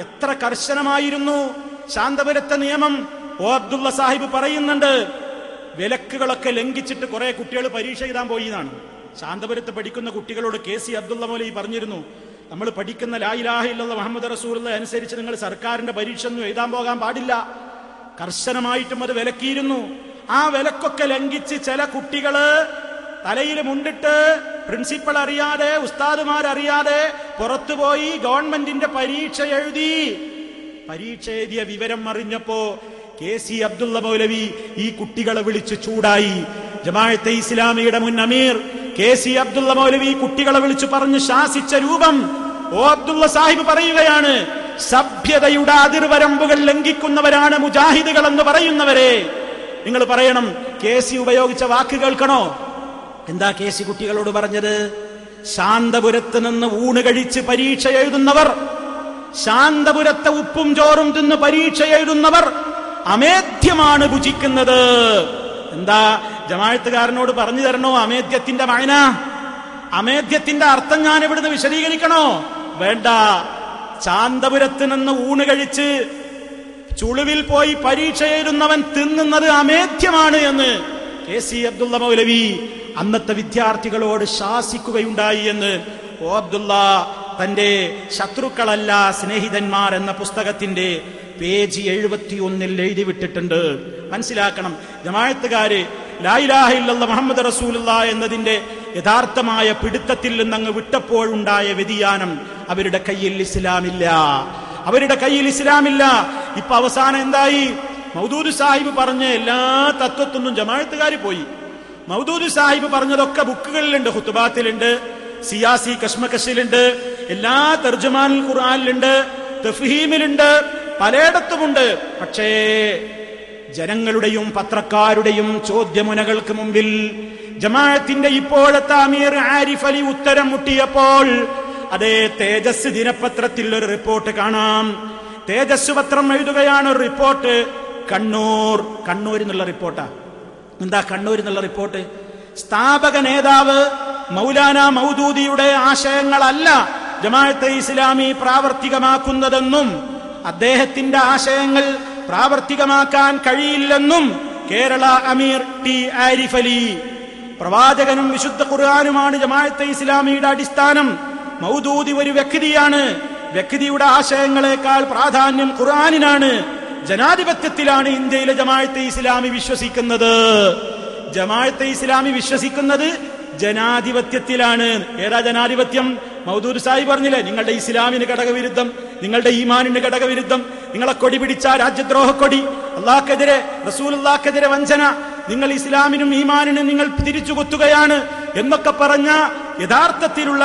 എത്ര കർശനമായിരുന്നു ശാന്തപുരത്തെ നിയമം. ഓ അബ്ദുള്ള സാഹിബ് പറയുന്നുണ്ട്, വിലക്കുകളൊക്കെ ലംഘിച്ചിട്ട് കുറെ കുട്ടികൾ പരീക്ഷ എഴുതാൻ പോയി എന്നാണ്. ശാന്തപുരത്ത് പഠിക്കുന്ന കുട്ടികളോട് KC അബ്ദുള്ള മൗലവി പറഞ്ഞിരുന്നു, നമ്മൾ പഠിക്കുന്ന ലാ ഇലാഹ ഇല്ലല്ലാഹ് മുഹമ്മദ് റസൂലുള്ളാഹി അനുസരിച്ച് നിങ്ങൾ സർക്കാരിന്റെ പരീക്ഷ ഒന്നും എഴുതാൻ പോകാൻ പാടില്ല. കർശനമായിട്ടും അത് വിലക്കിയിരുന്നു. ആ വിലക്കൊക്കെ ലംഘിച്ച് ചില കുട്ടികള് തലയിൽ മുണ്ടിട്ട് പ്രിൻസിപ്പൽ അറിയാതെ ഉസ്താദുമാരറിയാതെ പുറത്തുപോയി ഗവൺമെന്റിന്റെ പരീക്ഷ എഴുതിയ വിവരം അറിഞ്ഞപ്പോ KC അബ്ദുള്ള മൗലവി ഈ കുട്ടികളെ വിളിച്ച് ചൂടായി. ജമാഅത്തെ ഇസ്ലാമിയുടെ മുൻ അമീർ KC അബ്ദുള്ള മൗലവി കുട്ടികളെ വിളിച്ചു പറഞ്ഞ് ശാസിച്ച രൂപം ഓ അബ്ദുള്ള സാഹിബ് പറയുകയാണ്, സഭ്യതയുടെ അതിർവരമ്പുകൾ ലംഘിക്കുന്നവരാണ് മുജാഹിദുകൾ എന്ന് പറയുന്നവരെ. നിങ്ങൾ പറയണം, KC ഉപയോഗിച്ച വാക്ക് കേൾക്കണോ? എന്താ KC കുട്ടികളോട് പറഞ്ഞത്? ശാന്തപുരത്ത് നിന്ന് ഊണ് കഴിച്ച് പരീക്ഷ എഴുതുന്നവർ, ശാന്തപുരത്തെ ഉപ്പും ചോറും തിന്ന് പരീക്ഷ എഴുതുന്നവർ അമേധ്യമാണ് ഭുജിക്കുന്നത്. എന്താ ജമാഅത്തുകാരനോട് പറഞ്ഞു തരണോ അമേധ്യത്തിന്റെ മഅന? അമേധ്യത്തിന്റെ അർത്ഥം ഞാൻ ഇവിടുന്ന് വിശദീകരിക്കണോ? വേണ്ട. ശാന്തപുരത്ത് നിന്ന് ഊണ് കഴിച്ച് ചുളുവിൽ പോയി പരീക്ഷ എഴുതുന്നവൻ തിന്നുന്നത് അമേധ്യമാണ് എന്ന് KC അബ്ദുള്ള മൗലവി അന്നത്തെ വിദ്യാർത്ഥികളോട് ശാസിക്കുകയുണ്ടായി എന്ന് ഓ അബ്ദുള്ള തന്റെ ശത്രുക്കളല്ല സ്നേഹിതന്മാർ എന്ന പുസ്തകത്തിന്റെ പേജ് 71 എഴുതി വിട്ടിട്ടുണ്ട്. മനസ്സിലാക്കണം, ജമാഅത്തുകാര് ലാ ഇലാഹ ഇല്ലല്ലാഹ് മുഹമ്മദ് റസൂലുള്ളാഹി എന്നതിന്റെ യഥാർത്ഥമായ പിടുത്തത്തിൽ നിന്നങ്ങ് വിട്ടപ്പോഴുണ്ടായ വ്യതിയാനം അവരുടെ കയ്യിൽ ഇസ്ലാമില്ല. ഇപ്പൊ അവസാനം എന്തായി? മൗദൂദ് സാഹിബ് പറഞ്ഞ എല്ലാ തത്വത്തൊന്നും ജമാഅത്തുകാര് പോയി. മൗദൂദ് സാഹിബ് പറഞ്ഞതൊക്കെ ബുക്കുകളിലുണ്ട്, ഖുതുബാത്തിലുണ്ട്, സിയാസി കശ്മകശിലുണ്ട്, എല്ലാ തർജുമാനുൽ ഖുർആനിലുണ്ട്, തഫ്ഹീമിലുണ്ട്, പലയിടത്തുമുണ്ട്. പക്ഷേ ജനങ്ങളുടെയും പത്രക്കാരുടെയും ചോദ്യമുനകൾക്ക് മുമ്പിൽ ജമാഅത്തിന്റെ ഇപ്പോഴത്തെ അമീർ ആരിഫ് അലി ഉത്തരം മുട്ടിയപ്പോൾ അതേ തേജസ് ദിനപത്രത്തിൽ ഒരു റിപ്പോർട്ട് കാണാം. തേജസ് പത്രം എഴുതുകയാണ് ഒരു റിപ്പോർട്ട്. കണ്ണൂർ എന്നുള്ള റിപ്പോർട്ടാ. എന്താ കണ്ണൂർ എന്നുള്ള റിപ്പോർട്ട്? സ്ഥാപക നേതാവ് മൗലാന മൗദൂദിയുടെ ആശയങ്ങളല്ല ജമാഅത്തെ ഇസ്ലാമി പ്രാവർത്തികമാക്കുന്നതെന്നും അദ്ദേഹത്തിന്റെ ആശയങ്ങൾ പ്രാവർത്തികമാക്കാൻ കഴിയില്ലെന്നും കേരള അമീർ ടി ആരിഫ് അലി. പ്രവാചകനും വിശുദ്ധ ഖുർആനുമാണ് ജമാഅത്തെ ഇസ്ലാമിയുടെ അടിസ്ഥാനം. മൗദൂദി ഒരു വ്യക്തിയാണ്. വ്യക്തിയുടെ ആശയങ്ങളെക്കാൾ പ്രാധാന്യം ഖുർആനിനാണ്. ജനാധിപത്യത്തിലാണ് ഇന്ത്യയിലെ ജമാഅത്തെ ഇസ്ലാമി വിശ്വസിക്കുന്നത്. ജമാഅത്തെ ഇസ്ലാമി വിശ്വസിക്കുന്നത് ജനാധിപത്യത്തിലാണ്. ഏതാ ജനാധിപത്യം? മൗദൂദ് സാഹിബ് പറഞ്ഞില്ലേ, നിങ്ങളുടെ ഇസ്ലാമിന് ഘടകവിരുദ്ധം, നിങ്ങളുടെ ഈമാനിന് ഘടകവിരുദ്ധം, നിങ്ങളെ കൊടി പിടിച്ച രാജ്യദ്രോഹക്കൊടി, അള്ളാഹ്ക്കെതിരെ റസൂലുള്ളാഹിക്കെതിരെ വഞ്ചന, നിങ്ങൾ ഇസ്ലാമിനും ഈമാനിനും നിങ്ങൾ തിരിച്ചു കുത്തുകയാണ് എന്നൊക്കെ പറഞ്ഞ യഥാർത്ഥത്തിലുള്ള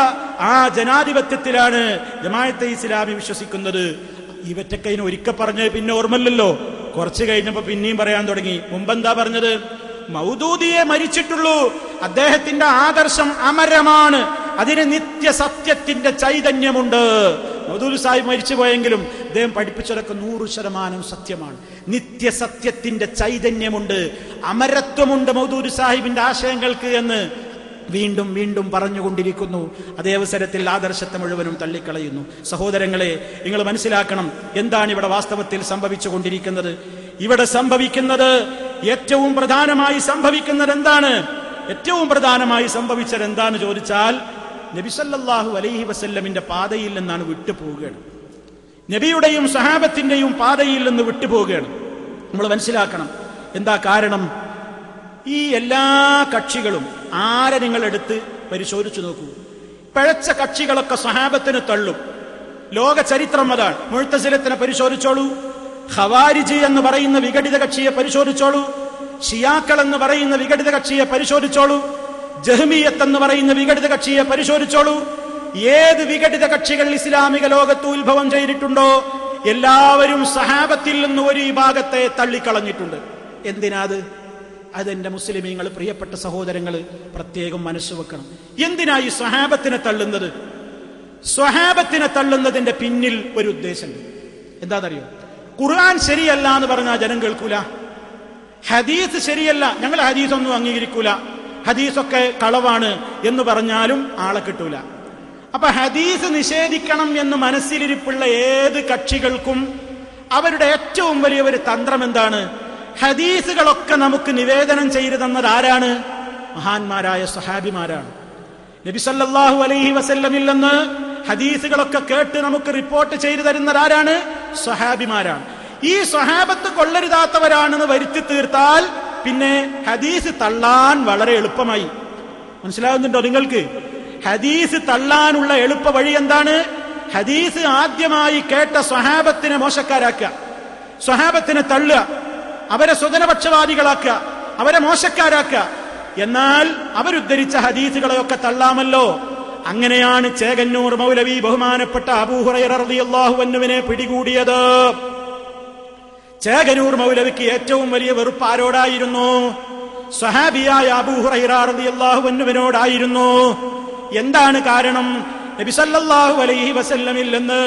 ആ ജനാധിപത്യത്തിലാണ് ജമാഅത്തെ ഇസ്ലാമി വിശ്വസിക്കുന്നത്. ഇവറ്റക്കൈന് ഒരിക്കൽ പറഞ്ഞത് പിന്നെ ഓർമ്മല്ലോ, കുറച്ച് കഴിഞ്ഞപ്പോ പിന്നെയും പറയാൻ തുടങ്ങി. മുമ്പെന്താ പറഞ്ഞത്? മൗദൂദിയെ മരിച്ചിട്ടുള്ളൂ, അദ്ദേഹത്തിന്റെ ആദർശം അമരമാണ്, അതിന് നിത്യസത്യത്തിന്റെ ചൈതന്യമുണ്ട്. മൗദൂദ് സാഹിബ് മരിച്ചു പോയെങ്കിലും അദ്ദേഹം പഠിപ്പിച്ചതൊക്കെ 100% സത്യമാണ്. നിത്യസത്യത്തിന്റെ ചൈതന്യമുണ്ട്, അമരത്വമുണ്ട് മൗദൂദ് സാഹിബിന്റെ ആശയങ്ങൾക്ക് എന്ന് വീണ്ടും വീണ്ടും പറഞ്ഞുകൊണ്ടിരിക്കുന്നു. അതേ അവസരത്തിൽ ആദർശത്തെ മുഴുവനും തള്ളിക്കളയുന്നു. സഹോദരങ്ങളെ, നിങ്ങൾ മനസ്സിലാക്കണം, എന്താണ് ഇവിടെ വാസ്തവത്തിൽ സംഭവിച്ചുകൊണ്ടിരിക്കുന്നത്. ഇവിടെ സംഭവിക്കുന്നത്, ഏറ്റവും പ്രധാനമായി സംഭവിക്കുന്നത് എന്താണ്? ഏറ്റവും പ്രധാനമായി സംഭവിച്ചത് എന്താന്ന് ചോദിച്ചാൽ, നബി സല്ലല്ലാഹു അലൈഹി വസല്ലമിന്റെ പാതയിൽ നിന്നാണ് വിട്ടുപോവുകയാണ്. നബിയുടെയും സഹാബത്തിന്റെയും പാതയിൽ നിന്ന് വിട്ടുപോവുകയാണ്. നമ്മൾ മനസ്സിലാക്കണം എന്താ കാരണം. ഈ എല്ലാ കക്ഷികളും ആരെ നിങ്ങൾ എടുത്ത് പരിശോധിച്ചു നോക്കൂ. പിഴച്ച കക്ഷികളൊക്കെ സഹാബത്തിന് തള്ളും. ലോക ചരിത്രം അതാണ്. മുഅ്തസിലത്തിനെ പരിശോധിച്ചോളൂ, ഖവാരിജ് എന്ന് പറയുന്ന വിഘടിത കക്ഷിയെ പരിശോധിച്ചോളൂ, ഷിയാക്കൾ എന്ന് പറയുന്ന വിഘടിത കക്ഷിയെ പരിശോധിച്ചോളൂ, ജഹ്മിയത്ത് എന്ന് പറയുന്ന വിഘടിത കക്ഷിയെ പരിശോധിച്ചോളൂ. ഏത് വിഘടിത കക്ഷികൾ ഇസ്ലാമിക ലോകത്ത് ഉത്ഭവം ചെയ്തിട്ടുണ്ടോ എല്ലാവരും സഹാബത്തിൽ നിന്ന് ഒരു വിഭാഗത്തെ തള്ളിക്കളഞ്ഞിട്ടുണ്ട്. എന്തിനാത്? അതെന്റെ മുസ്ലിമീങ്ങൾ, പ്രിയപ്പെട്ട സഹോദരങ്ങൾ പ്രത്യേകം മനസ്സ് വെക്കണം. എന്തിനാ ഈ സ്വഹാബത്തിനെ തള്ളുന്നത്? സ്വഹാബത്തിനെ തള്ളുന്നതിന്റെ പിന്നിൽ ഒരു ഉദ്ദേശമുണ്ട്. എന്താണെന്നറിയോ? ഖുർആൻ ശരിയല്ല എന്ന് പറഞ്ഞാൽ ജനം കേൾക്കൂല. ഹദീസ് ശരിയല്ല, ഞങ്ങൾ ഹദീസൊന്നും അംഗീകരിക്കൂല, ഹദീസൊക്കെ കളവാണ് എന്ന് പറഞ്ഞാലും ആളെ കിട്ടൂല. അപ്പൊ ഹദീസ് നിഷേധിക്കണം എന്ന് മനസ്സിലിരിപ്പുള്ള ഏത് കക്ഷികൾക്കും അവരുടെ ഏറ്റവും വലിയ ഒരു തന്ത്രം എന്താണ്? ഹദീസുകളൊക്കെ നമുക്ക് നിവേദനം ചെയ്തു തന്നത് ആരാണ്? മഹാന്മാരായ സ്വഹാബിമാരാണ്. നബി സല്ലല്ലാഹു അലൈഹി വസല്ലമിൽ നിന്ന് ഹദീസുകളൊക്കെ കേട്ട് നമുക്ക് റിപ്പോർട്ട് ചെയ്തു തരുന്നത് ആരാണ്? സ്വഹാബിമാരാണ്. ഈ സ്വഹാബത്ത് കൊള്ളരുതാത്തവരാണെന്ന് വരുത്തി തീർത്താൽ പിന്നെ ഹദീസ് തള്ളാൻ വളരെ എളുപ്പമായി. മനസ്സിലാകുന്നുണ്ടോ നിങ്ങൾക്ക്? ഹദീസ് തള്ളാനുള്ള എളുപ്പ വഴി എന്താണ്? ഹദീസ് ആദ്യമായി കേട്ട സ്വഹാബത്തിനെ മോശക്കാരാക്കുക, സ്വഹാബത്തിനെ തള്ളുക, അവരെ സ്വജനപക്ഷവാദികളാക്കുക, അവരെ മോശക്കാരാക്കുക. എന്നാൽ അവരുദ്ധരിച്ച ഹദീസുകളെയൊക്കെ തള്ളാമല്ലോ. അങ്ങനെയാണ് ചേകന്നൂർ മൗലവി ബഹുമാനപ്പെട്ട അബൂ ഹുറൈറ റളിയല്ലാഹു അൻഹുവിനെ പിടികൂടിയത്. ചേകന്നൂർ മൗലവിക്ക് ഏറ്റവും വലിയ വെറുപ്പ് ആരോടായിരുന്നു? സ്വഹാബിയായ അബൂ ഹുറൈറ റളിയല്ലാഹു അൻഹുവിനോടായിരുന്നു. എന്താണ് കാരണം? നബി സല്ലല്ലാഹു അലൈഹി വസല്ലമിൽ നിന്ന്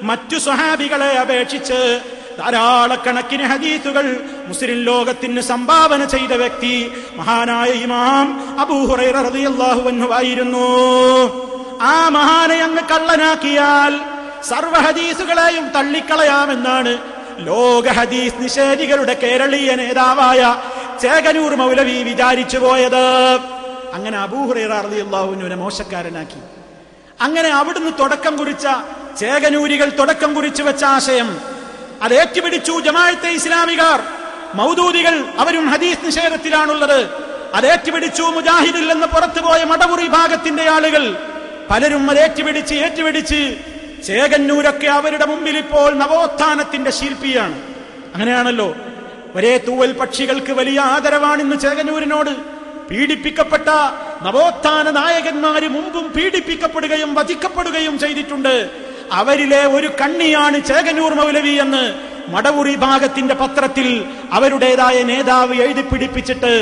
മറ്റു സ്വഹാബികളെ അപേക്ഷിച്ച് ധാരാളക്കണക്കിന് ഹദീസുകൾ മുസ്ലിം ലോകത്തിന് സംഭാവന ചെയ്ത വ്യക്തി മഹാനായ ഇമാം അബൂ ഹുറൈറ റളിയല്ലാഹു അൻഹു ആയിരുന്നു. ആ മഹാനെ അങ്ങ് കള്ളനാക്കിയാൽ സർവ്വ ഹദീസുകളെയും തള്ളിക്കളയാമെന്നാണ് ലോക ഹദീസ് നിഷേധികളുടെ കേരളീയ നേതാവായ ചേകന്നൂർ മൗലവി വിചാരിച്ചു പോയത്. അങ്ങനെ അബൂ ഹുറൈറ റളിയല്ലാഹു അൻഹുവിനെ മോശക്കാരനാക്കി. അങ്ങനെ അവിടുന്ന് തുടക്കം കുറിച്ച ചേകനൂരികൾ തുടക്കം കുറിച്ചു വെച്ച ആശയം അത് ഏറ്റുപിടിച്ചു ജമാഅത്തെ ഇസ്ലാമികാർ. മൗദൂദികൾ അവരും ഹദീസ് നിഷേധത്തിലാണുള്ളത്. അത് ഏറ്റുപിടിച്ചു മുജാഹിദിൽ നിന്ന് പുറത്തുപോയ മടവൂർ വിഭാഗത്തിന്റെ ആളുകൾ പലരും അത് ഏറ്റുപിടിച്ച് ചേകന്നൂരൊക്കെ അവരുടെ മുമ്പിൽ ഇപ്പോൾ നവോത്ഥാനത്തിന്റെ ശില്പിയാണ്. അങ്ങനെയാണല്ലോ. ഒരേ തൂവൽ പക്ഷികൾക്ക് വലിയ ആദരവാണ് ഇന്ന് ചേകന്നൂരിനോട്. പീഡിപ്പിക്കപ്പെട്ട നവോത്ഥാന നായകന്മാര് മുമ്പും പീഡിപ്പിക്കപ്പെടുകയും വധിക്കപ്പെടുകയും ചെയ്തിട്ടുണ്ട്. അവരിലെ ഒരു കണ്ണിയാണ് ചേകന്നൂർ മൗലവി എന്ന് മടവൂർ വിഭാഗത്തിന്റെ പത്രത്തിൽ അവരുടേതായ നേതാവ് എഴുതി പിടിപ്പിച്ചിട്ട്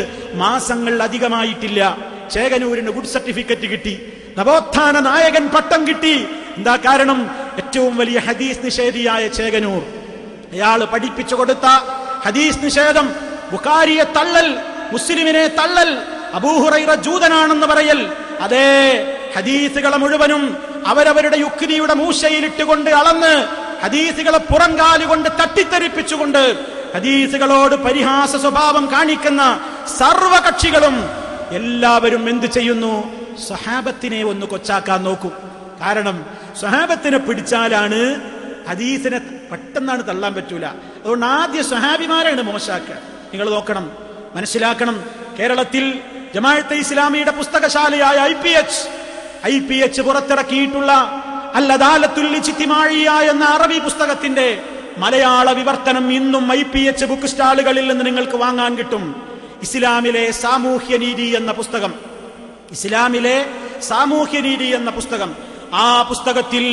മാസങ്ങൾ അധികമായിട്ടില്ല. ചേകന്നൂരിന് ഗുഡ് സർട്ടിഫിക്കറ്റ് കിട്ടി, നവോത്ഥാന നായകൻ പട്ടം കിട്ടി. എന്താ കാരണം? ഏറ്റവും വലിയ ഹദീസ് നിഷേധിയായ ചേകന്നൂർ, അയാൾ പഠിപ്പിച്ചു കൊടുത്ത ഹദീസ് നിഷേധം, ബുഖാരിയെ തള്ളൽ, മുസ്ലിമിനെ തള്ളൽ, അബൂ ഹുറൈറ ജൂതനാണെന്ന് പറയൽ, അതേ ഹദീസുകളെ മുഴുവനും അവരവരുടെ യുക്തിയുടെ മൂശയിലിട്ടുകൊണ്ട് അളന്ന് ഹദീസുകളെ പുറംകാലുകൊണ്ട് തട്ടിത്തെറിപ്പിച്ചുകൊണ്ട് ഹദീസുകളോട് പരിഹാസ സ്വഭാവം കാണിക്കുന്ന സർവകക്ഷികളും എല്ലാവരും എന്ത് ചെയ്യുന്നു? സ്വഹാബത്തിനെ ഒന്ന് കൊച്ചാക്കാൻ നോക്കും. കാരണം സ്വഹാബത്തിനെ പിടിച്ചാലാണ് ഹദീസിനെ പെട്ടെന്നാണ് തള്ളാൻ പറ്റൂല. അതുകൊണ്ട് ആദ്യ സ്വഹാബിമാരാണ് മോശാക്കുക. നിങ്ങൾ നോക്കണം, മനസ്സിലാക്കണം. കേരളത്തിൽ ജമാഅത്തെ ഇസ്ലാമിയുടെ പുസ്തകശാലയായ IPH പുറത്തിറക്കിയിട്ടുള്ള അൽ അദാലത്തുൽ ഇജ്തിമാഇയ്യ എന്ന അറബി പുസ്തകത്തിന്റെ മലയാള വിവർത്തനം ഇന്നും IPH ബുക്ക് സ്റ്റാളുകളിൽ നിന്ന് നിങ്ങൾക്ക് വാങ്ങാൻ കിട്ടും. ഇസ്ലാമിലെ സാമൂഹ്യനീതി എന്ന പുസ്തകം, ഇസ്ലാമിലെ സാമൂഹ്യനീതി എന്ന പുസ്തകം. ആ പുസ്തകത്തിൽ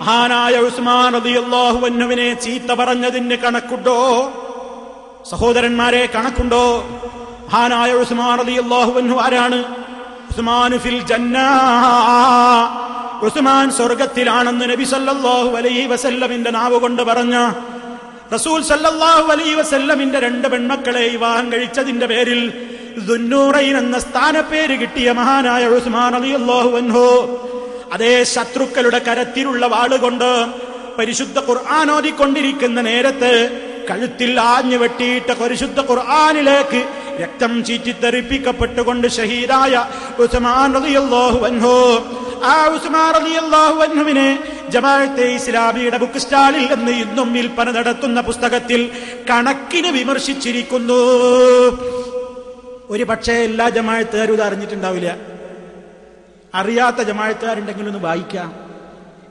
മഹാനായ ഉസ്മാൻ റളിയല്ലാഹു അൻഹുവിനെ ചീത്ത പറഞ്ഞതിന് കണക്കുണ്ടോ സഹോദരന്മാരെ? കണക്കുണ്ടോ? മഹാനായ ഉസ്മാൻ റളിയല്ലാഹു അൻഹു ആരാണ്? ഉസ്മാൻ ഫിൽ ജന്ന, ഉസ്മാൻ സ്വർഗത്തിലാണെന്ന് നബി സല്ലല്ലാഹു അലൈഹി വസല്ലമിന്റെ നാവ് കൊണ്ട് പറഞ്ഞ റസൂൽ സല്ലല്ലാഹു അലൈഹി വസല്ലമിന്റെ 2 പെൺമക്കളെ വിവാഹം കഴിച്ചതിന്റെ പേരിൽ ദുന്നൂറൈൻ എന്ന സ്ഥാനപ്പേര് കിട്ടിയ മഹാനായ ഉസ്മാൻ റളിയല്ലാഹു അൻഹു അതേ ശത്രുക്കളുടെ കരത്തിലുള്ള വാളുകൊണ്ട് പരിശുദ്ധ ഖുർആൻ ഓതിക്കൊണ്ടിരിക്കുന്ന നേരത്ത് കഴുത്തിൽ ആഞ്ഞു വെട്ടിയിട്ട പരിശുദ്ധ ഖുർആനിലേക്ക് രക്തം ചീറ്റിത്തെറിപ്പിക്കപ്പെട്ടുകൊണ്ട് ഷഹീദായ ഉസ്മാൻ റളിയല്ലാഹു അൻഹു, ആ ഉസ്മാൻ റളിയല്ലാഹു അൻഹുവിനെ ജമാഅത്തെ ഇസ്ലാമിയുടെ ബുക്ക് സ്റ്റാളിൽ നിന്ന് ഇന്നും വിൽപ്പന നടത്തുന്ന പുസ്തകത്തിൽ കണക്കിന് വിമർശിച്ചിരിക്കുന്നു. ഒരു പക്ഷേ എല്ലാ ജമാഅത്തുകാരും ഇത് അറിഞ്ഞിട്ടുണ്ടാവില്ല. അറിയാത്ത ജമാഅത്തുകാരുണ്ടെങ്കിൽ ഒന്ന് വായിക്കാം.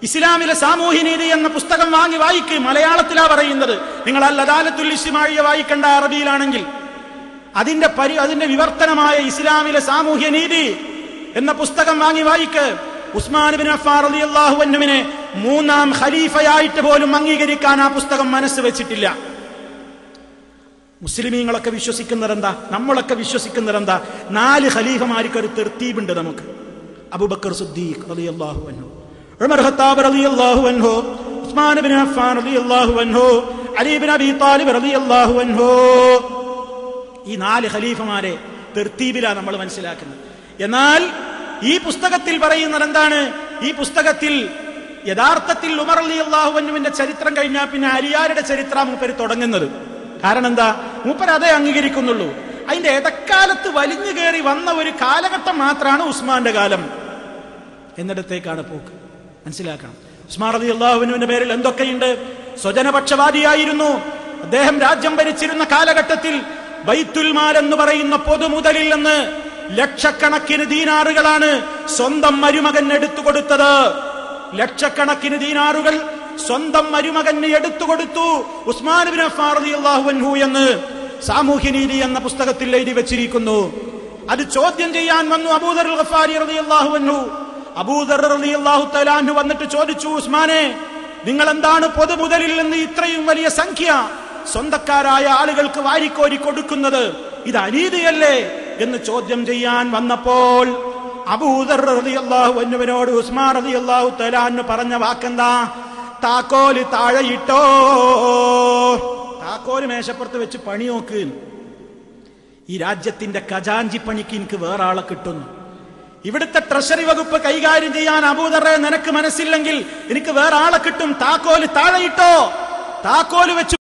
ഇസ്ലാമിലെ സാമൂഹ്യനീതി എന്ന പുസ്തകം വാങ്ങി വായിക്ക്. മലയാളത്തിലാ പറയുന്നത്. നിങ്ങൾ അൽ അദാലത്തുൽ ഇജ്തിമാഇയ്യ വായിക്കേണ്ട അറബിയിലാണെങ്കിൽ അതിന്റെ വിവർത്തനമായ ഇസ്ലാമിലെ സാമൂഹ്യനീതി എന്ന പുസ്തകം വാങ്ങി വായിക്ക്. ഉസ്മാൻ ഇബ്നു അഫ്ഫാൻ റളിയല്ലാഹു അൻഹുവിനെ 3ാം ഖലീഫയായിട്ട് പോലും അംഗീകരിക്കാൻ ആ പുസ്തകം മനസ്സ് വെച്ചിട്ടില്ല. മുസ്ലിമീങ്ങളൊക്കെ വിശ്വസിക്കുന്നതെന്താ? നമ്മളൊക്കെ വിശ്വസിക്കുന്നതെന്താ? 4 ഖലീഫമാർക്ക് ഒരു തർത്തീബുണ്ട് നമുക്ക്. അബൂബക്കർ സിദ്ദീഖ് റളിയല്ലാഹു അൻഹു, ഉമർ ഖത്താബ് റളിയല്ലാഹു അൻഹു, ഉസ്മാൻ ഇബ്നു അഫ്ഫാൻ റളിയല്ലാഹു അൻഹു, അലി ഇബ്നു അബീ താലിബ് റളിയല്ലാഹു അൻഹു. ഈ 4 ഖലീഫമാരെ തർത്തീബിലാണ് നമ്മൾ മനസ്സിലാക്കുന്നത്. എന്നാൽ ഈ പുസ്തകത്തിൽ പറയുന്നത് എന്താണ്? ഈ പുസ്തകത്തിൽ യഥാർത്ഥത്തിൽ ഉമർ റളിയല്ലാഹു അൻഹുവിന്റെ ചരിത്രം കഴിഞ്ഞാൽ പിന്നെ അലിയാരുടെ ചരിത്രം മൂപ്പര് തുടങ്ങുന്നത്. കാരണം എന്താ? മൂപ്പര് അതേ അംഗീകരിക്കുന്നുള്ളൂ. അതിന്റെ ഇടക്കാലത്ത് വലിഞ്ഞു കയറി വന്ന ഒരു കാലഘട്ടം മാത്രമാണ് ഉസ്മാന്റെ കാലം എന്നിടത്തേക്കാണ് പോക്ക്. മനസ്സിലാക്കണം. ഉസ്മാൻ റളിയല്ലാഹു അൻഹുവിന്റെ പേരിൽ എന്തൊക്കെയുണ്ട്? സ്വജനപക്ഷപാതിയായിരുന്നു. അദ്ദേഹം രാജ്യം ഭരിച്ചിരുന്ന കാലഘട്ടത്തിൽ ബൈത്തുൽ മാൽ എന്ന് പറയുന്ന പൊതുമുതലിൽ നിന്ന് ലക്ഷക്കണക്കിന് ദീനാറുകളാണ് സ്വന്തം മരുമകൻ എടുത്തുകൊടുത്തത്. ലക്ഷക്കണക്കിന് ദീനാറുകൾ സ്വന്തം മരുമകന് എടുത്തുകൊടുത്തു ഉസ്മാൻ ഇബ്നു അഫ്ഫാൻ റളിയല്ലാഹു അൻഹു എന്ന് സാമൂഹ്യനീതി എന്ന പുസ്തകത്തിൽ എഴുതി വെച്ചിരിക്കുന്നു. അത് ചോദ്യം ചെയ്യാൻ വന്നു അബൂദർ അൽ ഗഫാരി റളിയല്ലാഹു അൻഹു. അബൂദർ റളിയല്ലാഹു തആല അൻഹു വന്നിട്ട് ചോദിച്ചു, ഉസ്മാനെ, നിങ്ങൾ എന്താണ് പൊതുമുതലിൽ നിന്ന് ഇത്രയും വലിയ സംഖ്യ സ്വന്തക്കാരായ ആളുകൾക്ക് വാരിക്കോരി കൊടുക്കുന്നത്? ഇത് അനീതിയല്ലേ എന്ന് ചോദ്യം ചെയ്യാൻ വന്നപ്പോൾ അബൂദർ റളിയല്ലാഹു അൻഹുവിനോട് ഉസ്മാൻ റളിയല്ലാഹു തആല അൻഹു പറഞ്ഞ വാക്കെന്താ? താക്കോല് താഴെയിട്ടോ. താക്കോല് മേശപ്പുറത്ത് വെച്ച് പണി നോക്ക്. ഈ രാജ്യത്തിന്റെ ഖജാൻജി പണിക്ക് എനിക്ക് വേറെ ആളെ കിട്ടുന്നു. ഇവിടുത്തെ ട്രഷറി വകുപ്പ് കൈകാര്യം ചെയ്യാൻ അബൂദറെ നിനക്ക് മനസ്സില്ലെങ്കിൽ എനിക്ക് വേറെ ആളെ കിട്ടും. താക്കോല് താഴെയിട്ടോ. താക്കോല് വെച്ച്